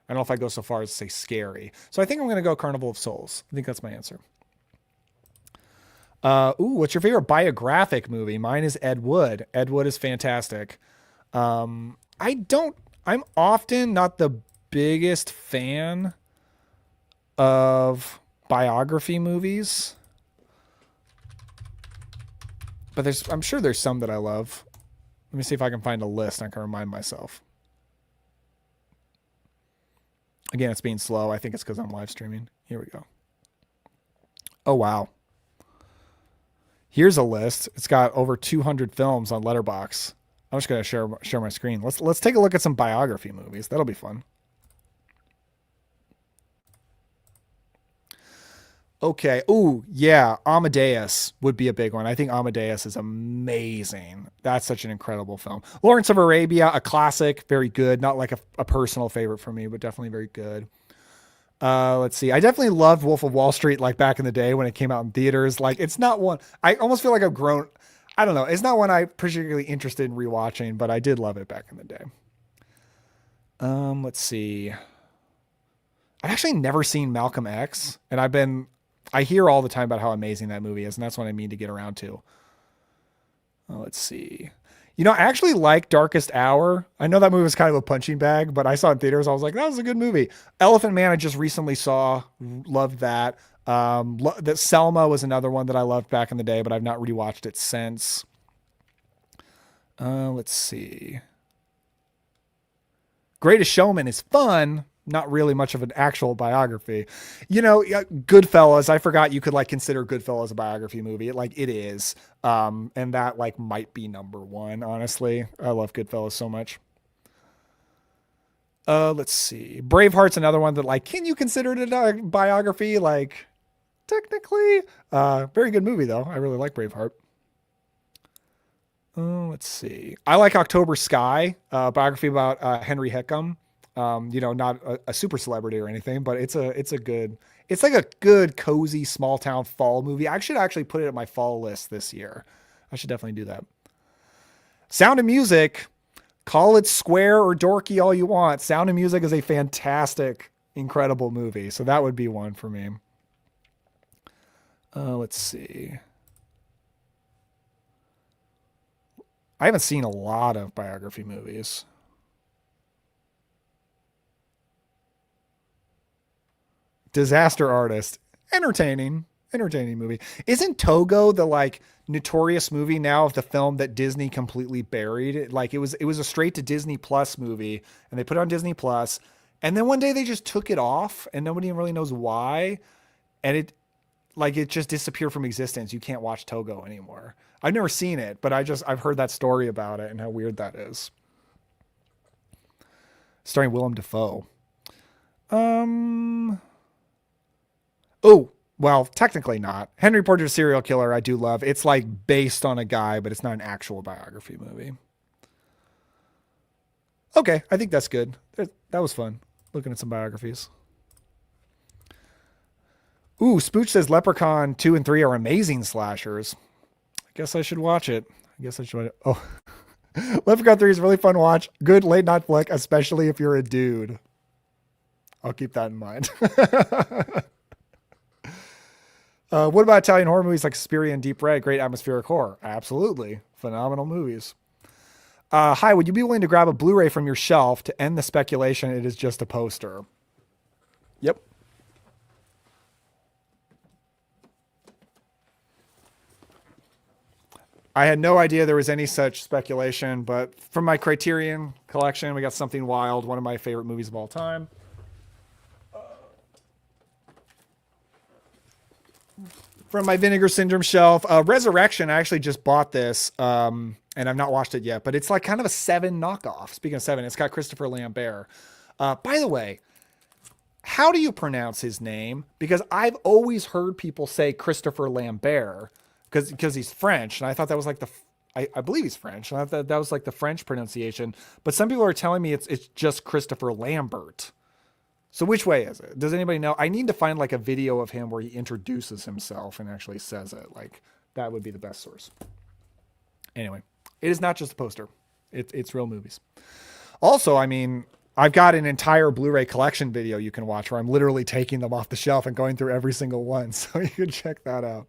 I don't know if I go so far as to say scary. So I think I'm going to go Carnival of Souls. I think that's my answer. What's your favorite biographic movie? Mine is Ed Wood. Ed Wood is fantastic. I'm often not the biggest fan of biography movies, but I'm sure there's some that I love. Let me see if I can find a list and I can remind myself. Again, it's being slow. I think it's because I'm live streaming. Here we go. Oh, wow. Here's a list. It's got over 200 films on Letterboxd. I'm just going to share my screen. Let's take a look at some biography movies. That'll be fun. Okay. Ooh, yeah. Amadeus would be a big one. I think Amadeus is amazing. That's such an incredible film. Lawrence of Arabia, a classic, very good. Not like a personal favorite for me, but definitely very good. Let's see. I definitely loved Wolf of Wall Street like back in the day when it came out in theaters. Like it's not one I almost feel like I've grown. I don't know. It's not one I'm particularly interested in rewatching, but I did love it back in the day. Let's see. I've actually never seen Malcolm X, and I hear all the time about how amazing that movie is, and that's what I mean to get around to. Let's see. I actually like Darkest Hour. I know that movie was kind of a punching bag, but I saw it in theaters. I was like, that was a good movie. Elephant Man, I just recently saw, loved that. That Selma was another one that I loved back in the day, but I've not rewatched it since. Let's see. Greatest Showman is fun, not really much of an actual biography. Goodfellas, I forgot you could like consider Goodfellas a biography movie. It is. And that like might be number one, honestly. I love Goodfellas so much. Let's see. Braveheart's another one that like, can you consider it a biography? Like, technically. Very good movie though. I really like Braveheart. Let's see. I like October Sky, biography about Henry Hickam. Not a super celebrity or anything, but it's like a good cozy small town fall movie. I should actually put it at my fall list this year. I should definitely do that. Sound of Music, call it square or dorky all you want. Sound of Music is a fantastic, incredible movie. So that would be one for me. Let's see. I haven't seen a lot of biography movies. Disaster Artist, entertaining movie. Isn't Togo the like notorious movie now of the film that Disney completely buried? Like it was a straight to Disney Plus movie, and they put it on Disney Plus, and then one day they just took it off, and nobody really knows why, and it just disappeared from existence. You can't watch Togo anymore. I've never seen it, but I've heard that story about it and how weird that is. Starring Willem Dafoe. Um. Oh, well, technically not. Henry Portrait Serial Killer, I do love. It's like based on a guy, but it's not an actual biography movie. Okay, I think that's good. That was fun. Looking at some biographies. Ooh, Spooch says Leprechaun 2 and 3 are amazing slashers. I guess I should watch it. I guess I should. Oh, Leprechaun 3 is a really fun watch. Good late night flick, especially if you're a dude. I'll keep that in mind. What about Italian horror movies like Suspiria and Deep Red? Great atmospheric horror. Absolutely. Phenomenal movies. Hi, would you be willing to grab a Blu-ray from your shelf to end the speculation it is just a poster? Yep. I had no idea there was any such speculation, but from my Criterion collection, we got Something Wild, one of my favorite movies of all time. From my Vinegar Syndrome shelf, Resurrection, I actually just bought this, and I've not watched it yet, but it's like kind of a Seven knockoff. Speaking of Seven, it's got Christopher Lambert. By the way, how do you pronounce his name? Because I've always heard people say Christopher Lambert because he's French, and I thought that was like I believe he's French, and I thought that was like the French pronunciation. But some people are telling me it's just Christopher Lambert. So which way is it? Does anybody know? I need to find like a video of him where he introduces himself and actually says it. Like that would be the best source. Anyway, it is not just a poster. It's real movies. Also, I mean, I've got an entire Blu-ray collection video you can watch where I'm literally taking them off the shelf and going through every single one. So you can check that out.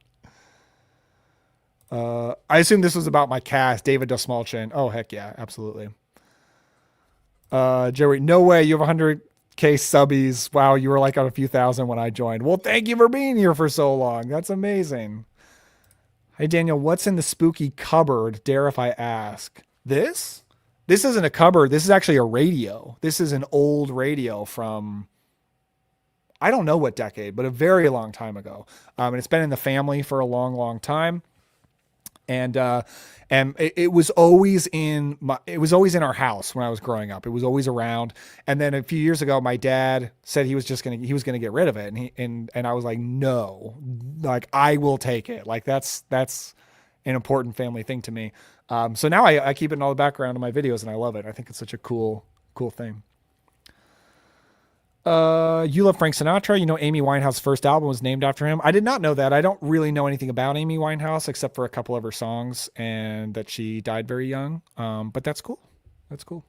I assume this was about my cast, David Dastmalchian. Oh, heck yeah, absolutely. Jerry, no way. You have 100K subbies. Wow, you were like on a few thousand when I joined. Well, thank you for being here for so long. That's amazing. Hey, Daniel, what's in the spooky cupboard? Dare if I ask? This? This isn't a cupboard. This is actually a radio. This is an old radio from, I don't know what decade, but a very long time ago. And it's been in the family for a long, long time. And it was always it was always in our house when I was growing up. It was always around. And then a few years ago, my dad said he was going to get rid of it. And I was like, no, like I will take it. Like that's an important family thing to me. So now I keep it in all the background of my videos and I love it. I think it's such a cool thing. You love Frank Sinatra. You know, Amy Winehouse's first album was named after him. I did not know that. I don't really know anything about Amy Winehouse except for a couple of her songs and that she died very young. But that's cool. That's cool.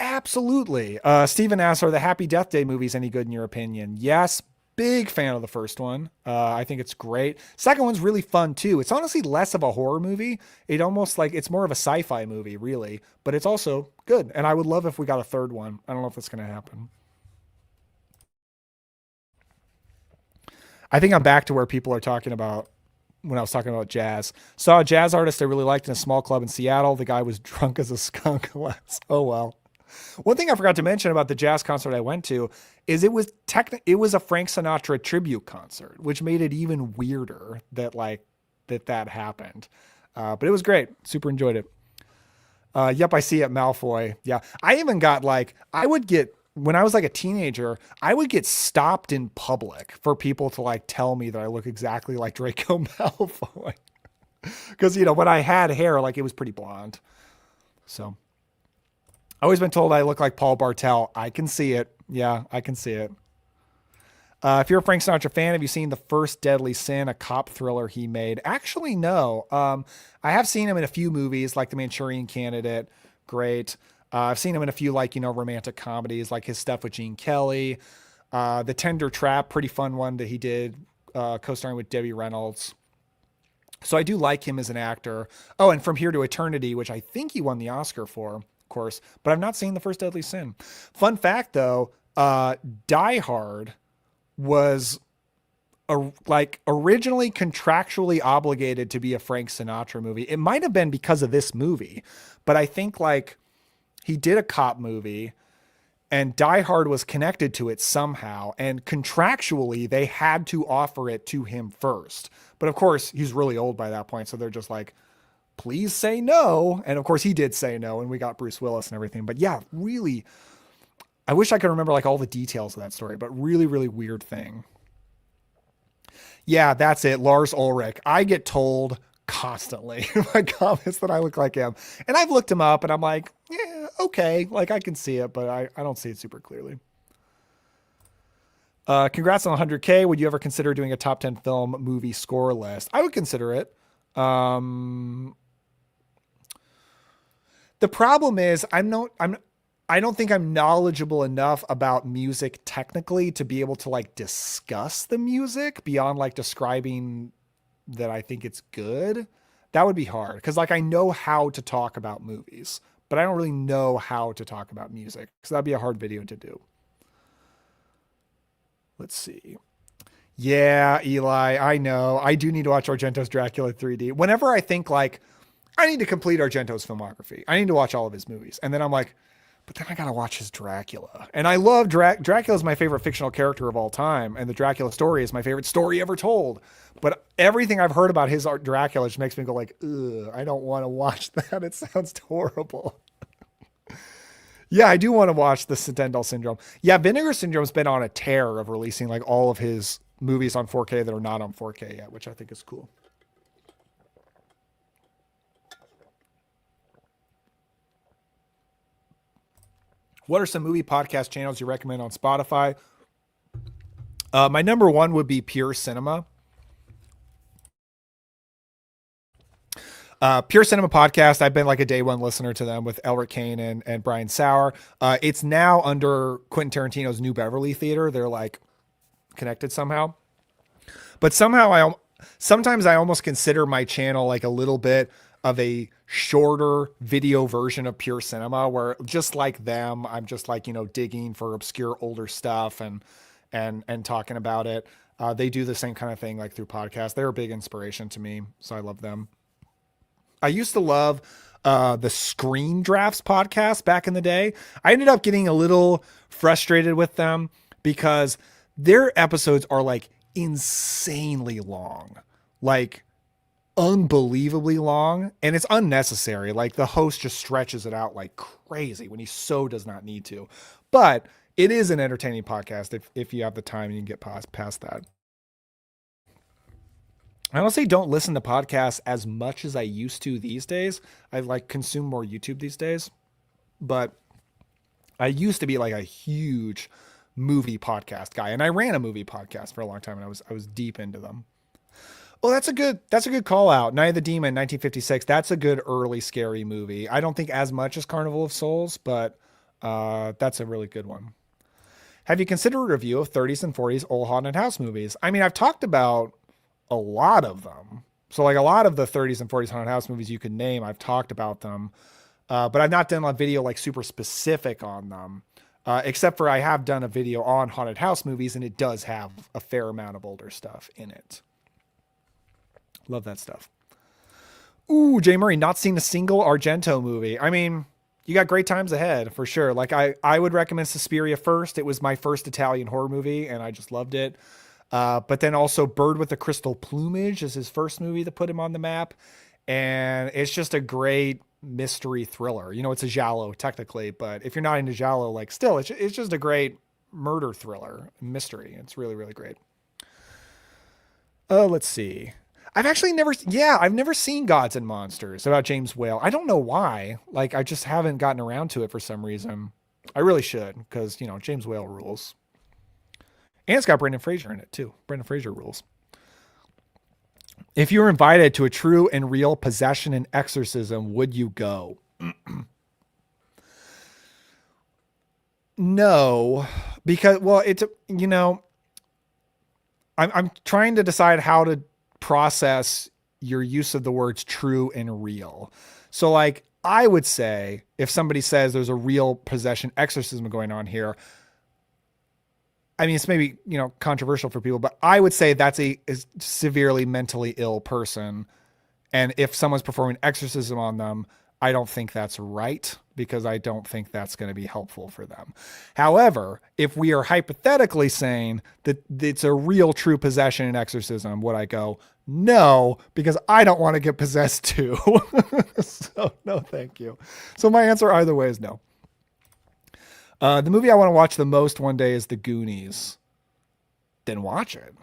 Absolutely. Steven asks, are the Happy Death Day movies any good in your opinion? Yes. Big fan of the first one. I think it's great. Second one's really fun too. It's honestly less of a horror movie. It almost like it's more of a sci-fi movie, really, but it's also good. And I would love if we got a third one. I don't know if that's going to happen. I think I'm back to where people are talking about when I was talking about jazz. Saw a jazz artist I really liked in a small club in Seattle. The guy was drunk as a skunk. Oh well. One thing I forgot to mention about the jazz concert I went to is it was a Frank Sinatra tribute concert, which made it even weirder that that happened. But it was great. Super enjoyed it. Yep, I see it, Malfoy. Yeah, I even got I would get when I was like a teenager, I would get stopped in public for people to like tell me that I look exactly like Draco Malfoy. Because when I had hair, like it was pretty blonde. So I always been told I look like Paul Bartel. I can see it. Yeah, I can see it. If you're a Frank Sinatra fan, have you seen The First Deadly Sin, a cop thriller he made? Actually, no. I have seen him in a few movies, like The Manchurian Candidate. Great. I've seen him in a few, romantic comedies, like his stuff with Gene Kelly. The Tender Trap, pretty fun one that he did, co-starring with Debbie Reynolds. So I do like him as an actor. Oh, and From Here to Eternity, which I think he won the Oscar for, of course, but I've not seen The First Deadly Sin. Fun fact, though, Die Hard was originally contractually obligated to be a Frank Sinatra movie. It might have been because of this movie, but I think he did a cop movie and Die Hard was connected to it somehow. And contractually they had to offer it to him first. But of course he's really old by that point. So they're just like, please say no. And of course he did say no. And we got Bruce Willis and everything, but yeah, really, I wish I could remember all the details of that story, but really, really weird thing. Yeah, that's it. Lars Ulrich. I get told constantly in my comments that I look like him. And I've looked him up and I'm like, yeah, okay. I can see it, but I don't see it super clearly. Congrats on 100K. Would you ever consider doing a top 10 film movie score list? I would consider it. The problem is I don't think I'm knowledgeable enough about music technically to be able to discuss the music beyond describing that I think it's good. That would be hard because I know how to talk about movies, but I don't really know how to talk about music. So that'd be a hard video to do. Let's see. Yeah, Eli, I know. I do need to watch Argento's Dracula 3D. Whenever I think I need to complete Argento's filmography, I need to watch all of his movies. And then I'm like, but then I gotta watch his Dracula. And I love Dracula is my favorite fictional character of all time, and the Dracula story is my favorite story ever told. But everything I've heard about his Dracula just makes me go ugh, I don't want to watch that. It sounds horrible. Yeah, I do want to watch the Stendhal Syndrome. Yeah, Vinegar Syndrome's been on a tear of releasing all of his movies on 4K that are not on 4K yet, which I think is cool. What are some movie podcast channels you recommend on Spotify? My number one would be Pure Cinema. Pure Cinema Podcast. I've been a day one listener to them with Elric Kane and Brian Sauer. It's now under Quentin Tarantino's New Beverly Theater. They're connected somehow. But sometimes I almost consider my channel a little bit of a shorter video version of Pure Cinema, where just like them, I'm just digging for obscure older stuff and talking about it. They do the same kind of thing through podcasts. They're a big inspiration to me, so I love them. I used to love the Screen Drafts podcast back in the day. I ended up getting a little frustrated with them because their episodes are insanely long, unbelievably long, and it's unnecessary. The host just stretches it out like crazy when he so does not need to. But it is an entertaining podcast if you have the time and you can get past that. I honestly don't listen to podcasts as much as I used to these days. I consume more YouTube these days, but I used to be like a huge movie podcast guy, and I ran a movie podcast for a long time, and I was deep into them. Oh, that's a good call out. Night of the Demon, 1956. That's a good early scary movie. I don't think as much as Carnival of Souls, but that's a really good one. Have you considered a review of 30s and 40s old haunted house movies? I mean, I've talked about a lot of them. So like a lot of the 30s and 40s haunted house movies you could name, I've talked about them. But I've not done a video like super specific on them. Except for I have done a video on haunted house movies, and it does have a fair amount of older stuff in it. Love that stuff. Ooh, Jay Murray, not seen a single Argento movie. I mean, you got great times ahead for sure. Like I would recommend Suspiria first. It was my first Italian horror movie, and I just loved it. But then also Bird with the Crystal Plumage is his first movie that put him on the map. And it's just a great mystery thriller. You know, it's a giallo technically, but if you're not into giallo, like still, it's just a great murder thriller mystery. It's really, really great. Oh, let's see. I've never seen Gods and Monsters about James Whale. I don't know why. Like, I just haven't gotten around to it for some reason. I really should, because, James Whale rules. And it's got Brendan Fraser in it, too. Brendan Fraser rules. If you were invited to a true and real possession and exorcism, would you go? No, because, well, I'm trying to decide how to process your use of the words true and real. So like I would say if somebody says there's a real possession exorcism going on here, I mean, it's maybe, controversial for people, but I would say that's a severely mentally ill person. And if someone's performing exorcism on them, I don't think that's right because I don't think that's going to be helpful for them. However, if we are hypothetically saying that it's a real true possession and exorcism, would I go, no, because I don't want to get possessed too. So no, thank you. So my answer either way is no. The movie I want to watch the most one day is The Goonies. Then watch it.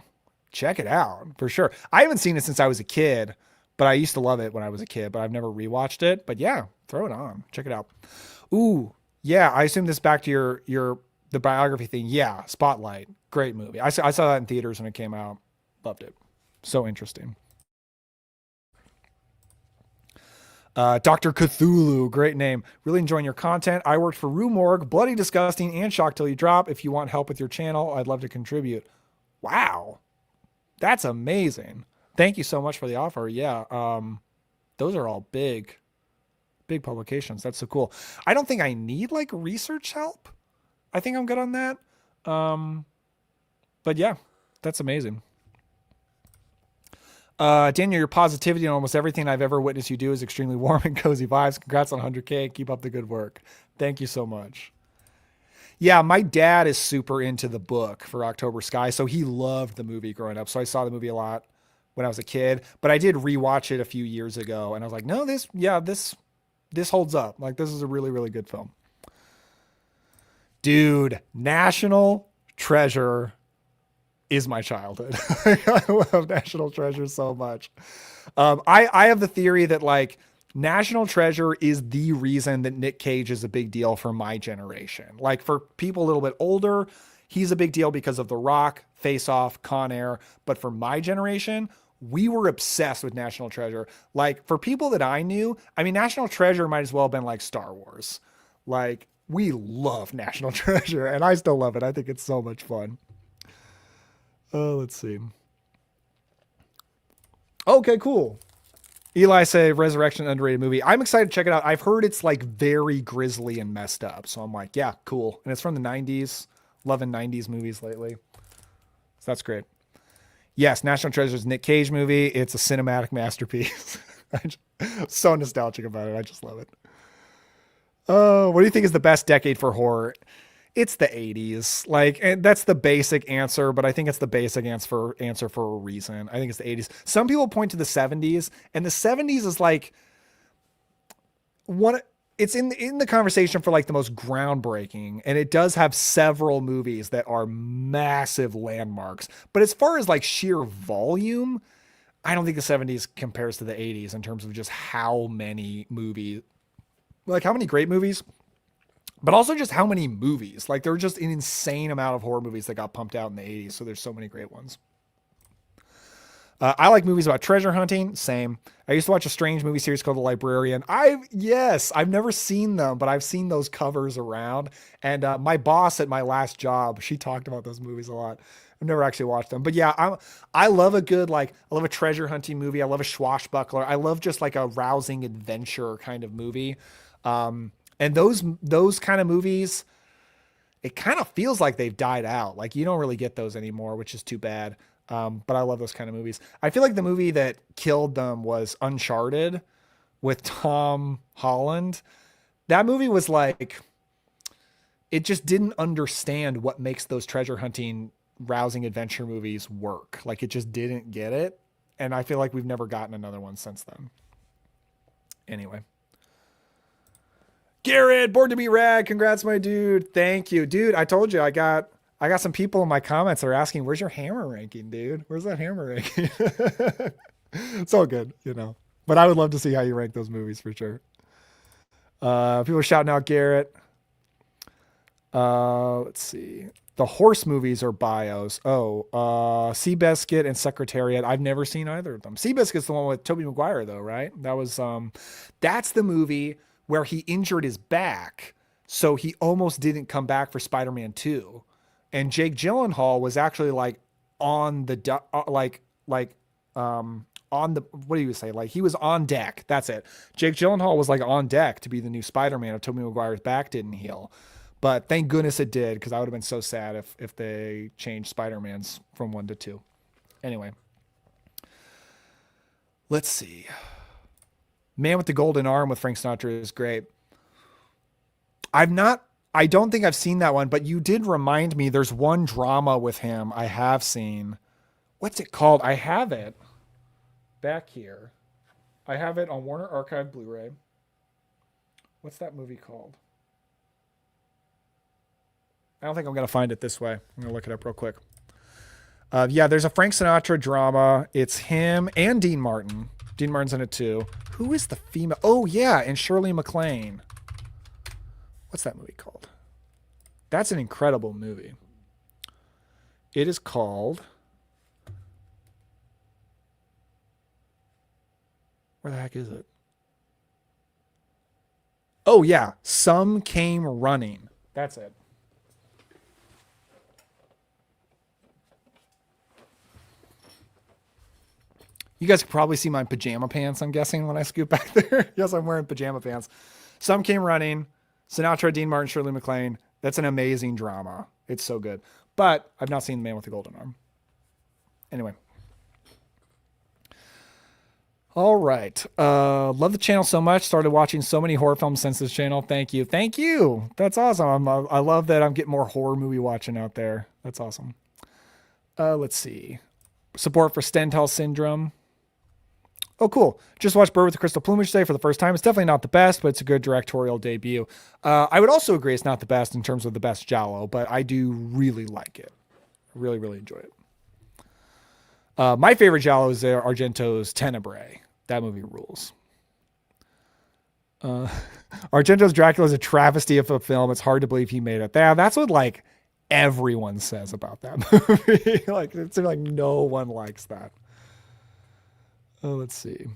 Check it out for sure. I haven't seen it since I was a kid, but I used to love it when I was a kid, but I've never rewatched it. But yeah, throw it on. Check it out. Ooh, yeah. I assume this back to the biography thing. Yeah, Spotlight. Great movie. I saw that in theaters when it came out. Loved it. So interesting. Dr. Cthulhu, great name. Really enjoying your content. I worked for Rue Morgue, Bloody Disgusting, and Shock Till You Drop. If you want help with your channel, I'd love to contribute. Wow. That's amazing. Thank you so much for the offer. Yeah. Those are all big, big publications. That's so cool. I don't think I need like research help. I think I'm good on that. But yeah, that's amazing. Daniel, your positivity on almost everything I've ever witnessed you do is extremely warm and cozy vibes. Congrats on 100K. Keep up the good work. Thank you so much. Yeah, my dad is super into the book for October Sky, so he loved the movie growing up. So I saw the movie a lot when I was a kid, but I did rewatch it a few years ago, and I was like, no, this holds up. Like this is a really, really good film. Dude, National Treasure is my childhood. I love National Treasure so much. I have the theory that like National Treasure is the reason that Nick Cage is a big deal for my generation. Like for people a little bit older, he's a big deal because of The Rock, Face Off, Con Air. But for my generation, we were obsessed with National Treasure. Like for people that I knew, I mean, National Treasure might as well have been like Star Wars. Like we love National Treasure, and I still love it. I think it's so much fun. Oh, let's see. Okay, cool. Eli say Resurrection underrated movie. I'm excited to check it out. I've heard it's like very grisly and messed up. So I'm like, yeah, cool. And it's from the 90s. Loving 90s movies lately. So that's great. Yes, National Treasure's Nick Cage movie. It's a cinematic masterpiece. I'm so nostalgic about it. I just love it. Oh, what do you think is the best decade for horror? It's the 80s. Like, and that's the basic answer, but I think it's the basic answer for a reason. I think it's the 80s. Some people point to the 70s, and the 70s is like one it's in the conversation for like the most groundbreaking, and it does have several movies that are massive landmarks. But as far as like sheer volume, I don't think the 70s compares to the 80s in terms of just how many movies, like how many great movies. but also just how many movies. Like there were just an insane amount of horror movies that got pumped out in the 80s. So there's so many great ones. I like movies about treasure hunting. Same. I used to watch a strange movie series called The Librarian. I've never seen them, but I've seen those covers around. And my boss at my last job, she talked about those movies a lot. I've never actually watched them, but yeah, I love a good I love a treasure hunting movie. I love a swashbuckler. I love just like a rousing adventure kind of movie. And those kind of movies, it kind of feels like they've died out. Like you don't really get those anymore, which is too bad. But I love those kind of movies. I feel like the movie that killed them was Uncharted with Tom Holland. That movie was like, it just didn't understand what makes those treasure hunting, rousing adventure movies work. Like it just didn't get it. And I feel like we've never gotten another one since then. Anyway. Garrett, born to be rad. Congrats, my dude. Thank you. Dude, I told you I got some people in my comments that are asking, where's your hammer ranking, dude? Where's that hammer ranking? It's all good, you know. But I would love to see how you rank those movies for sure. People are shouting out Garrett. Let's see. The horse movies are bios. Oh, Seabiscuit and Secretariat. I've never seen either of them. Seabiscuit's the one with Tobey Maguire, though, right? That's the movie where he injured his back, so he almost didn't come back for Spider-Man 2. And Jake Gyllenhaal was actually like on the on the, what do you say? Like he was on deck. That's it. Jake Gyllenhaal was like on deck to be the new Spider-Man if Tobey Maguire's back didn't heal. But thank goodness it did, because I would have been so sad if they changed Spider-Man's from 1 to 2. Anyway, let's see. Man with the Golden Arm with Frank Sinatra is great. I don't think I've seen that one, but you did remind me there's one drama with him I have seen. What's it called? I have it back here. I have it on Warner Archive Blu-ray. What's that movie called? I don't think I'm going to find it this way. I'm going to look it up real quick. Yeah, there's a Frank Sinatra drama. It's him and Dean Martin. Dean Martin's in it too. Who is the female? Oh, yeah, and Shirley MacLaine. What's that movie called? That's an incredible movie. It is called... Where the heck is it? Oh, yeah. Some Came Running. That's it. You guys can probably see my pajama pants, I'm guessing, when I scoot back there. Yes, I'm wearing pajama pants. Some Came Running. Sinatra, Dean Martin, Shirley MacLaine. That's an amazing drama. It's so good. But I've not seen The Man with the Golden Arm. Anyway. All right. Love the channel so much. Started watching so many horror films since this channel. Thank you. Thank you. That's awesome. I love that I'm getting more horror movie watching out there. That's awesome. Let's see. Support for Stendhal syndrome. Oh, cool. Just watched Bird with the Crystal Plumage today for the first time. It's definitely not the best, but it's a good directorial debut. I would also agree it's not the best in terms of the best Giallo, but I do really like it. Really, really enjoy it. My favorite Giallo is Argento's Tenebrae. That movie rules. Argento's Dracula is a travesty of a film. It's hard to believe he made it. That's what like everyone says about that movie. Like it seems like no one likes that. Oh, let's see.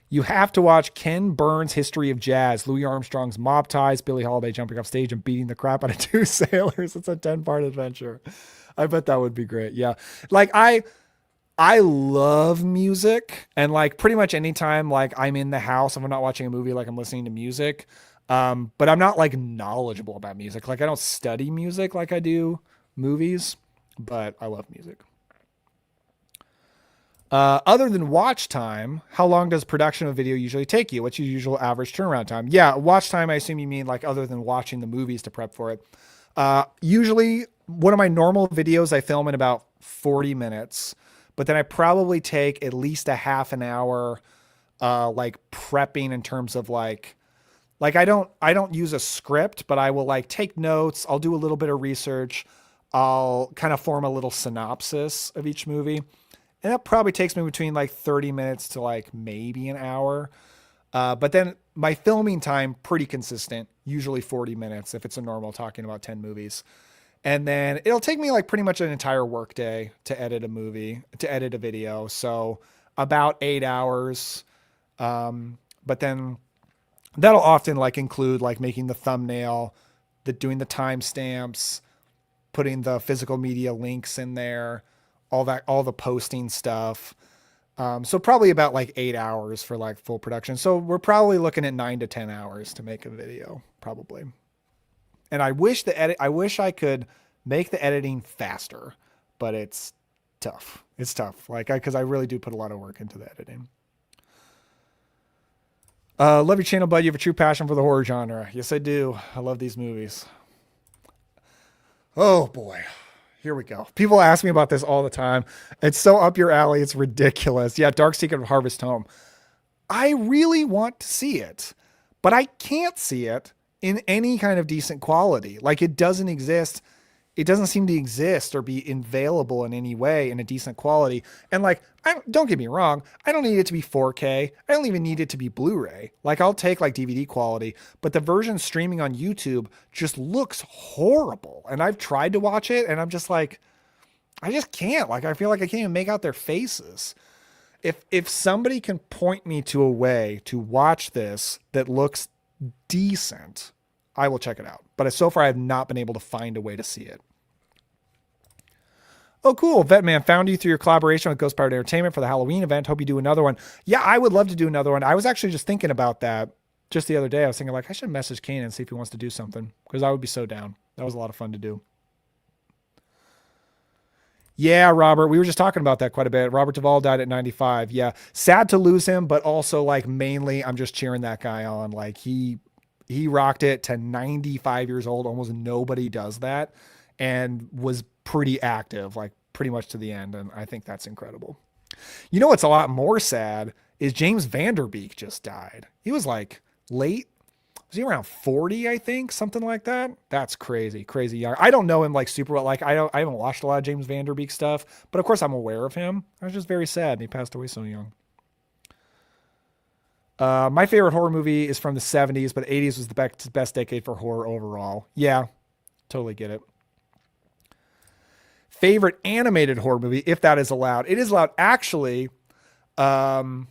You have to watch Ken Burns' History of Jazz, Louis Armstrong's Mob Ties, Billie Holiday jumping off stage and beating the crap out of two sailors. It's a 10-part adventure. I bet that would be great. Yeah. Like I love music, and like pretty much anytime like I'm in the house, if I'm not watching a movie, like I'm listening to music. But I'm not like knowledgeable about music. Like I don't study music like I do movies, but I love music. Other than watch time, how long does production of a video usually take you? What's your usual average turnaround time? Yeah, watch time, I assume you mean like other than watching the movies to prep for it. Usually one of my normal videos I film in about 40 minutes, but then I probably take at least a half an hour, like prepping in terms of like I don't use a script, but I will like take notes. I'll do a little bit of research. I'll kind of form a little synopsis of each movie. And that probably takes me between like 30 minutes to like maybe an hour. But then my filming time, pretty consistent, usually 40 minutes if it's a normal talking about 10 movies. And then it'll take me like pretty much an entire workday to edit a movie, to edit a video. So about 8 hours. But then that'll often like include like making the thumbnail, doing the timestamps, putting the physical media links in there, all that, all the posting stuff. So probably about like 8 hours for like full production. So we're probably looking at 9 to 10 hours to make a video, probably. And I wish I could make the editing faster, but it's tough. It's tough. Like, cause I really do put a lot of work into the editing. Love your channel, bud. You have a true passion for the horror genre. Yes, I do. I love these movies. Oh boy. Here we go. People ask me about this all the time. It's so up your alley. It's ridiculous. Yeah, Dark Secret of Harvest Home. I really want to see it, but I can't see it in any kind of decent quality. Like it doesn't exist. It doesn't seem to exist or be available in any way in a decent quality. And like, don't get me wrong. I don't need it to be 4K. I don't even need it to be Blu-ray. Like I'll take like DVD quality, but the version streaming on YouTube just looks horrible. And I've tried to watch it and I'm just like, I just can't. Like, I feel like I can't even make out their faces. If somebody can point me to a way to watch this that looks decent, I will check it out. But so far, I have not been able to find a way to see it. Oh, cool. Vetman found you through your collaboration with Ghost Pirate Entertainment for the Halloween event. Hope you do another one. Yeah, I would love to do another one. I was actually just thinking about that just the other day. I was thinking like I should message Kanan and see if he wants to do something because I would be so down. That was a lot of fun to do. Yeah, Robert, we were just talking about that quite a bit. Robert Duvall died at 95. Yeah, sad to lose him, but also like mainly I'm just cheering that guy on. Like he rocked it to 95 years old. Almost nobody does that and was pretty active, like pretty much to the end. And I think that's incredible. You know what's a lot more sad is James Vanderbeek just died. He was like late. Was he around 40, I think? Something like that. That's crazy, crazy young. I don't know him like super well. Like I haven't watched a lot of James Vanderbeek stuff, but of course I'm aware of him. I was just very sad and he passed away so young. My favorite horror movie is from the 70s, but 80s was the best decade for horror overall. Yeah, totally get it. Favorite animated horror movie, if that is allowed. It is allowed. Actually, um,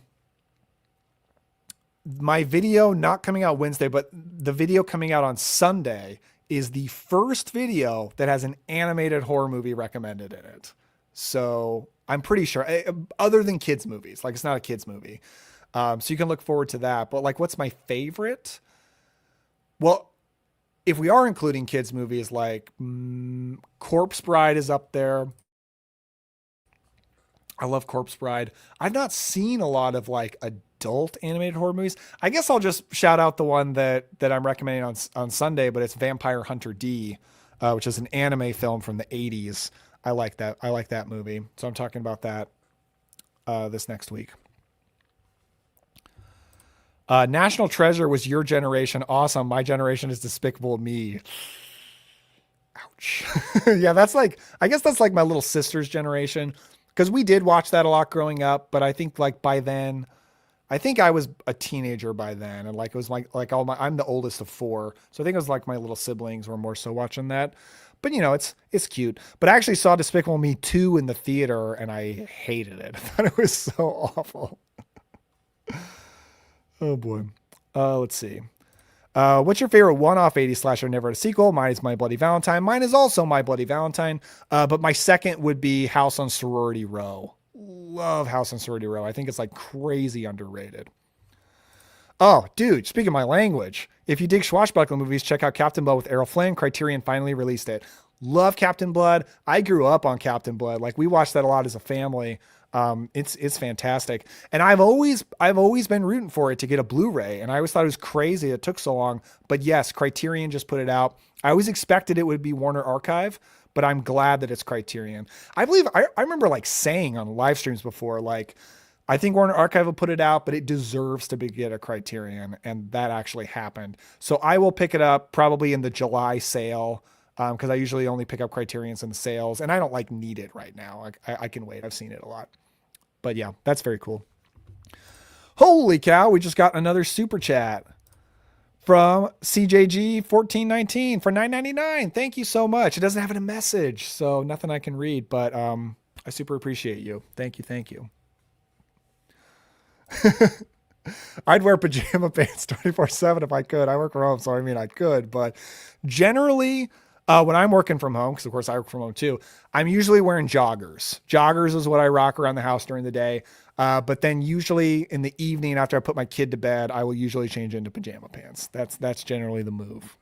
my video not coming out Wednesday, but the video coming out on Sunday is the first video that has an animated horror movie recommended in it. So I'm pretty sure, other than kids movies, like it's not a kids movie. So you can look forward to that. But like, what's my favorite? Well, if we are including kids movies, like Corpse Bride is up there. I love Corpse Bride. I've not seen a lot of like adult animated horror movies. I guess I'll just shout out the one that I'm recommending on Sunday, but it's Vampire Hunter D, which is an anime film from the 80s. I like that. I like that movie. So I'm talking about that this next week. National Treasure was your generation. Awesome. My generation is Despicable Me. Ouch. Yeah, that's like, I guess that's like my little sister's generation because we did watch that a lot growing up. But I think like by then, I think I was a teenager by then. And like it was like all my, I'm the oldest of four. So I think it was like my little siblings were more so watching that. But you know, it's cute. But I actually saw Despicable Me 2 in the theater and I hated it. I thought it was so awful. Oh boy. Let's see. What's your favorite one-off 80s slasher never had a sequel? Mine is My Bloody Valentine. Mine is also My Bloody Valentine. But my second would be House on Sorority Row. Love House on Sorority Row. I think it's like crazy underrated. Oh, dude, speaking of my language, if you dig swashbuckler movies, check out Captain Blood with Errol Flynn. Criterion finally released it. Love Captain Blood. I grew up on Captain Blood. Like we watched that a lot as a family. It's fantastic. And I've always been rooting for it to get a Blu-ray. And I always thought it was crazy it took so long. But yes, Criterion just put it out. I always expected it would be Warner Archive, but I'm glad that it's Criterion. I believe I remember like saying on live streams before, like, I think Warner Archive will put it out, but it deserves to get a Criterion. And that actually happened. So I will pick it up probably in the July sale. Cause I usually only pick up Criterions in the sales and I don't like need it right now. I can wait. I've seen it a lot, but yeah, that's very cool. Holy cow, we just got another super chat from CJG 1419 for 9.99. Thank you so much. It doesn't have a message, so nothing I can read, but I super appreciate you. Thank you, thank you. I'd wear pajama pants 24/7 if I could. I work from home, so I mean I could, but generally when I'm working from home, because of course I work from home too, I'm usually wearing joggers. Joggers is what I rock around the house during the day. But then usually in the evening after I put my kid to bed, I will usually change into pajama pants. That's generally the move.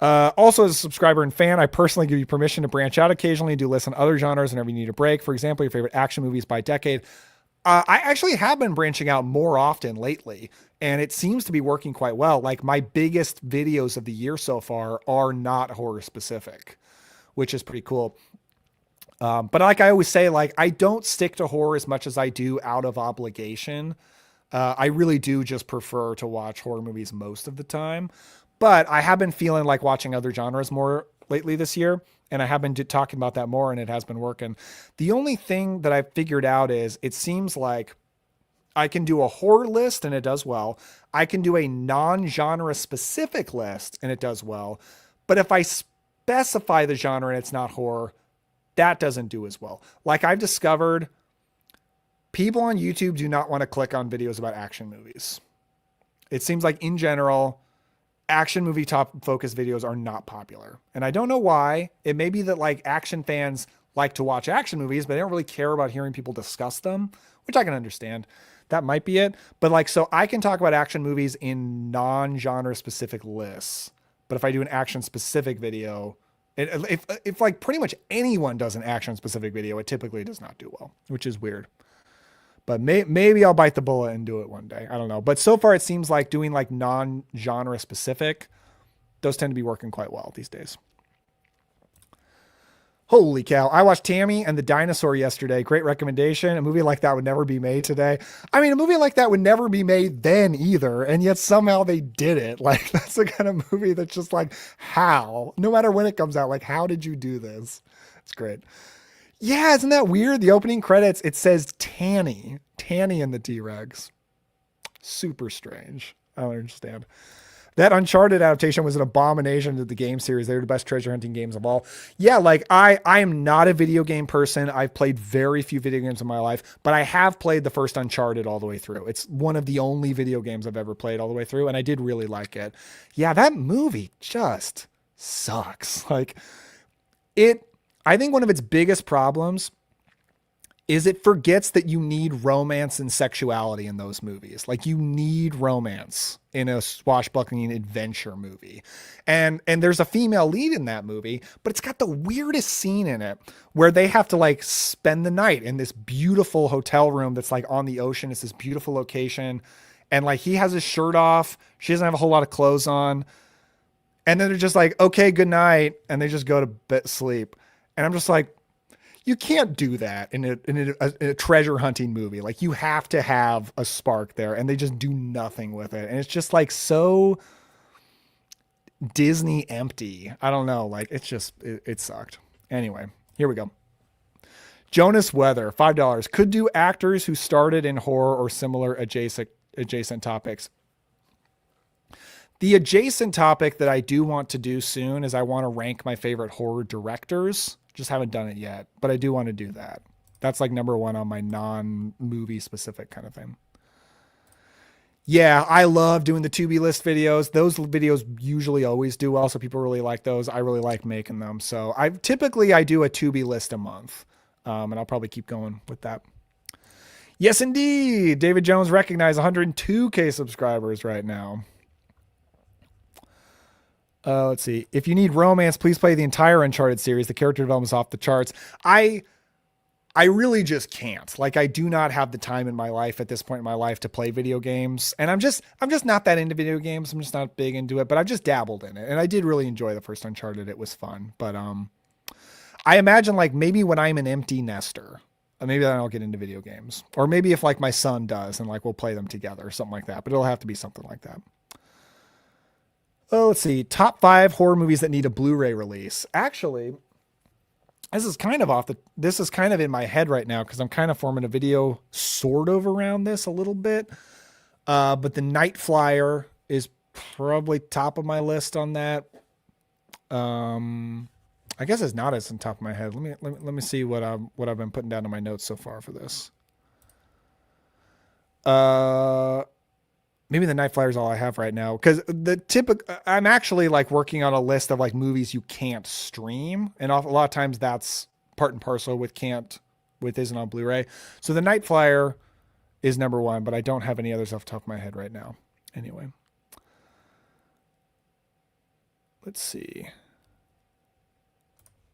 Also, as a subscriber and fan, I personally give you permission to branch out occasionally, do listen to other genres whenever you need a break. For example, your favorite action movies by decade. I actually have been branching out more often lately, and it seems to be working quite well. Like my biggest videos of the year so far are not horror specific, which is pretty cool. But like I always say, like I don't stick to horror as much as I do out of obligation. I really do just prefer to watch horror movies most of the time. But I have been feeling like watching other genres more lately this year. And I have been talking about that more, and it has been working. The only thing that I've figured out is it seems like I can do a horror list and it does well. I can do a non-genre specific list and it does well. But if I specify the genre and it's not horror, that doesn't do as well. Like I've discovered people on YouTube do not want to click on videos about action movies. It seems like in general, action movie top focus videos are not popular. And I don't know why. It may be that like action fans like to watch action movies, but they don't really care about hearing people discuss them, which I can understand. That might be it. But like, so I can talk about action movies in non-genre specific lists. But if I do an action specific video, if like pretty much anyone does an action specific video, it typically does not do well, which is weird. But maybe I'll bite the bullet and do it one day. I don't know. But so far it seems like doing like non-genre specific, those tend to be working quite well these days. Holy cow. I watched Tammy and the Dinosaur yesterday. Great recommendation. A movie like that would never be made today. I mean, a movie like that would never be made then either. And yet somehow they did it. Like, that's the kind of movie that's just like, how? No matter when it comes out, like, how did you do this? It's great. Yeah, isn't that weird? The opening credits, it says Tanny. Tanny and the T-Rex. Super strange. I don't understand. That Uncharted adaptation was an abomination to the game series. They were the best treasure hunting games of all. Yeah, like I am not a video game person. I've played very few video games in my life, but I have played the first Uncharted all the way through. It's one of the only video games I've ever played all the way through, and I did really like it. Yeah, that movie just sucks. Like I think one of its biggest problems is it forgets that you need romance and sexuality in those movies. Like you need romance in a swashbuckling adventure movie. And there's a female lead in that movie, but it's got the weirdest scene in it where they have to like spend the night in this beautiful hotel room that's like on the ocean. It's this beautiful location. And like he has his shirt off. She doesn't have a whole lot of clothes on. And then they're just like, okay, good night. And they just go to bed, sleep. And I'm just like, you can't do that in a treasure hunting movie. Like you have to have a spark there, and they just do nothing with it. And it's just like so Disney empty. I don't know. Like it's just, it sucked. Anyway, here we go. Jonas Weather, $5. Could do actors who started in horror or similar adjacent topics. The adjacent topic that I do want to do soon is I want to rank my favorite horror directors. Just haven't done it yet, but I do want to do that. That's like number one on my non-movie specific kind of thing. Yeah, I love doing the to-be list videos. Those videos usually always do well, so people really like those. I really like making them. So I do a to-be list a month, and I'll probably keep going with that. Yes, indeed. David Jones recognized 102K subscribers right now. Let's see. If you need romance, please play the entire Uncharted series. The character development is off the charts. I really just can't. Like, I do not have the time in my life at this point in my life to play video games. And I'm just not that into video games. I'm just not big into it, but I've just dabbled in it. And I did really enjoy the first Uncharted. It was fun. But I imagine like maybe when I'm an empty nester, maybe then I'll get into video games. Or maybe if like my son does and like we'll play them together or something like that. But it'll have to be something like that. Oh, let's see. Top 5 horror movies that need a Blu-ray release. Actually, This is kind of in my head right now because I'm kind of forming a video sort of around this a little bit. But the Night Flyer is probably top of my list on that. I guess it's not as on top of my head. Let me see what I've been putting down in my notes so far for this. Uh, Maybe the Night Flyer is all I have right now because I'm actually like working on a list of like movies you can't stream, and a lot of times that's part and parcel with can't with isn't on Blu-ray. So the Night Flyer is number one, but I don't have any others off the top of my head right now. Anyway, let's see.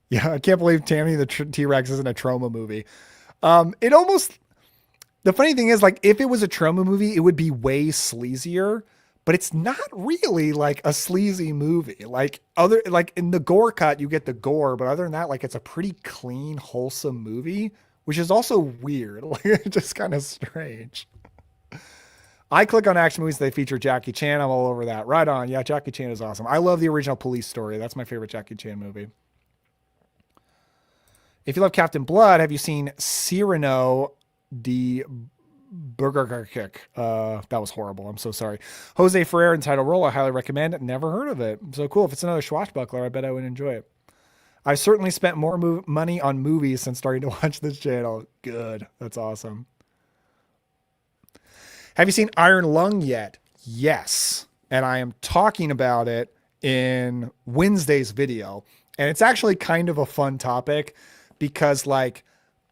Yeah, I can't believe Tammy the T-Rex isn't a Trauma movie. It almost the funny thing is, like, if it was a Trauma movie, it would be way sleazier, but it's not really like a sleazy movie. Like in the gore cut, you get the gore, but other than that, like it's a pretty clean, wholesome movie, which is also weird. Like it's just kind of strange. I click on action movies, they feature Jackie Chan. I'm all over that. Right on. Yeah, Jackie Chan is awesome. I love the original Police Story. That's my favorite Jackie Chan movie. If you love Captain Blood, have you seen Cyrano de Burger Kick? That was horrible. I'm so sorry. Jose Ferrer in title role. I highly recommend it. Never heard of it. So cool. If it's another Swashbuckler, I bet I would enjoy it. I've certainly spent more money on movies since starting to watch this channel. Good. That's awesome. Have you seen Iron Lung yet? Yes. And I am talking about it in Wednesday's video. And it's actually kind of a fun topic because like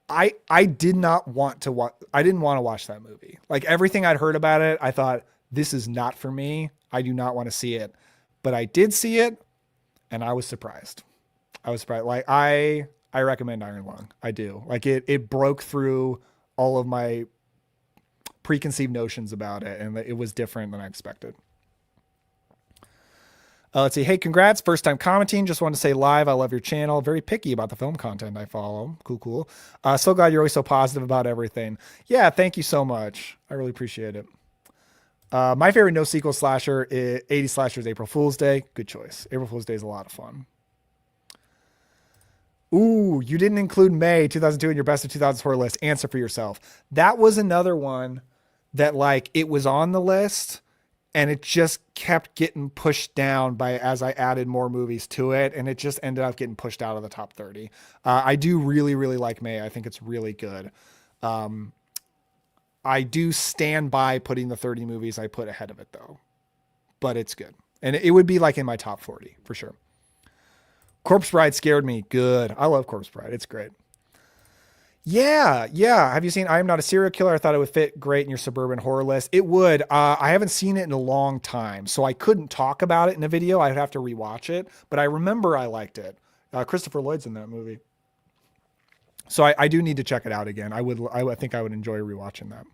I did not want to watch, I didn't want to watch that movie. Like everything I'd heard about it, I thought this is not for me. I do not want to see it, but I did see it and I was surprised. I was surprised. Like I recommend Iron Lung. I do. Like it broke through all of my preconceived notions about it. And it was different than I expected. Let's see. Hey, congrats. First time commenting. Just wanted to say live. I love your channel. Very picky about the film content I follow. Cool. So glad you're always so positive about everything. Yeah. Thank you so much. I really appreciate it. My favorite no sequel slasher is 80 slashers April Fool's Day. Good choice. April Fool's Day is a lot of fun. Ooh, you didn't include May 2002 in your best of 2000s horror list. Answer for yourself. That was another one that like it was on the list and it just kept getting pushed down by as I added more movies to it. And it just ended up getting pushed out of the top 30. I do really, really like May. I think it's really good. I do stand by putting the 30 movies I put ahead of it though, but it's good. And it would be like in my top 40 for sure. Corpse Bride scared me. Good. I love Corpse Bride. It's great. Yeah. Have you seen I Am Not a Serial Killer? I thought it would fit great in your suburban horror list. It would. I haven't seen it in a long time, so I couldn't talk about it in a video. I'd have to rewatch it, but I remember I liked it. Christopher Lloyd's in that movie. So I do need to check it out again. I think I would enjoy rewatching that.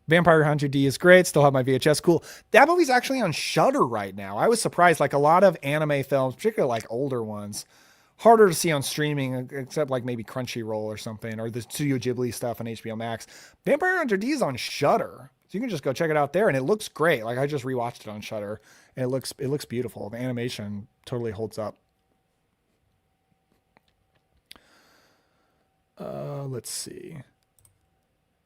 Vampire Hunter D is great. Still have my VHS. Cool. That movie's actually on Shudder right now. I was surprised. Like a lot of anime films, particularly like older ones, harder to see on streaming, except like maybe Crunchyroll or something, or the Studio Ghibli stuff on HBO Max. Vampire Hunter D is on Shudder, so you can just go check it out there, and it looks great. Like I just rewatched it on Shudder, and it looks beautiful. The animation totally holds up. Let's see.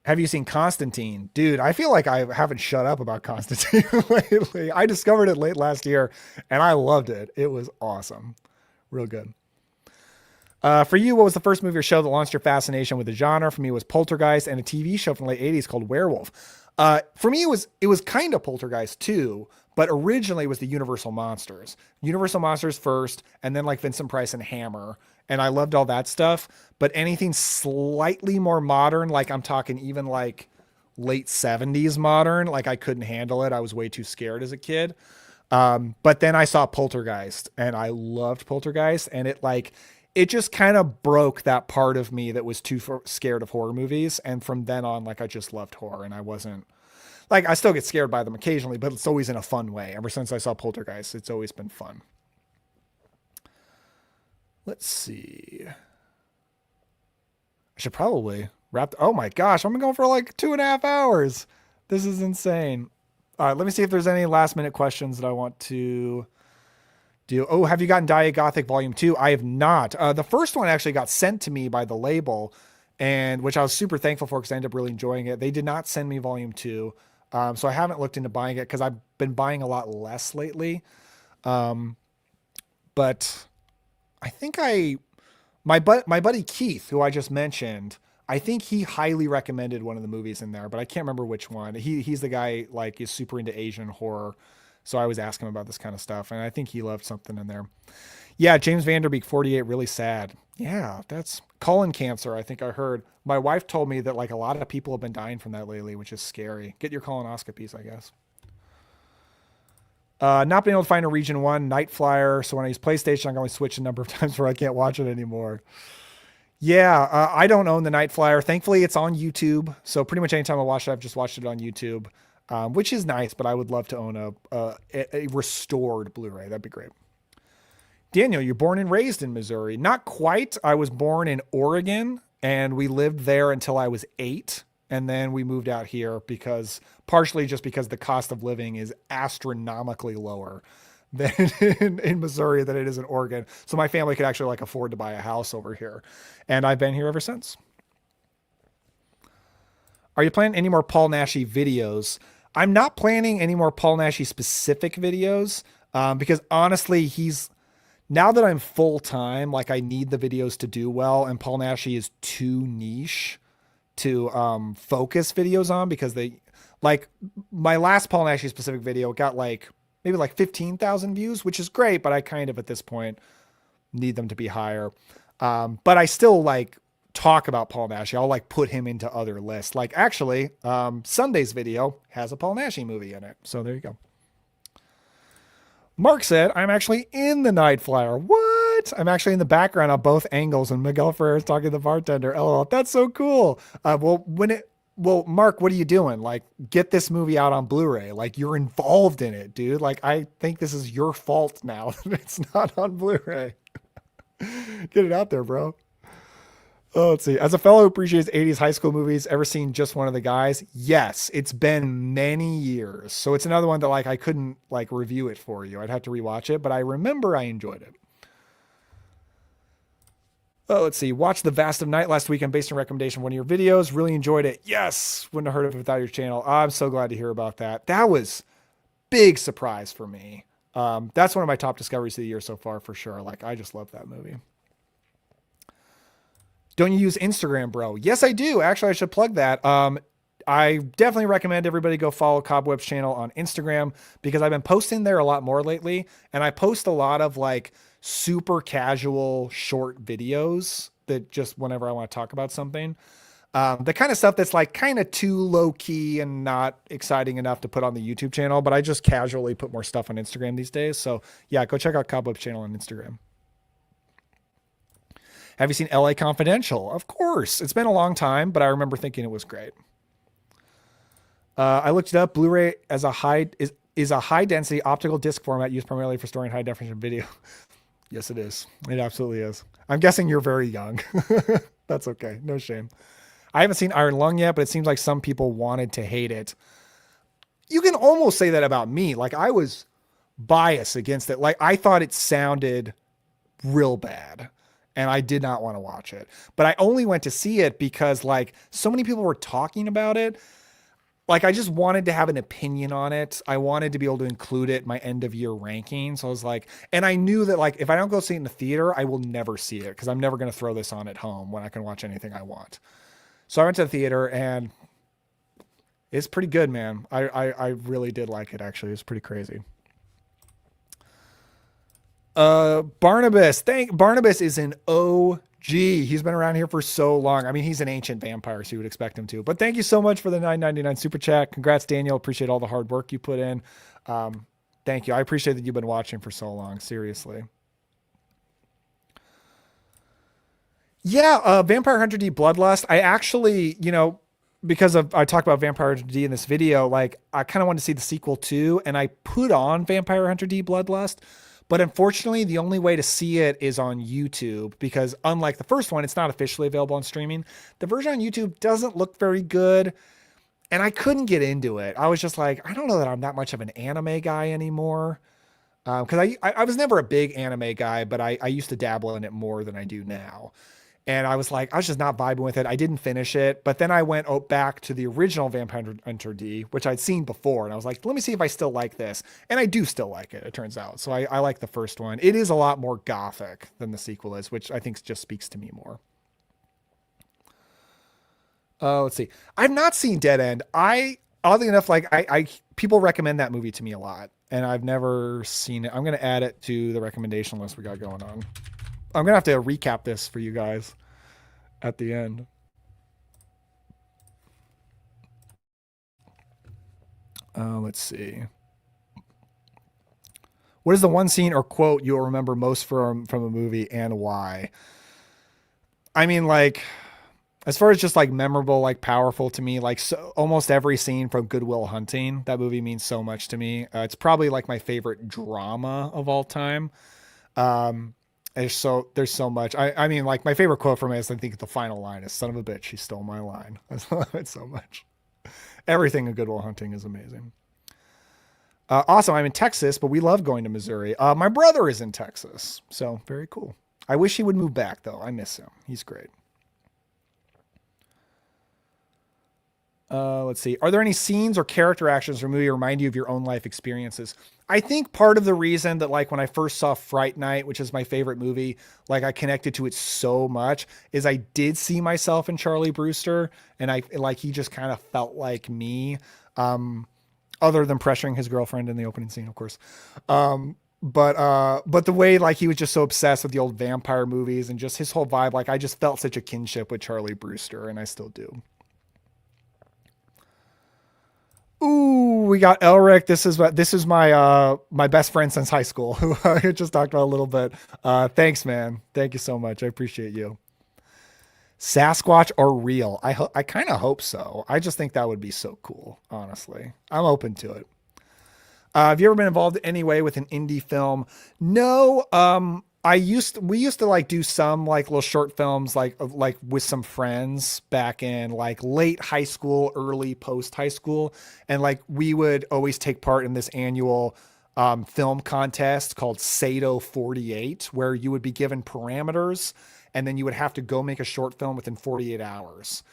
Have you seen Constantine? Dude, I feel like I haven't shut up about Constantine lately. I discovered it late last year and I loved it. It was awesome. Real good. For you, what was the first movie or show that launched your fascination with the genre? For me, it was Poltergeist and a TV show from the late 80s called Werewolf. For me, it was kind of Poltergeist too, but originally it was the Universal Monsters. Universal Monsters first, and then like Vincent Price and Hammer. And I loved all that stuff, but anything slightly more modern, like I'm talking even like late 70s modern, like I couldn't handle it. I was way too scared as a kid. But then I saw Poltergeist and I loved Poltergeist, and it just kind of broke that part of me that was too scared of horror movies. And from then on, like I just loved horror, and I wasn't like, I still get scared by them occasionally, but it's always in a fun way. Ever since I saw Poltergeist, it's always been fun. Let's see. I should probably wrap. Oh my gosh, I'm going for like 2.5 hours. This is insane. All right, let me see if there's any last minute questions that I want to Have you gotten Diet Gothic Volume 2? I have not. The first one actually got sent to me by the label, and which I was super thankful for because I ended up really enjoying it. They did not send me Volume 2. So I haven't looked into buying it because I've been buying a lot less lately. Um, but I think my buddy Keith, who I just mentioned, I think he highly recommended one of the movies in there, but I can't remember which one. He's the guy like is super into Asian horror. So I was asking him about this kind of stuff, and I think he loved something in there. Yeah, James Vanderbeek, 48, really sad. Yeah, that's colon cancer. I think I heard. My wife told me that like a lot of people have been dying from that lately, which is scary. Get your colonoscopies, I guess. Not being able to find a region one Night Flyer. So when I use PlayStation, I can only switch a number of times where I can't watch it anymore. Yeah, I don't own the Night Flyer. Thankfully, it's on YouTube. So pretty much anytime I watch it, I've just watched it on YouTube, which is nice. But I would love to own a restored Blu-ray. That'd be great. Daniel, you're born and raised in Missouri. Not quite. I was born in Oregon, and we lived there until I was 8. And then we moved out here because partially just because the cost of living is astronomically lower than in Missouri than it is in Oregon. So my family could actually like afford to buy a house over here. And I've been here ever since. Are you planning any more Paul Naschy videos? I'm not planning any more Paul Naschy specific videos because honestly, now that I'm full time, like I need the videos to do well, and Paul Naschy is too niche to focus videos on because they like my last Paul Naschy specific video got like maybe like 15,000 views, which is great, but I kind of at this point need them to be higher. But I still like talk about Paul Naschy. I'll like put him into other lists. Like actually, Sunday's video has a Paul Naschy movie in it. So there you go. Mark said, I'm actually in the Night Flyer. What? I'm actually in the background on both angles, and Miguel Ferrer is talking to the bartender. LOL. That's so cool. Mark, what are you doing? Like, get this movie out on Blu-ray. Like, you're involved in it, dude. Like, I think this is your fault now that it's not on Blu-ray. Get it out there, bro. Oh, let's see. As a fellow who appreciates 80s high school movies, ever seen Just One of the Guys? Yes, it's been many years. So it's another one that like I couldn't like review it for you. I'd have to rewatch it, but I remember I enjoyed it. Oh, let's see. Watched The Vast of Night last weekend based on recommendation of one of your videos. Really enjoyed it. Yes, wouldn't have heard of it without your channel. I'm so glad to hear about that. That was big surprise for me. That's one of my top discoveries of the year so far for sure. Like I just love that movie. Don't you use Instagram, bro? Yes, I do. Actually, I should plug that. I definitely recommend everybody go follow Cobweb's channel on Instagram because I've been posting there a lot more lately. And I post a lot of like super casual short videos that just whenever I want to talk about something. The kind of stuff that's like kind of too low key and not exciting enough to put on the YouTube channel, but I just casually put more stuff on Instagram these days. So yeah, go check out Cobweb's channel on Instagram. Have you seen LA Confidential? Of course. It's been a long time, but I remember thinking it was great. I looked it up. Blu-ray as a is a high density optical disc format used primarily for storing high definition video. Yes, it is. It absolutely is. I'm guessing you're very young. That's okay. No shame. I haven't seen Iron Lung yet, but it seems like some people wanted to hate it. You can almost say that about me. Like I was biased against it. Like I thought it sounded real bad and I did not want to watch it. But I only went to see it because like so many people were talking about it. Like I just wanted to have an opinion on it. I wanted to be able to include it in my end of year ranking. So I was like, and I knew that like if I don't go see it in the theater, I will never see it because I'm never going to throw this on at home when I can watch anything I want. So I went to the theater and it's pretty good, man. I really did like it actually. It's pretty crazy. Barnabas is an OG. He's been around here for so long. I mean, he's an ancient vampire, so you would expect him to. But thank you so much for the $9.99 super chat. Congrats, Daniel. Appreciate all the hard work you put in. Thank you. I appreciate that you've been watching for so long. Seriously. Yeah, Vampire Hunter D Bloodlust. I actually, because I talked about Vampire Hunter D in this video, like I kind of wanted to see the sequel too, and I put on Vampire Hunter D Bloodlust. But unfortunately, the only way to see it is on YouTube because unlike the first one, it's not officially available on streaming. The version on YouTube doesn't look very good. And I couldn't get into it. I was just like, I don't know that I'm that much of an anime guy anymore. Because I was never a big anime guy, but I used to dabble in it more than I do now. And I was like, I was just not vibing with it. I didn't finish it, but then I went back to the original Vampire Hunter D, which I'd seen before, and I was like, let me see if I still like this. And I do still like it, it turns out. So I like the first one. It is a lot more gothic than the sequel is, which I think just speaks to me more. Let's see. I've not seen Dead End. Oddly enough, like I people recommend that movie to me a lot, and I've never seen it. I'm gonna add it to the recommendation list we got going on. I'm gonna have to recap this for you guys at the end. Let's see. What is the one scene or quote you'll remember most from a movie and why? I mean, like as far as just like memorable, like powerful to me, like so, almost every scene from Good Will Hunting, that movie means so much to me. It's probably like my favorite drama of all time. Um, there's so much. I mean, like my favorite quote from it is I think the final line is "Son of a bitch, she stole my line." I love it so much. Everything in Good Will Hunting is amazing. Awesome. I'm in Texas, but we love going to Missouri. My brother is in Texas, so very cool. I wish he would move back though. I miss him. He's great. Let's see. Are there any scenes or character actions from the movie remind you of your own life experiences? I think part of the reason that like when I first saw Fright Night, which is my favorite movie, like I connected to it so much is I did see myself in Charlie Brewster and I like he just kind of felt like me. Um Other than pressuring his girlfriend in the opening scene, of course. But the way like he was just so obsessed with the old vampire movies and just his whole vibe, like I just felt such a kinship with Charlie Brewster and I still do. Ooh, we got Elric. This is my my best friend since high school, who I just talked about a little bit. Thanks, man. Thank you so much. I appreciate you. Sasquatch or real? I kind of hope so. I just think that would be so cool. Honestly, I'm open to it. Have you ever been involved in any way with an indie film? No. We used to like do some like little short films like with some friends back in like late high school, early post high school, and like we would always take part in this annual film contest called Sato 48, where you would be given parameters, and then you would have to go make a short film within 48 hours,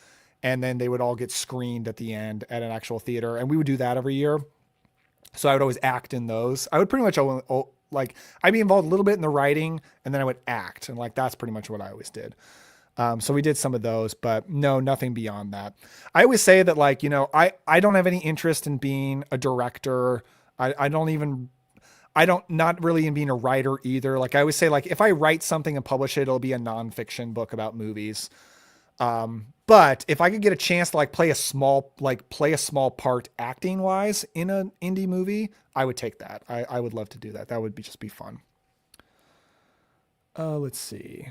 and then they would all get screened at the end at an actual theater, and we would do that every year. So I would always act in those. I would pretty much like I'd be involved a little bit in the writing, and then I would act, and like that's pretty much what I always did. So we did some of those, but no, nothing beyond that. I always say that like I don't have any interest in being a director. I don't even I don't not really in being a writer either. Like I always say, like if I write something and publish it, it'll be a nonfiction book about movies. But if I could get a chance to like play a small part acting wise in an indie movie, I would take that. I would love to do that. That would be just be fun. Let's see.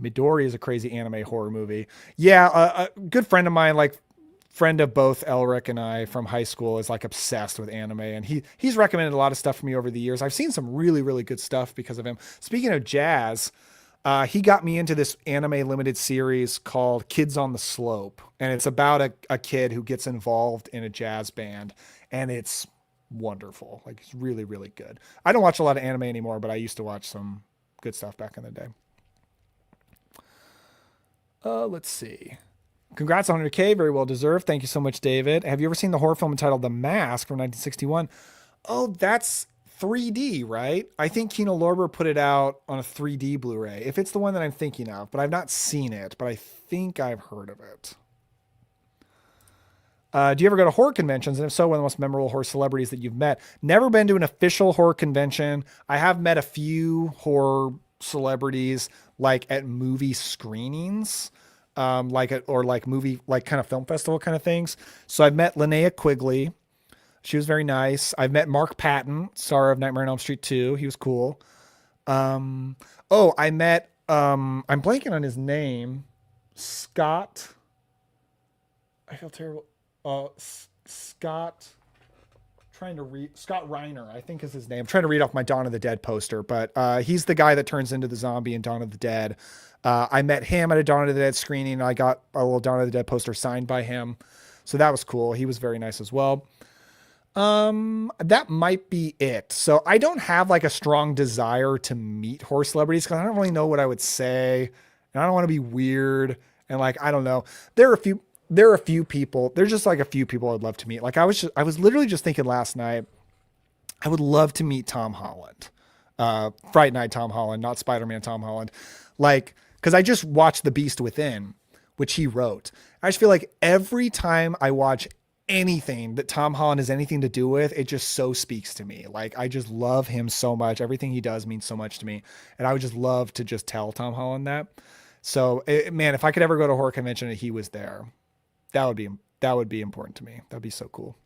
Midori is a crazy anime horror movie. Yeah, a good friend of mine, like friend of both Elric and I from high school, is like obsessed with anime, and he's recommended a lot of stuff for me over the years. I've seen some really really good stuff because of him. Speaking of jazz, he got me into this anime limited series called Kids on the Slope, and it's about a kid who gets involved in a jazz band, and it's wonderful. Like it's really really good. I don't watch a lot of anime anymore, but I used to watch some good stuff back in the day. Let's see. Congrats on 100K. Very well deserved. Thank you so much, David. Have you ever seen the horror film entitled The Mask from 1961? Oh, that's 3D, right? I think Kino Lorber put it out on a 3D Blu-ray, if it's the one that I'm thinking of, but I've not seen it, but I think I've heard of it. Do you ever go to horror conventions? And if so, one of the most memorable horror celebrities that you've met? Never been to an official horror convention. I have met a few horror celebrities like at movie screenings, or like movie, like kind of film festival kind of things. So I've met Linnea Quigley. She was very nice. I've met Mark Patton, star of Nightmare on Elm Street 2. He was cool. I met, I'm blanking on his name. Scott. I feel terrible. Scott, trying to read Scott Reiner, I think is his name. I'm trying to read off my Dawn of the Dead poster, but he's the guy that turns into the zombie in Dawn of the Dead. I met him at a Dawn of the Dead screening, and I got a little Dawn of the Dead poster signed by him. So that was cool. He was very nice as well. That might be it. So I don't have like a strong desire to meet horror celebrities because I don't really know what I would say, and I don't want to be weird. And like, I don't know. There are a few. There are a few people. There's just like a few people I'd love to meet. Like I was literally just thinking last night. I would love to meet Tom Holland. Fright Night Tom Holland, not Spider-Man Tom Holland. Like, because I just watched The Beast Within, which he wrote. I just feel like every time I watch anything that Tom Holland has anything to do with, it just so speaks to me. Like, I just love him so much. Everything he does means so much to me. And I would just love to just tell Tom Holland that. So, man, if I could ever go to a horror convention and he was there, that would be that would be important to me. That'd be so cool.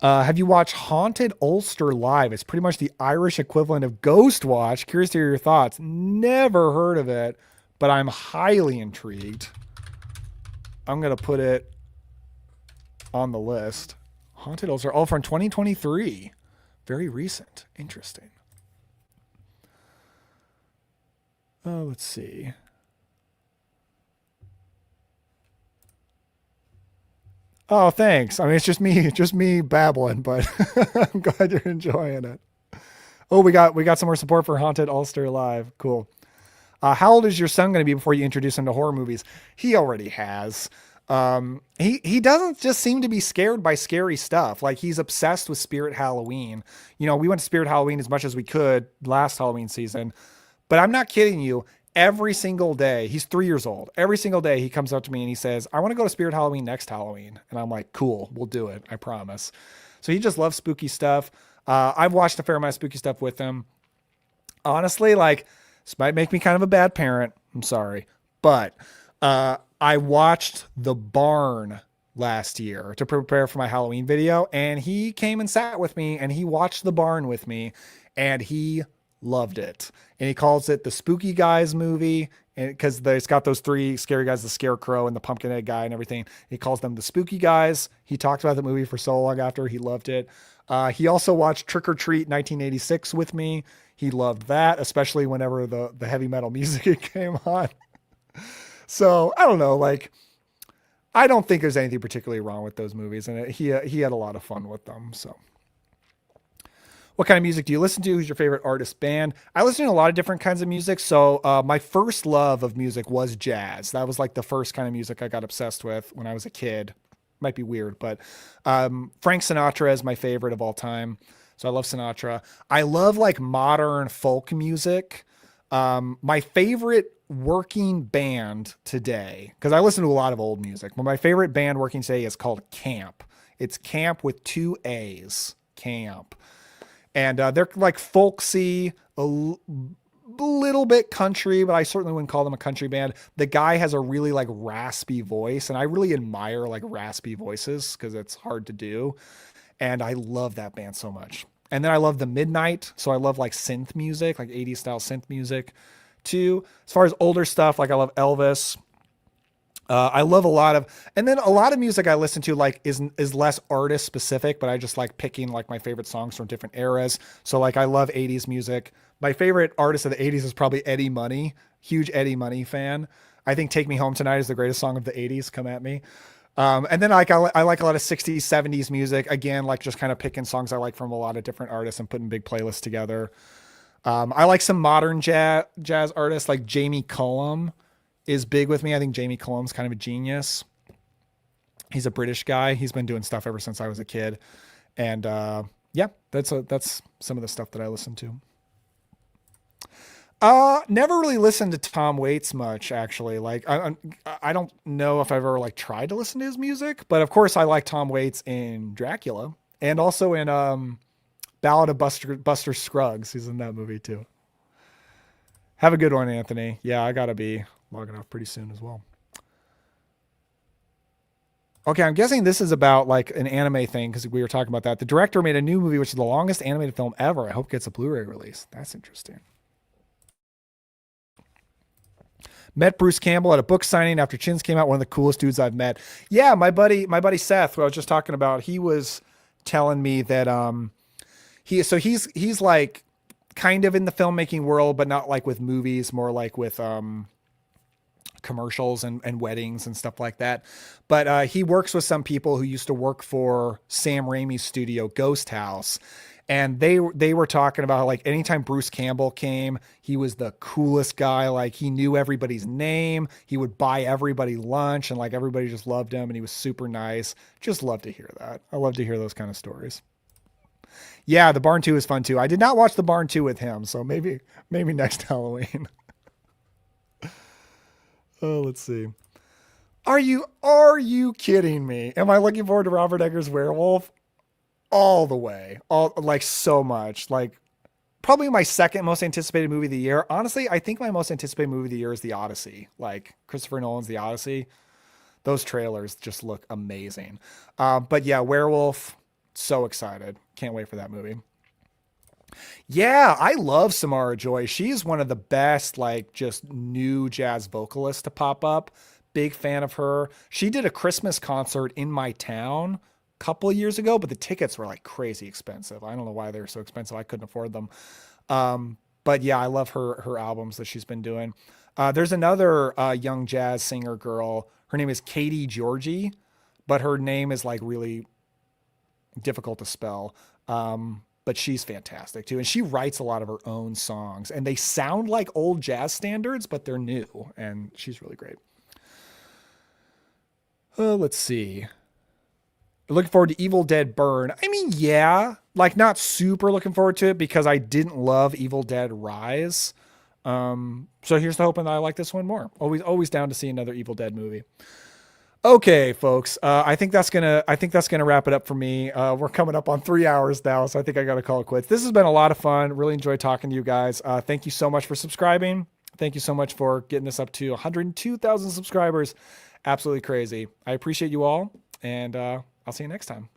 Have you watched Haunted Ulster Live? It's pretty much the Irish equivalent of Ghost Watch. Curious to hear your thoughts. Never heard of it, but I'm highly intrigued. I'm going to put it on the list. Haunted Ulster. Oh, from 2023. Very recent. Interesting. Oh, let's see. Oh, thanks. I mean, it's just me babbling, but I'm glad you're enjoying it. Oh, we got some more support for Haunted Ulster Live. Cool. How old is your son going to be before you introduce him to horror movies? He already has. He doesn't just seem to be scared by scary stuff. Like he's obsessed with Spirit Halloween. You know, we went to Spirit Halloween as much as we could last Halloween season, but I'm not kidding you. Every single day, he's 3 years old. Every single day, he comes up to me and he says, I want to go to Spirit Halloween next Halloween. And I'm like, cool, we'll do it. I promise. So he just loves spooky stuff. I've watched a fair amount of spooky stuff with him. Honestly, like, this might make me kind of a bad parent. I'm sorry. But I watched The Barn last year to prepare for my Halloween video. And he came and sat with me and he watched The Barn with me. And he loved it. And he calls it the Spooky Guys movie. And because it's got those three scary guys, the scarecrow and the pumpkinhead guy and everything. He calls them the Spooky Guys. He talked about the movie for so long after. He loved it. He also watched Trick or Treat 1986 with me. He loved that, especially whenever the heavy metal music came on. So I don't know, like I don't think there's anything particularly wrong with those movies, and he had a lot of fun with them. So, what kind of music do you listen to? Who's your favorite artist band? I listen to a lot of different kinds of music. So my first love of music was jazz. That was like the first kind of music I got obsessed with when I was a kid. Might be weird, but Frank Sinatra is my favorite of all time. So I love Sinatra. I love like modern folk music. My favorite working band today, because I listen to a lot of old music, but my favorite band working today is called Camp. It's Camp with two A's. Camp. And they're like folksy, little bit country, but I certainly wouldn't call them a country band. The guy has a really like raspy voice, and I really admire like raspy voices because it's hard to do. And I love that band so much. And then I love the Midnight, so I love like synth music, like 80s style synth music too. As far as older stuff, like I love Elvis. I love a lot of, and then a lot of music I listen to like is less artist specific, but I just like picking like my favorite songs from different eras. So like I love 80s music. My favorite artist of the 80s is probably Eddie Money. Huge Eddie Money fan. I think Take Me Home Tonight is the greatest song of the 80s. Come at me. And then like I like a lot of 60s, 70s music. Again, like just kind of picking songs I like from a lot of different artists and putting big playlists together. I like some modern jazz artists like Jamie Cullum is big with me. I think Jamie Cullum's kind of a genius. He's a British guy. He's been doing stuff ever since I was a kid. And yeah, that's some of the stuff that I listen to. Never really listened to Tom Waits much, actually. Like, I don't know if I've ever like tried to listen to his music, but of course I like Tom Waits in Dracula and also in Ballad of Buster Scruggs. He's in that movie too. Have a good one, Anthony. Yeah, I gotta be logging off pretty soon as well. Okay, I'm guessing this is about like an anime thing because we were talking about that. The director made a new movie, which is the longest animated film ever. I hope it gets a Blu-ray release. That's interesting. Met Bruce Campbell at a book signing after Chins came out. One of the coolest dudes I've met. Yeah, my buddy Seth, who I was just talking about, he was telling me that he's like kind of in the filmmaking world, but not like with movies, more like with commercials and weddings and stuff like that. But he works with some people who used to work for Sam Raimi's studio, Ghost House. And they were talking about how, like, anytime Bruce Campbell came, he was the coolest guy. Like, he knew everybody's name. He would buy everybody lunch, and like everybody just loved him, and he was super nice. Just love to hear that. I love to hear those kind of stories. Yeah, the Barn 2 is fun too. I did not watch the Barn 2 with him, so maybe next Halloween. Oh, let's see. Are you kidding me? Am I looking forward to Robert Eggers' Werewolf? All the way. All, like, so much. Like, probably my second most anticipated movie of the year. Honestly, I think my most anticipated movie of the year is The Odyssey. Like, Christopher Nolan's The Odyssey. Those trailers just look amazing. But yeah, Werewolf, so excited. Can't wait for that movie. Yeah, I love Samara Joy. She's one of the best, like, just new jazz vocalists to pop up. Big fan of her. She did a Christmas concert in my town a couple of years ago, but the tickets were like crazy expensive. I don't know why they were so expensive. I couldn't afford them. But yeah, I love her albums that she's been doing. There's another young jazz singer girl. Her name is Katie Georgie, but her name is like really difficult to spell. But she's fantastic too. And she writes a lot of her own songs, and they sound like old jazz standards, but they're new, and she's really great. Let's see. Looking forward to Evil Dead Burn. I mean, yeah, like, not super looking forward to it because I didn't love Evil Dead Rise. So here's the hoping that I like this one more. Always down to see another Evil Dead movie. Okay, folks. I think that's gonna wrap it up for me. We're coming up on 3 hours now, so I think I gotta call it quits. This has been a lot of fun. Really enjoyed talking to you guys. Thank you so much for subscribing. Thank you so much for getting this up to 102,000 subscribers. Absolutely crazy. I appreciate you all, and I'll see you next time.